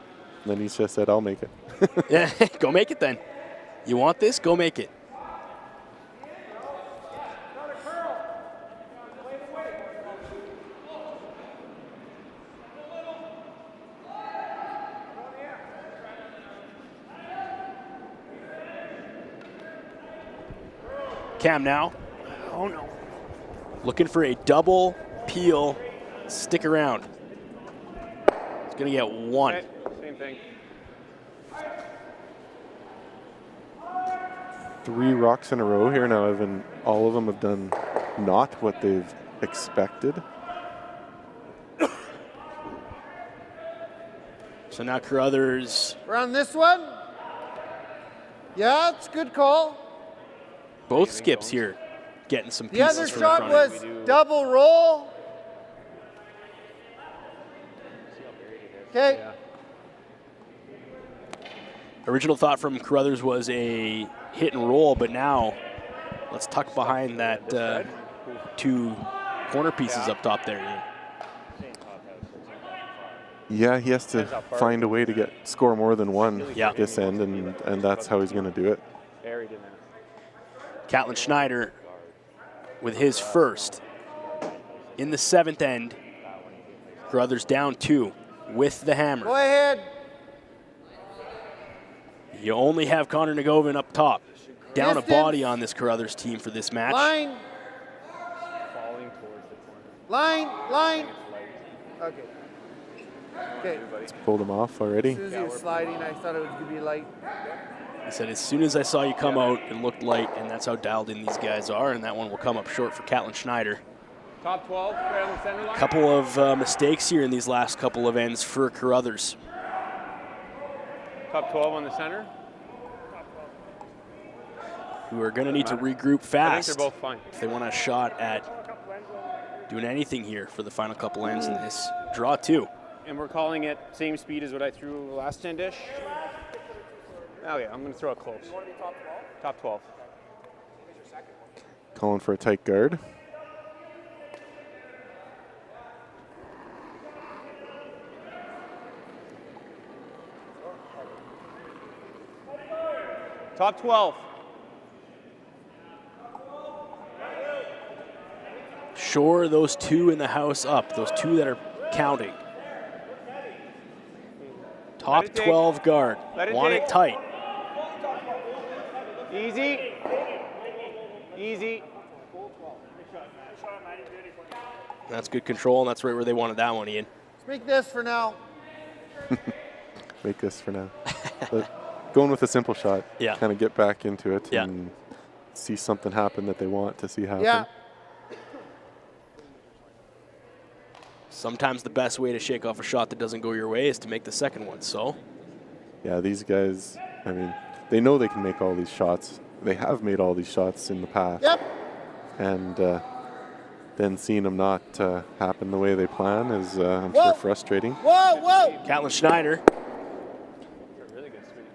Then he just said, "I'll make it." Yeah, go make it then. You want this? Go make it. Cam now. Oh no. Looking for a double peel. Stick around. It's going to get one. Okay, same thing. 3 rocks in a row here now, Evan. All of them have done not what they've expected. So now Carruthers. We're on this one. Yeah, it's a good call. Both skips here getting some The pieces other from shot the front was end. double roll. Okay. Original thought from Carruthers was a hit and roll, but now let's tuck behind that 2 corner pieces up top there, Ian. Yeah, he has to find a way to score more than 1 Yeah. this end, and that's how he's going to do it. Buried in there. Catlin Schneider with his first. In the 7th end, Carruthers down 2 with the hammer. Go ahead. You only have Connor Nagovan up top. Down Distance. a body on this Carruthers team for this match. Line. Falling towards the corner. Line. Okay. Okay. It's pulled him off already. As soon as he was sliding, I thought it was going to be light. He said, as soon as I saw you come out, it looked light, and that's how dialed in these guys are, and that one will come up short for Catlin Schneider. Top 12, right on the center line. Couple of mistakes here in these last couple of ends for Carruthers. Top 12 on the center. Who are going to need to regroup fast. I think they're both fine. If they want a shot at doing anything here for the final couple ends in this draw 2. And we're calling it same speed as what I threw last 10 dish. Oh yeah, I'm going to throw it close. You want to be top 12? Top 12. Calling for a tight guard. Top 12. Shore those 2 in the house up, those 2 that are counting. Top 12 guard. Want it tight. Easy. Easy. That's good control, and that's right where they wanted that one, Ian. Let's make this for now. Make this for now. But going with a simple shot. Yeah. Kind of get back into it Yeah. and see something happen that they want to see happen. Yeah. Sometimes the best way to shake off a shot that doesn't go your way is to make the second one, so. Yeah, these guys, I mean, they know they can make all these shots. They have made all these shots in the past. Yep. And then seeing them not happen the way they plan is, I'm sure, frustrating. Whoa. Catlin Schneider Really good sweep.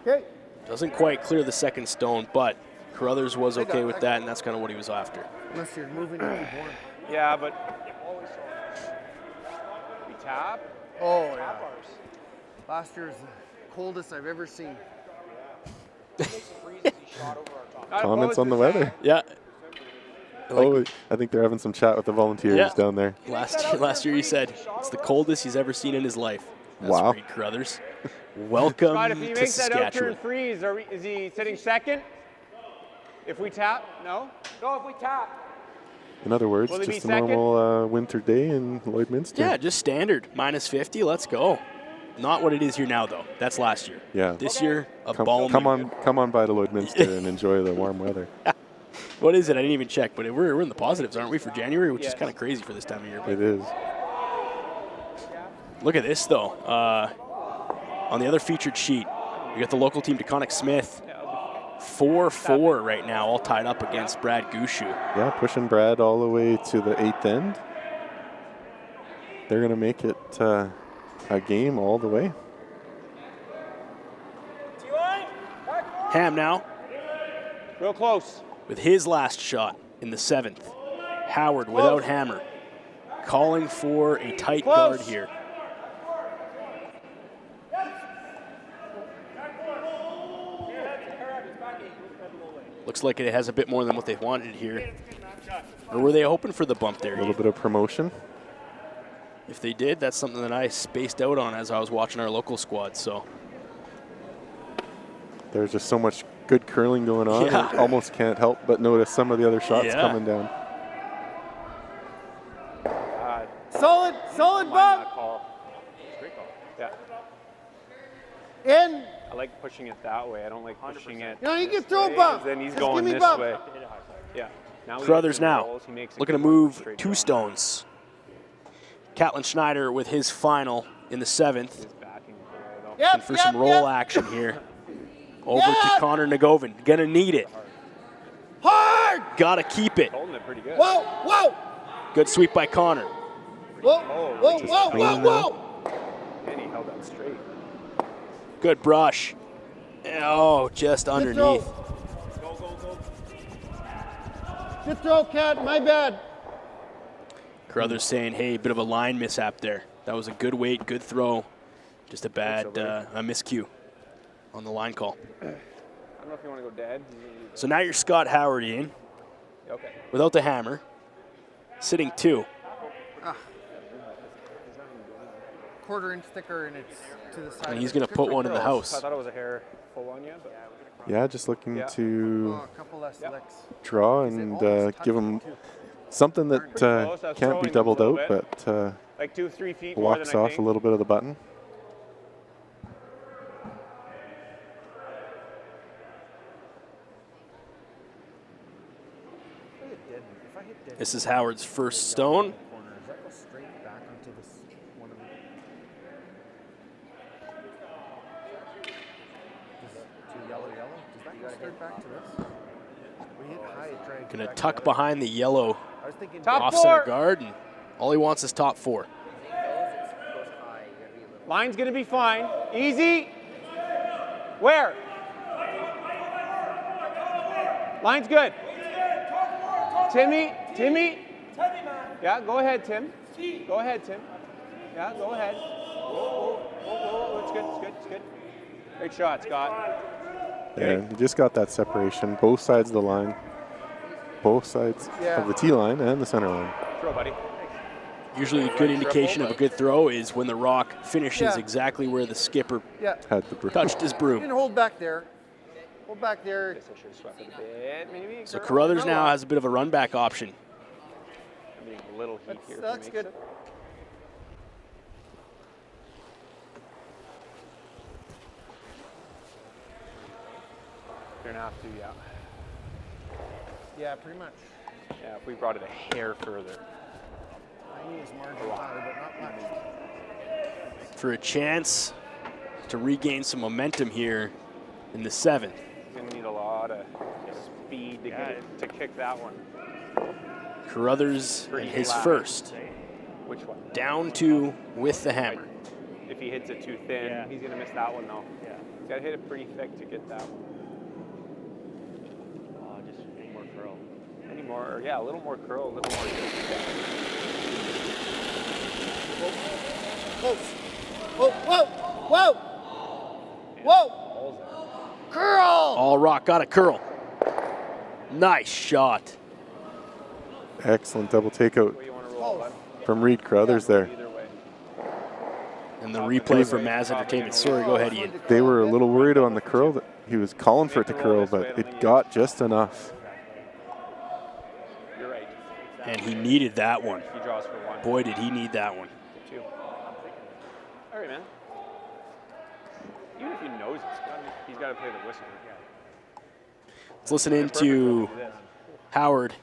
Okay. doesn't quite clear the second stone, but Carruthers was okay with that, and that's kind of what he was after. Unless you're moving to keep warm. Yeah, but we tap. Oh, yeah. Last year's the coldest I've ever seen. Comments on the weather? Yeah. Oh, I think they're having some chat with the volunteers down there. Last year he said it's the coldest he's ever seen in his life. That's Wow. Reid Carruthers. Welcome Scott, if he to makes that Saskatchewan. outturn freeze, is he sitting second? If we tap, no? No, if we tap. In other words, Will he be just a second? normal winter day in Lloydminster. Yeah, just standard. Minus 50, let's go. Not what it is here now, though. That's last year. Yeah. This year, a Come balmy. on by to Lloydminster and enjoy the warm weather. What is it? I didn't even check, but we're in the positives, aren't we, for January, which is kind of crazy for this time of year. It is. Look at this, though. On the other featured sheet, we got the local team, DeConnick Smith. 4-4 right now, all tied up against Brad Gushu. Yeah, pushing Brad all the way to the 8th end. they're going to make it a game all the way. Ham now. Real close. With his last shot in the 7th. Howard without hammer. Calling for a tight guard here. Looks like it has a bit more than what they wanted here. Or were they hoping for the bump there? A little bit of promotion. If they did, that's something that I spaced out on as I was watching our local squad. So there's just so much good curling going on. Yeah. I almost can't help but notice some of the other shots coming down. Solid bump. Great call. Yeah. In. I like pushing it that way. I don't like pushing it. You know, you can throw a bump. Then he's Just going give me this bump. way. Yeah. Now Carruthers now looking to move 2 stones. Catlin Schneider with his final in the 7th. Looking for some roll action here. Over to Connor Nagovan. Gonna need it. Hard! Gotta keep it. Holding it pretty good. Whoa, whoa! Good sweep by Connor. Whoa, whoa, whoa, whoa, whoa! And he held that straight. Good brush. Oh, just underneath. Good throw, Cat. My bad. Carruthers saying, hey, bit of a line mishap there. That was a good weight, good throw. Just a bad a miscue on the line call. I don't know if you want to go dead. So now you're Scott Howard in. Okay. Without the hammer. Sitting 2. Quarter-inch thicker, and it's to the side. And he's going to put one in the house. I thought it was a hair full on you, but Yeah, just looking to a couple less licks. draw and give him something that can't be doubled out, but like 2-3 feet more blocks than I off think. a little bit of the button. This is Howard's first stone. Gonna tuck behind the yellow Top off 4. center guard, and all he wants is top 4. Line's gonna be fine. Easy. Where? Line's good. Timmy. Yeah, go ahead, Tim. Go ahead, Tim. Yeah, go ahead. Whoa. It's good. Great shot, Scott. Yeah, you just got that separation, both sides of the line, both sides of the T line and the center line. Throw, buddy. Usually a good indication of a good throw is when the rock finishes exactly where the skipper had the broom. touched his You broom. can hold back there. Hold back there. Guess I should have swept it a bit, maybe. So Carruthers now has a bit of a run back option. I mean, a little heat here. That's good. You're gonna have to, yeah. Yeah, pretty much. Yeah, if we brought it a hair further. I use margin high, but not much. For a chance to regain some momentum here in the 7th. He's gonna need a lot of speed to get it, to kick that one. Carruthers Pretty his flat. first. Which one? Down 2 with the hammer. If he hits it too thin, he's gonna miss that one though. Yeah. He's gotta hit it pretty thick to get that one. Just any more curl. Any more, yeah, a little more curl, a little more. Close. Whoa! Curl! All rock, got a curl. Nice shot. Excellent double takeout from Reid Carruthers there. And the replay from Maz Entertainment. Sorry, go ahead, Ian. They were a little worried on the curl. That he was calling for it to curl, but it got just enough. You're right. And he needed that one. He draws for 1. Boy, did he need that one. 2. All right, man. Even if he knows he's got to play the whistle. Let's listen in to Howard.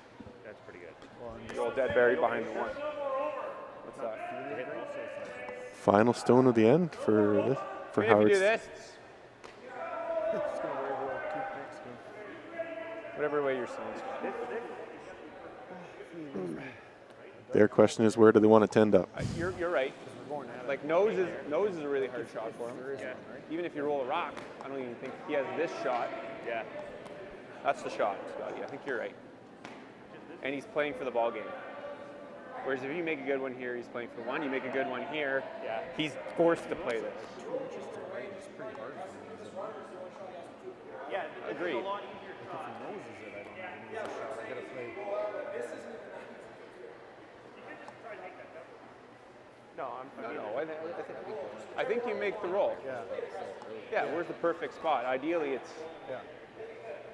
That's pretty good. Roll dead buried behind the 1. What's that? Final stone of the end for Howard. If you do this, whatever way you're seeing. Their question is, where do they want it to end up? You're right. Like nose is a really hard shot for him. Yeah. Even if you roll a rock, I don't even think he has this shot. Yeah. That's the shot, Scotty. I think you're right. And he's playing for the ball game. Whereas if you make a good one here, he's playing for one. You make a good one here, he's forced to play this. Yeah, agreed. It's a lot easier to try. No, I think you make the roll. Yeah, where's the perfect spot? Ideally, it's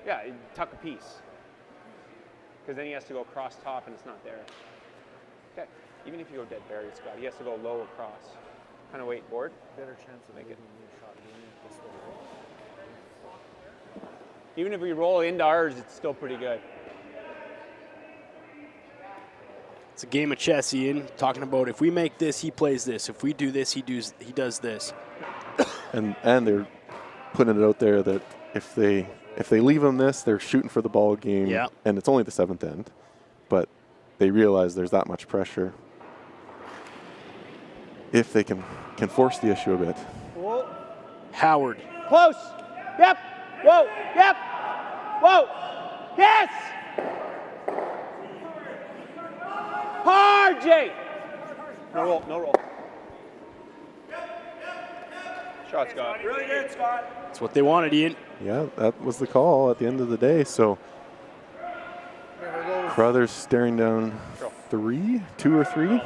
you tuck a piece, because then he has to go across top and it's not there. Okay, even if you go dead buried, Scott, he has to go low across. Kind of wait, board. Better chance of making a shot doing it this way. Even if we roll into ours, it's still pretty good. It's a game of chess, Ian. Talking about if we make this, he plays this. If we do this, he does this. And they're putting it out there that if they leave him this, they're shooting for the ball game. Yeah. And it's only the 7th end, but they realize there's that much pressure. If they can force the issue a bit. Whoa. Howard. Close. Yep. Whoa. Yep. Whoa. Yes. Hard, Jay. No roll. No roll. Shot, Scott. Really good, Scott. That's what they wanted, Ian. Yeah, that was the call at the end of the day. So Carruthers staring down 2 or 3.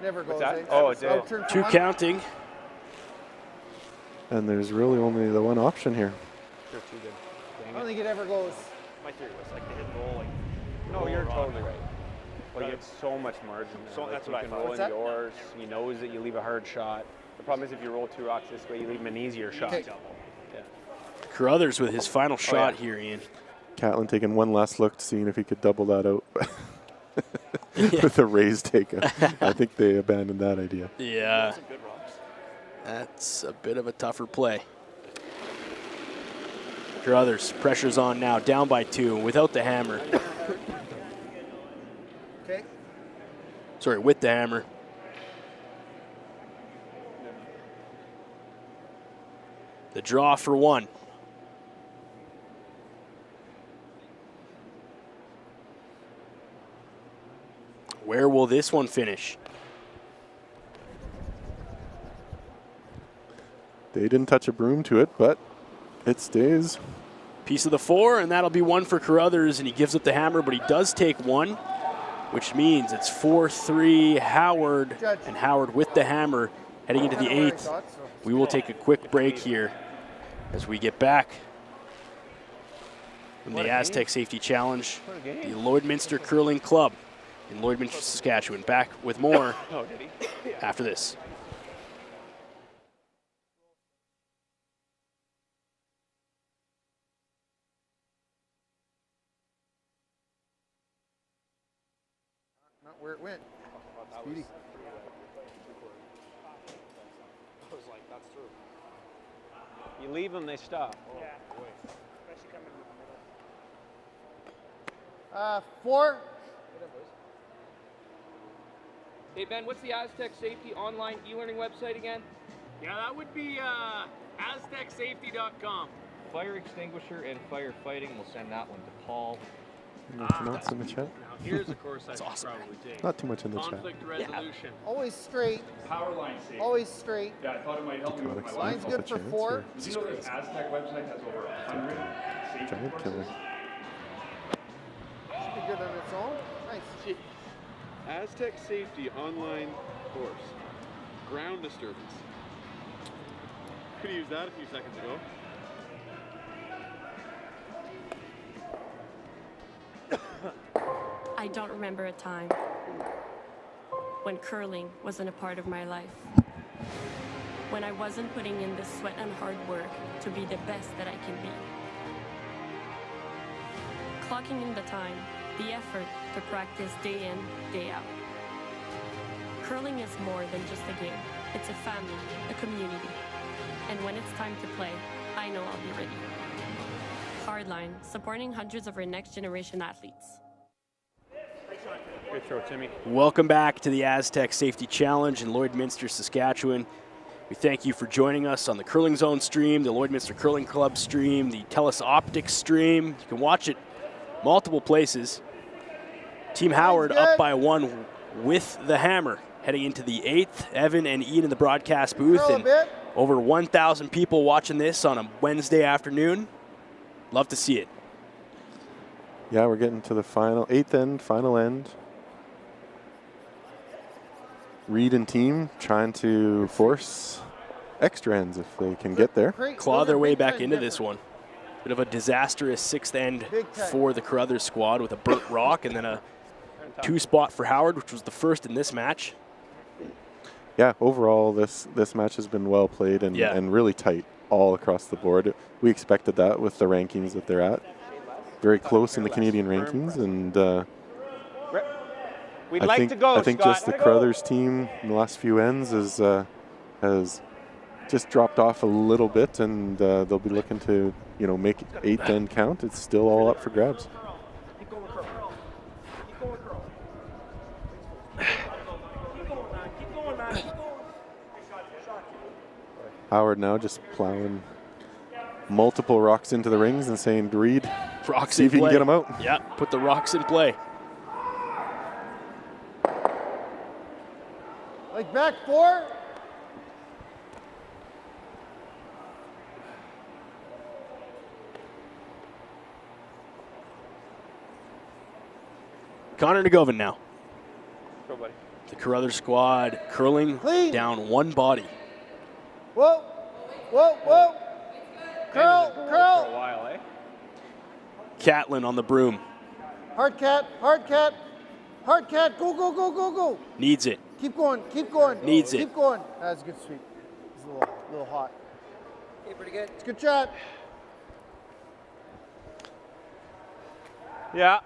Never goes. Oh, it did. 2 counting. And there's really only the one option here. I don't think it ever goes. My theory was like they hit roll like. No, you're totally right. Well, you get so much margin. So that's what I you thought. can roll What's in that? yours. He knows that you leave a hard shot. The problem is if you roll 2 rocks this way, you leave him an easier shot. Okay. Yeah. Carruthers with his final shot here, Ian. Catlin taking one last look, seeing if he could double that out with a raised take. I think they abandoned that idea. Yeah. That's a bit of a tougher play. Carruthers, pressure's on now, down by 2, without the hammer. Okay. Sorry, with the hammer. The draw for 1. Where will this one finish? They didn't touch a broom to it, but it stays. Piece of the 4, and that'll be 1 for Carruthers, and he gives up the hammer, but he does take 1, which means it's 4-3 Howard, and Howard with the hammer heading into the 8th. We will take a quick break here as we get back from the Astec Safety Challenge, the Lloydminster Curling Club in Lloydminster, Saskatchewan. Back with more after this. Not where it went. Speedy. I was like, that's true. You leave them, they stop. Yeah. Especially coming in the middle. 4. Hey Ben, what's the Astec Safety online e-learning website again? Yeah, that would be astecsafety.com. Fire extinguisher and firefighting. We'll send that one to Paul. Nothing else in the chat? Now, here's a course I should probably take. Not too much in the chat. Conflict resolution. Always straight. Power line safety. Always straight. Yeah, I thought it might help me with my line. Line's good for 4. Did you know this Astec website has over 100 safety Giant courses? killer. Should be good on its own. Nice. Astec Safety online course. Ground disturbance. Could have used that a few seconds ago. I don't remember a time when curling wasn't a part of my life. When I wasn't putting in the sweat and hard work to be the best that I can be. Clocking in the time, the effort to practice day in, day out. Curling is more than just a game. It's a family, a community. And when it's time to play, I know I'll be ready. Hardline, supporting hundreds of our next generation athletes. Good throw, Timmy. Welcome back to the Astec Safety Challenge in Lloydminster, Saskatchewan. We thank you for joining us on the Curling Zone stream, the Lloydminster Curling Club stream, the TELUS Optics stream. You can watch it multiple places. Team Howard up by 1 with the hammer. Heading into the 8th, Evan and Ian in the broadcast booth. And over 1,000 people watching this on a Wednesday afternoon. Love to see it. Yeah, we're getting to the final 8th end, final end. Reid and team trying to force extra ends if they can get there. Claw their way back into this one. Bit of a disastrous 6th end for the Carruthers squad with a burnt rock and then a 2-spot for Howard, which was the first in this match. Yeah, overall this match has been well played and really tight all across the board. We expected that with the rankings that they're at. Very close in the Canadian rankings, and I think just the Carruthers team in the last few ends has just dropped off a little bit, and they'll be looking to make 8th end count. It's still all up for grabs. Howard now just plowing multiple rocks into the rings and saying, Reid, see if you can get them out. Yeah, put the rocks in play. Like back 4. Connor Nagovan now. Go, buddy. The Carruthers squad curling down 1 body. Whoa, whoa, whoa. Curl, curl. For a while, eh? Catlin on the broom. Hard cat, hard cat, hard cat. Go, go, go, go, go. Needs it. Keep going, keep going. Needs it. Keep going. That's a good sweep. It's a little hot. Okay, pretty good. It's a good shot. Yeah.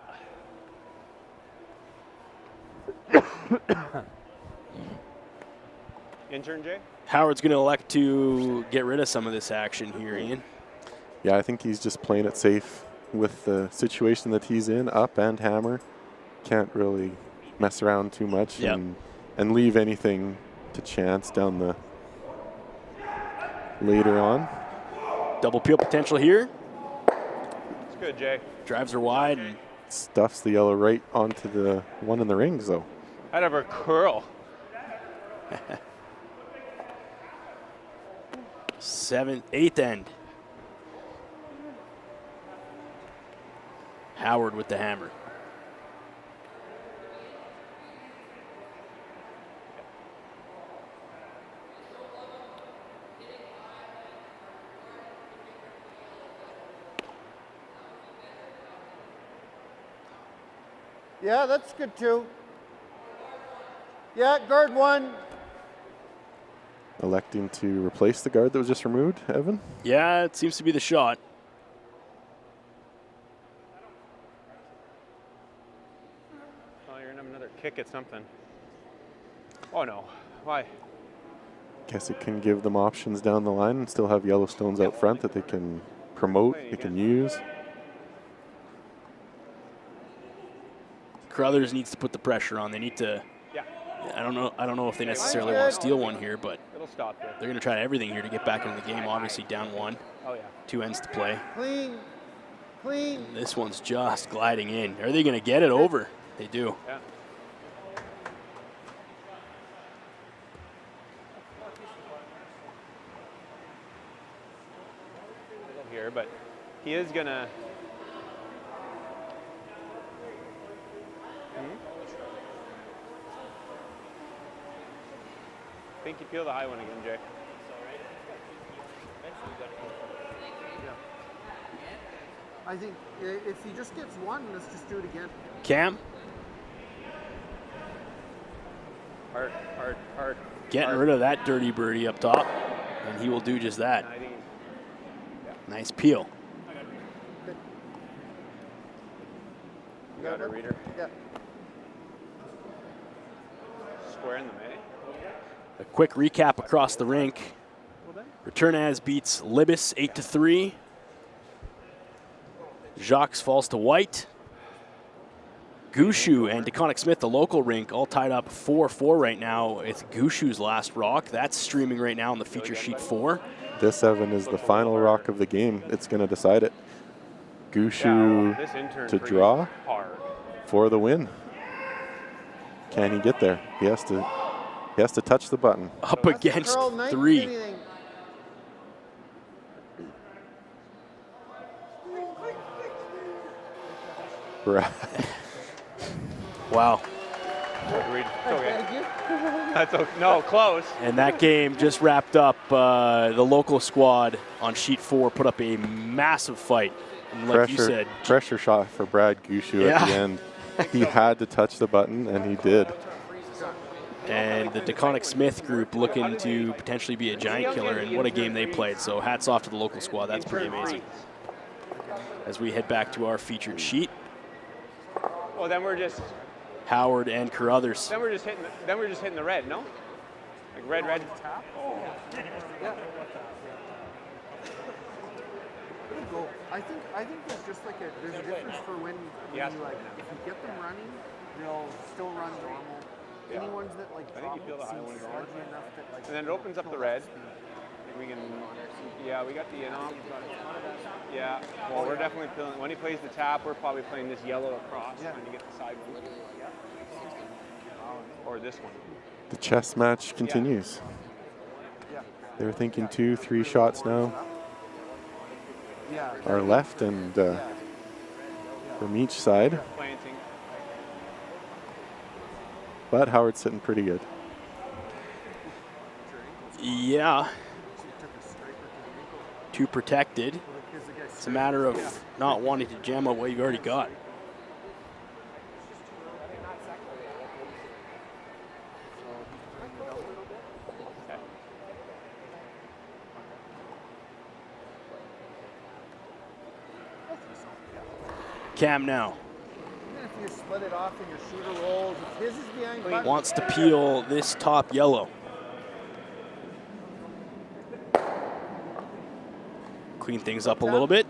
Intern, Jay? Howard's going to elect to get rid of some of this action here, Ian. Yeah, I think he's just playing it safe with the situation that he's in, up and hammer. Can't really mess around too much and leave anything to chance down the later on. Double peel potential here. It's good, Jay. Drives her wide and stuffs the yellow right onto the one in the rings, though. I'd have her curl. 7th, 8th end. Howard with the hammer. Yeah, that's good too. Yeah, guard 1. Electing to replace the guard that was just removed, Evan? Yeah, it seems to be the shot. Oh, you're going to have another kick at something. Oh, no. Why? Guess it can give them options down the line and still have Yellowstones out front that they can promote, they can use. Carruthers needs to put the pressure on. They need to. Yeah. I don't know if they necessarily want to steal one here, but it'll stop there. They're going to try everything here to get back into the game. Obviously down 1. Oh yeah. 2 ends to play. Clean, clean. And this one's just gliding in. Are they going to get it over? They do. Yeah. Here, but he is gonna. I think you peel the high one again, Jay. I think if he just gets 1, let's just do it again. Cam? Hard, hard, hard. Getting rid of that dirty birdie up top, and he will do just that. Nice peel. You got it, Reader. Yeah. Square in the May. A quick recap across the rink. Returnaz beats Libis 8-3. Jacques falls to white. Gushu and DeConnick Smith, the local rink, all tied up 4-4 right now. It's Gushu's last rock. That's streaming right now on the feature sheet 4. This, Evan, is the final rock of the game. It's going to decide it. Gushu to draw for the win. Can he get there? He has to touch the button. Up against 3. Wow. That's okay. No, close. And that game just wrapped up. The local squad on sheet 4 put up a massive fight. And like you said, pressure shot for Brad Gushu at the end. He had to touch the button, and he did. And the DeConnick Smith group looking to potentially be a giant killer, and what a game they played. So hats off to the local squad. That's pretty amazing. As we head back to our featured sheet. Well, then we're just Howard and Carruthers. Then we're just hitting the red, no? Like red. Yeah. I think there's just like there's a difference for when you like if you get them running, they'll still run normal. Yeah. Any ones that like I think you feel the high ones enough that like. And then it opens up the red. We can, yeah, we got the in-off. Yeah, well, we're definitely feeling, when he plays the tap, we're probably playing this yellow across, trying to get the side one. Or this one. The chess match continues. They're thinking 2-3 shots now are left, and from each side. But Howard's sitting pretty good. Yeah. 2 protected. It's a matter of not wanting to jam out what you've already got. Cam now. Even if you split it off in your shooter rolls, if his is behind, wants to peel this top yellow. Clean things up a little bit.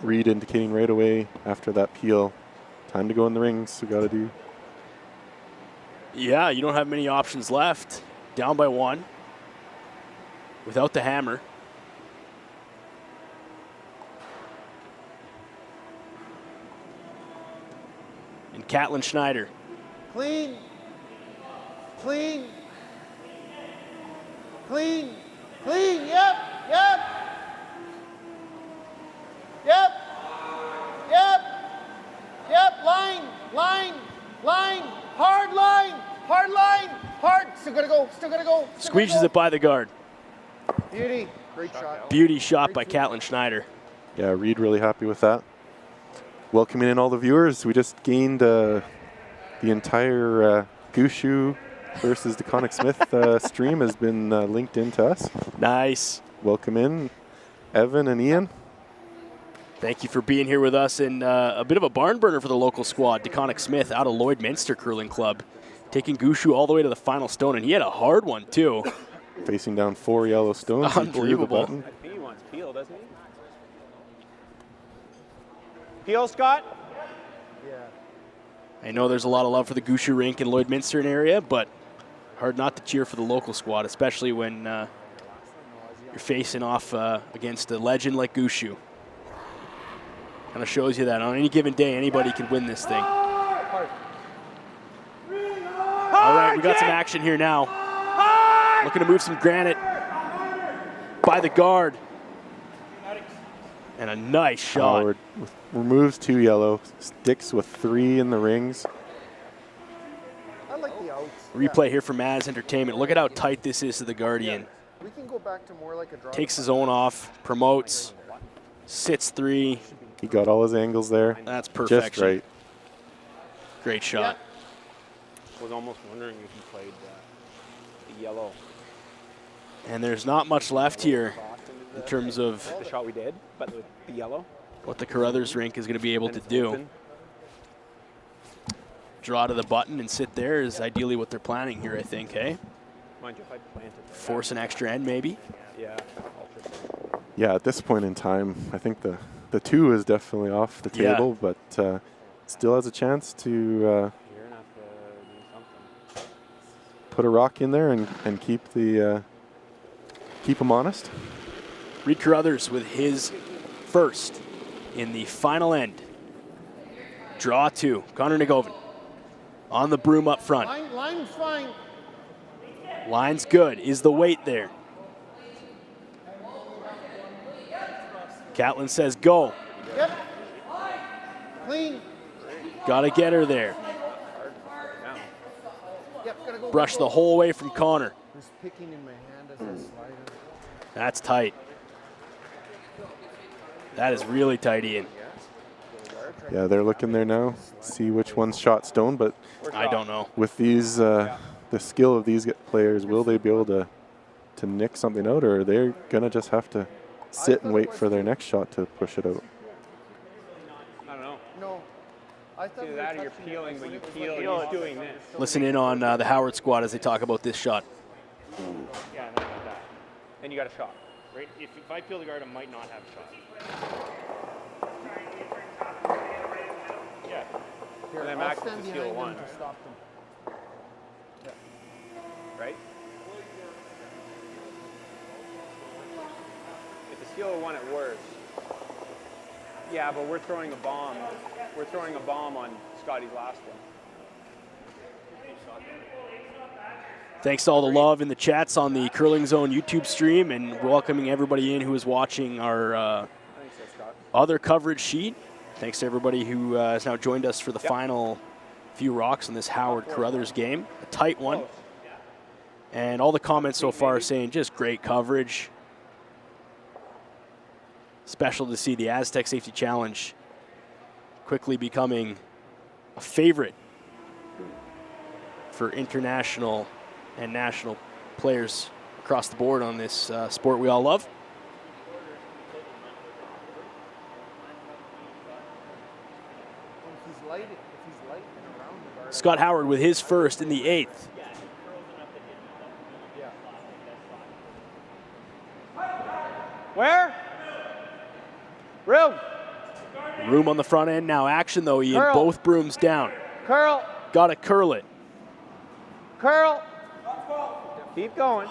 Reid indicating right away after that peel, time to go in the rings. We got to do. Yeah, you don't have many options left. Down by 1 without the hammer. And Catlin Schneider. Clean. Clean. Clean. Clean. Yep. Yep. Yep. Yep. Yep. Line. Line. Line. Hard line. Hard line. Hard. Still gotta go. Still gotta go. Squeezes it by the guard. Beauty. Great shot. Beauty shot by Catlin Schneider. Yeah, Reid really happy with that. Welcoming in all the viewers. We just gained the entire Gushu versus DeConnick Smith stream has been linked into us. Nice. Welcome in, Evan and Ian. Thank you for being here with us. And a bit of a barn burner for the local squad. DeConnick Smith out of Lloydminster Curling Club, taking Gushu all the way to the final stone, and he had a hard one too. Facing down 4 yellow stones. Unbelievable. I think he wants peel, doesn't he? Peel, Scott? Yeah. I know there's a lot of love for the Gushu rink in Lloydminster area, but hard not to cheer for the local squad, especially when you're facing off against a legend like Gushu. Kind of shows you that on any given day, anybody can win this thing. All right, we got some action here now. Looking to move some granite by the guard. And a nice shot. Howard removes 2 yellow, sticks with 3 in the rings. I like the outs. Replay here from Maz Entertainment. Look at how tight this is to the Guardian. We can go back to more like a draw. Takes his own off, promotes, sits 3. He got all his angles there. That's perfection. Just right. Great shot. I was almost wondering if he played the yellow. And there's not much left here in terms of the shot we did, but with the yellow. What the Carruthers rink is going to be able to do. Draw to the button and sit there is ideally what they're planning here, I think, hey? Mind you, if I planted there. Force an extra end, maybe? Yeah. Yeah, at this point in time, I think the 2 is definitely off the table, but still has a chance to You're gonna have to do something. put a rock in there and keep the keep him honest. Reid Carruthers with his first in the final end. Draw 2. Connor Nagovan on the broom up front. Line's fine. Line's good. Is the weight there? Catlin says go. Yep. Clean. Got to get her there. Yep, gotta go. Brush the whole way from Connor. Just picking in my hand as I slide it. That's tight. That is really tight, Ian. Yeah, they're looking there now. See which one's shot stone, but I don't know. With these, the skill of these players, will they be able to nick something out, or are they gonna just have to sit and wait for their next shot to push it out? I don't know. No. I thought Either that or you're peeling, but you peel, he's doing this. Listen in on the Howard squad as they talk about this shot. Yeah, not like that. And you got a shot. Right? If I peel the guard, I might not have a shot. Yeah. Here, And then I'll back to stand steal behind one. them to stop them. Right? If the steal one, it works. Yeah, but we're throwing a bomb. We're throwing a bomb on Scotty's last one. Thanks to all the love in the chats on the Curling Zone YouTube stream, and welcoming everybody in who is watching our other coverage sheet. Thanks to everybody who has now joined us for the final few rocks in this Howard Carruthers game. A tight one. And all the comments so far are saying just great coverage. Special to see the Astec Safety Challenge quickly becoming a favorite for international and national players across the board on this sport we all love. If he's light and around the guard. Scott Howard with his first in the 8th. Where? Room. Room on the front end now. Action though, Ian. Curl. Both brooms down. Curl. Got to curl it. Curl. Keep going.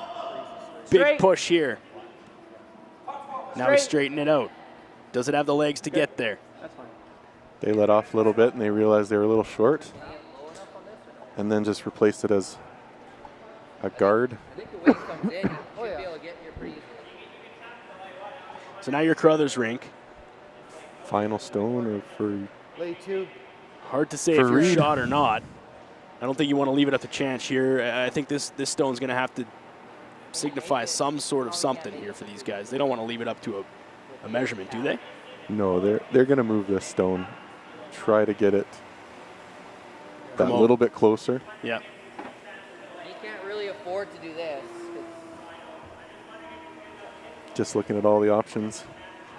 Big Straight. push here. Now he's straightening it out. Does it have the legs to get there? That's fine. They let off a little bit and they realized they were a little short, and then just replaced it as a guard. I think the weight comes in, you should be able to get in here pretty easily. So now your Carruthers rink. Final stone or for Lay 2. Hard to say For if you're Reid. shot or not. I don't think you want to leave it up to chance here. I think this stone's going to have to signify some sort of something here for these guys. They don't want to leave it up to a measurement, do they? No, they're going to move this stone, try to get it that Promote. little bit closer. Yeah. You can't really afford to do this. Just looking at all the options.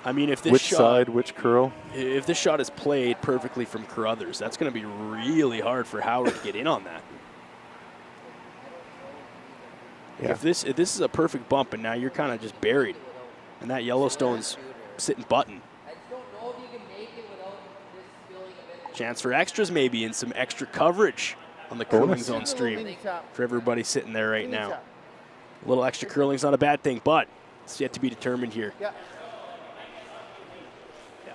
I mean, if this which shot, side, which curl. if this shot is played perfectly from Carruthers, that's going to be really hard for Howard to get in on that. Yeah. If this is a perfect bump and now you're kind of just buried, and that Yellowstone's sitting button. I just don't know if you can make it without this spilling a bit. Chance for extras maybe and some extra coverage on the Bonus. Curling Zone stream for everybody sitting there right now. A little extra curling's not a bad thing, but it's yet to be determined here. Yeah.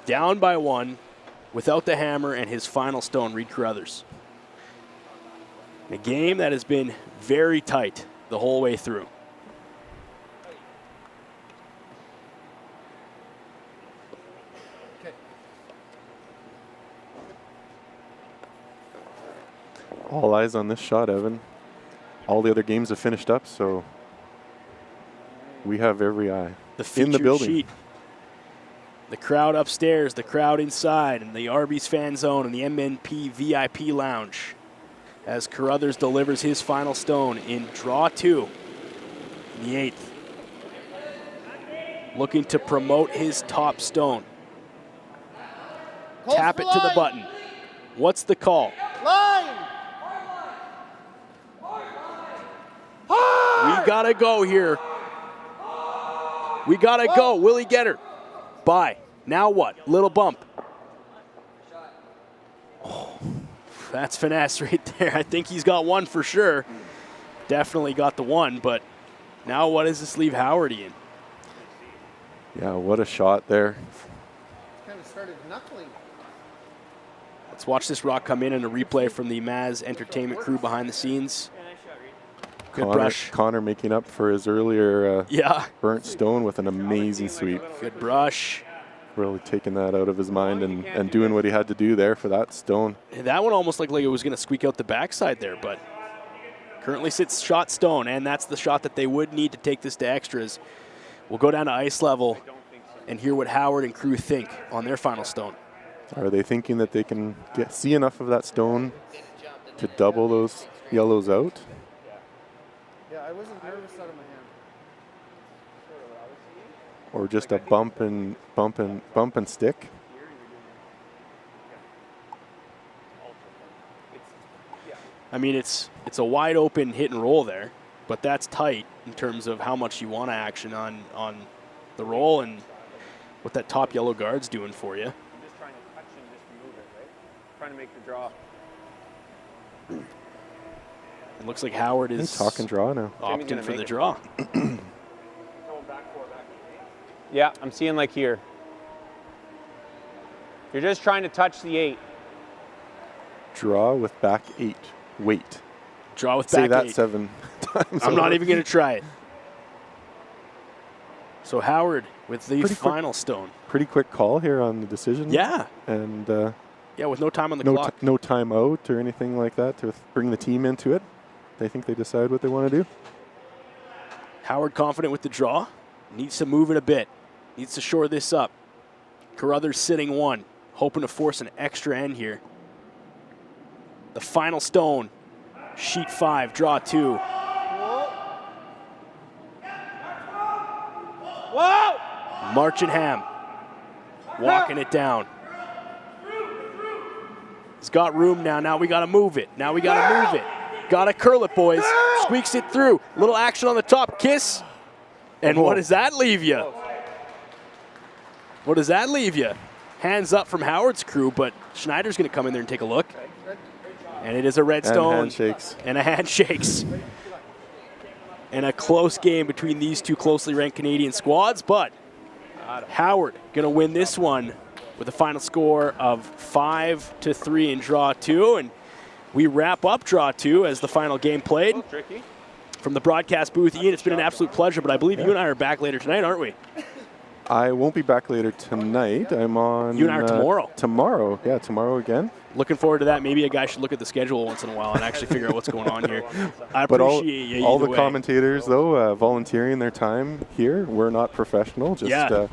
Down by 1 without the hammer and his final stone, Reid Carruthers. A game that has been very tight the whole way through. All eyes on this shot, Evan. All the other games have finished up, so we have every eye in the building. Sheet. The crowd upstairs, the crowd inside, and the Arby's fan zone and the MNP VIP lounge as Carruthers delivers his final stone in draw 2 in the 8th. Looking to promote his top stone. Tap it to the button. What's the call? Line! gotta go here. We gotta go. Will he get her? Bye. Now what? Little bump. Oh, that's finesse right there. I think he's got one for sure. Definitely got the one, but now what does this leave Howardy in? Yeah, what a shot there. Kind of started knuckling. Let's watch this rock come in a replay from the Maz Entertainment crew behind the scenes. Good brush. Connor making up for his earlier burnt stone with an amazing sweep. Good brush. Really taking that out of his mind and doing what he had to do there for that stone. That one almost looked like it was going to squeak out the backside there, but currently sits shot stone, and that's the shot that they would need to take this to extras. We'll go down to ice level and hear what Howard and crew think on their final stone. Are they thinking that they can see enough of that stone to double those yellows out? Yeah, I wasn't nervous out of my hand. Or just a bump and stick? I mean, it's a wide open hit and roll there, but that's tight in terms of how much you want to action on the roll and what that top yellow guard's doing for you. I'm just trying to touch and just move it, right? Trying to make the draw. It looks like Howard is talk and draw now. Opting for the draw. Yeah, I'm seeing like here. You're just trying to touch the 8. Draw with back 8. Wait. Draw with back 8. Say that 7 times. I'm not even going to try it. So Howard with the final stone. Pretty quick call here on the decision. Yeah. And yeah, with no time on the clock. No time out or anything like that to bring the team into it. They think they decide what they want to do. Howard confident with the draw. Needs to move it a bit. Needs to shore this up. Carruthers sitting 1. Hoping to force an extra end here. The final stone. Sheet 5, draw 2. Whoa! Marchingham walking it down. He's got room now. Now we got to move it. Now we got to move it. Got to curl it, boys. Squeaks it through. Little action on the top. Kiss. And what does that leave you? What does that leave you? Hands up from Howard's crew, but Schneider's going to come in there and take a look. And it is a red stone. And handshakes. And a handshakes. And a close game between these two closely ranked Canadian squads, but Howard going to win this one with a final score of 5-3 in draw 2. And we wrap up draw 2 as the final game played. From the broadcast booth, Ian, it's been an absolute pleasure, but I believe you and I are back later tonight, aren't we? I won't be back later tonight. I'm on... You and I are tomorrow. Tomorrow. Yeah, tomorrow again. Looking forward to that. Maybe a guy should look at the schedule once in a while and actually figure out what's going on here. I appreciate you all the way. commentators, though, volunteering their time here. We're not professional, just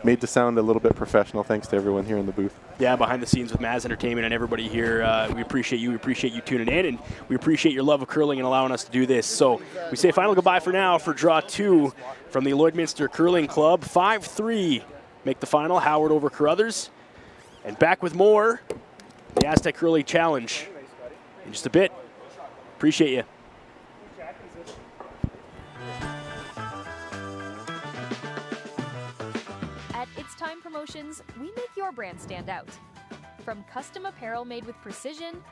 made to sound a little bit professional thanks to everyone here in the booth. Yeah, behind the scenes with Maz Entertainment and everybody here. We appreciate you. We appreciate you tuning in, and we appreciate your love of curling and allowing us to do this. So we say final goodbye for now for draw 2 from the Lloydminster Curling Club. 5-3 make the final. Howard over Carruthers. And back with more. The Astec Curling Challenge in just a bit. Appreciate you. At It's Time Promotions, we make your brand stand out. From custom apparel made with precision,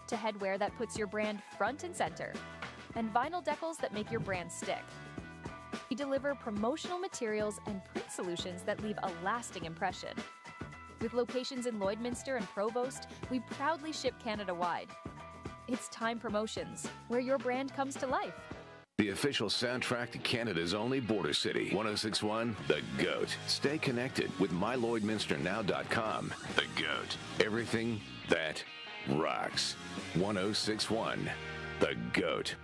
to headwear that puts your brand front and center, and vinyl decals that make your brand stick. We deliver promotional materials and print solutions that leave a lasting impression. With locations in Lloydminster and Provost, we proudly ship Canada-wide. It's Time Promotions, where your brand comes to life. The official soundtrack to Canada's only border city. 1061, The GOAT. Stay connected with MyLloydminsterNow.com. The GOAT. Everything that rocks. 1061, The GOAT.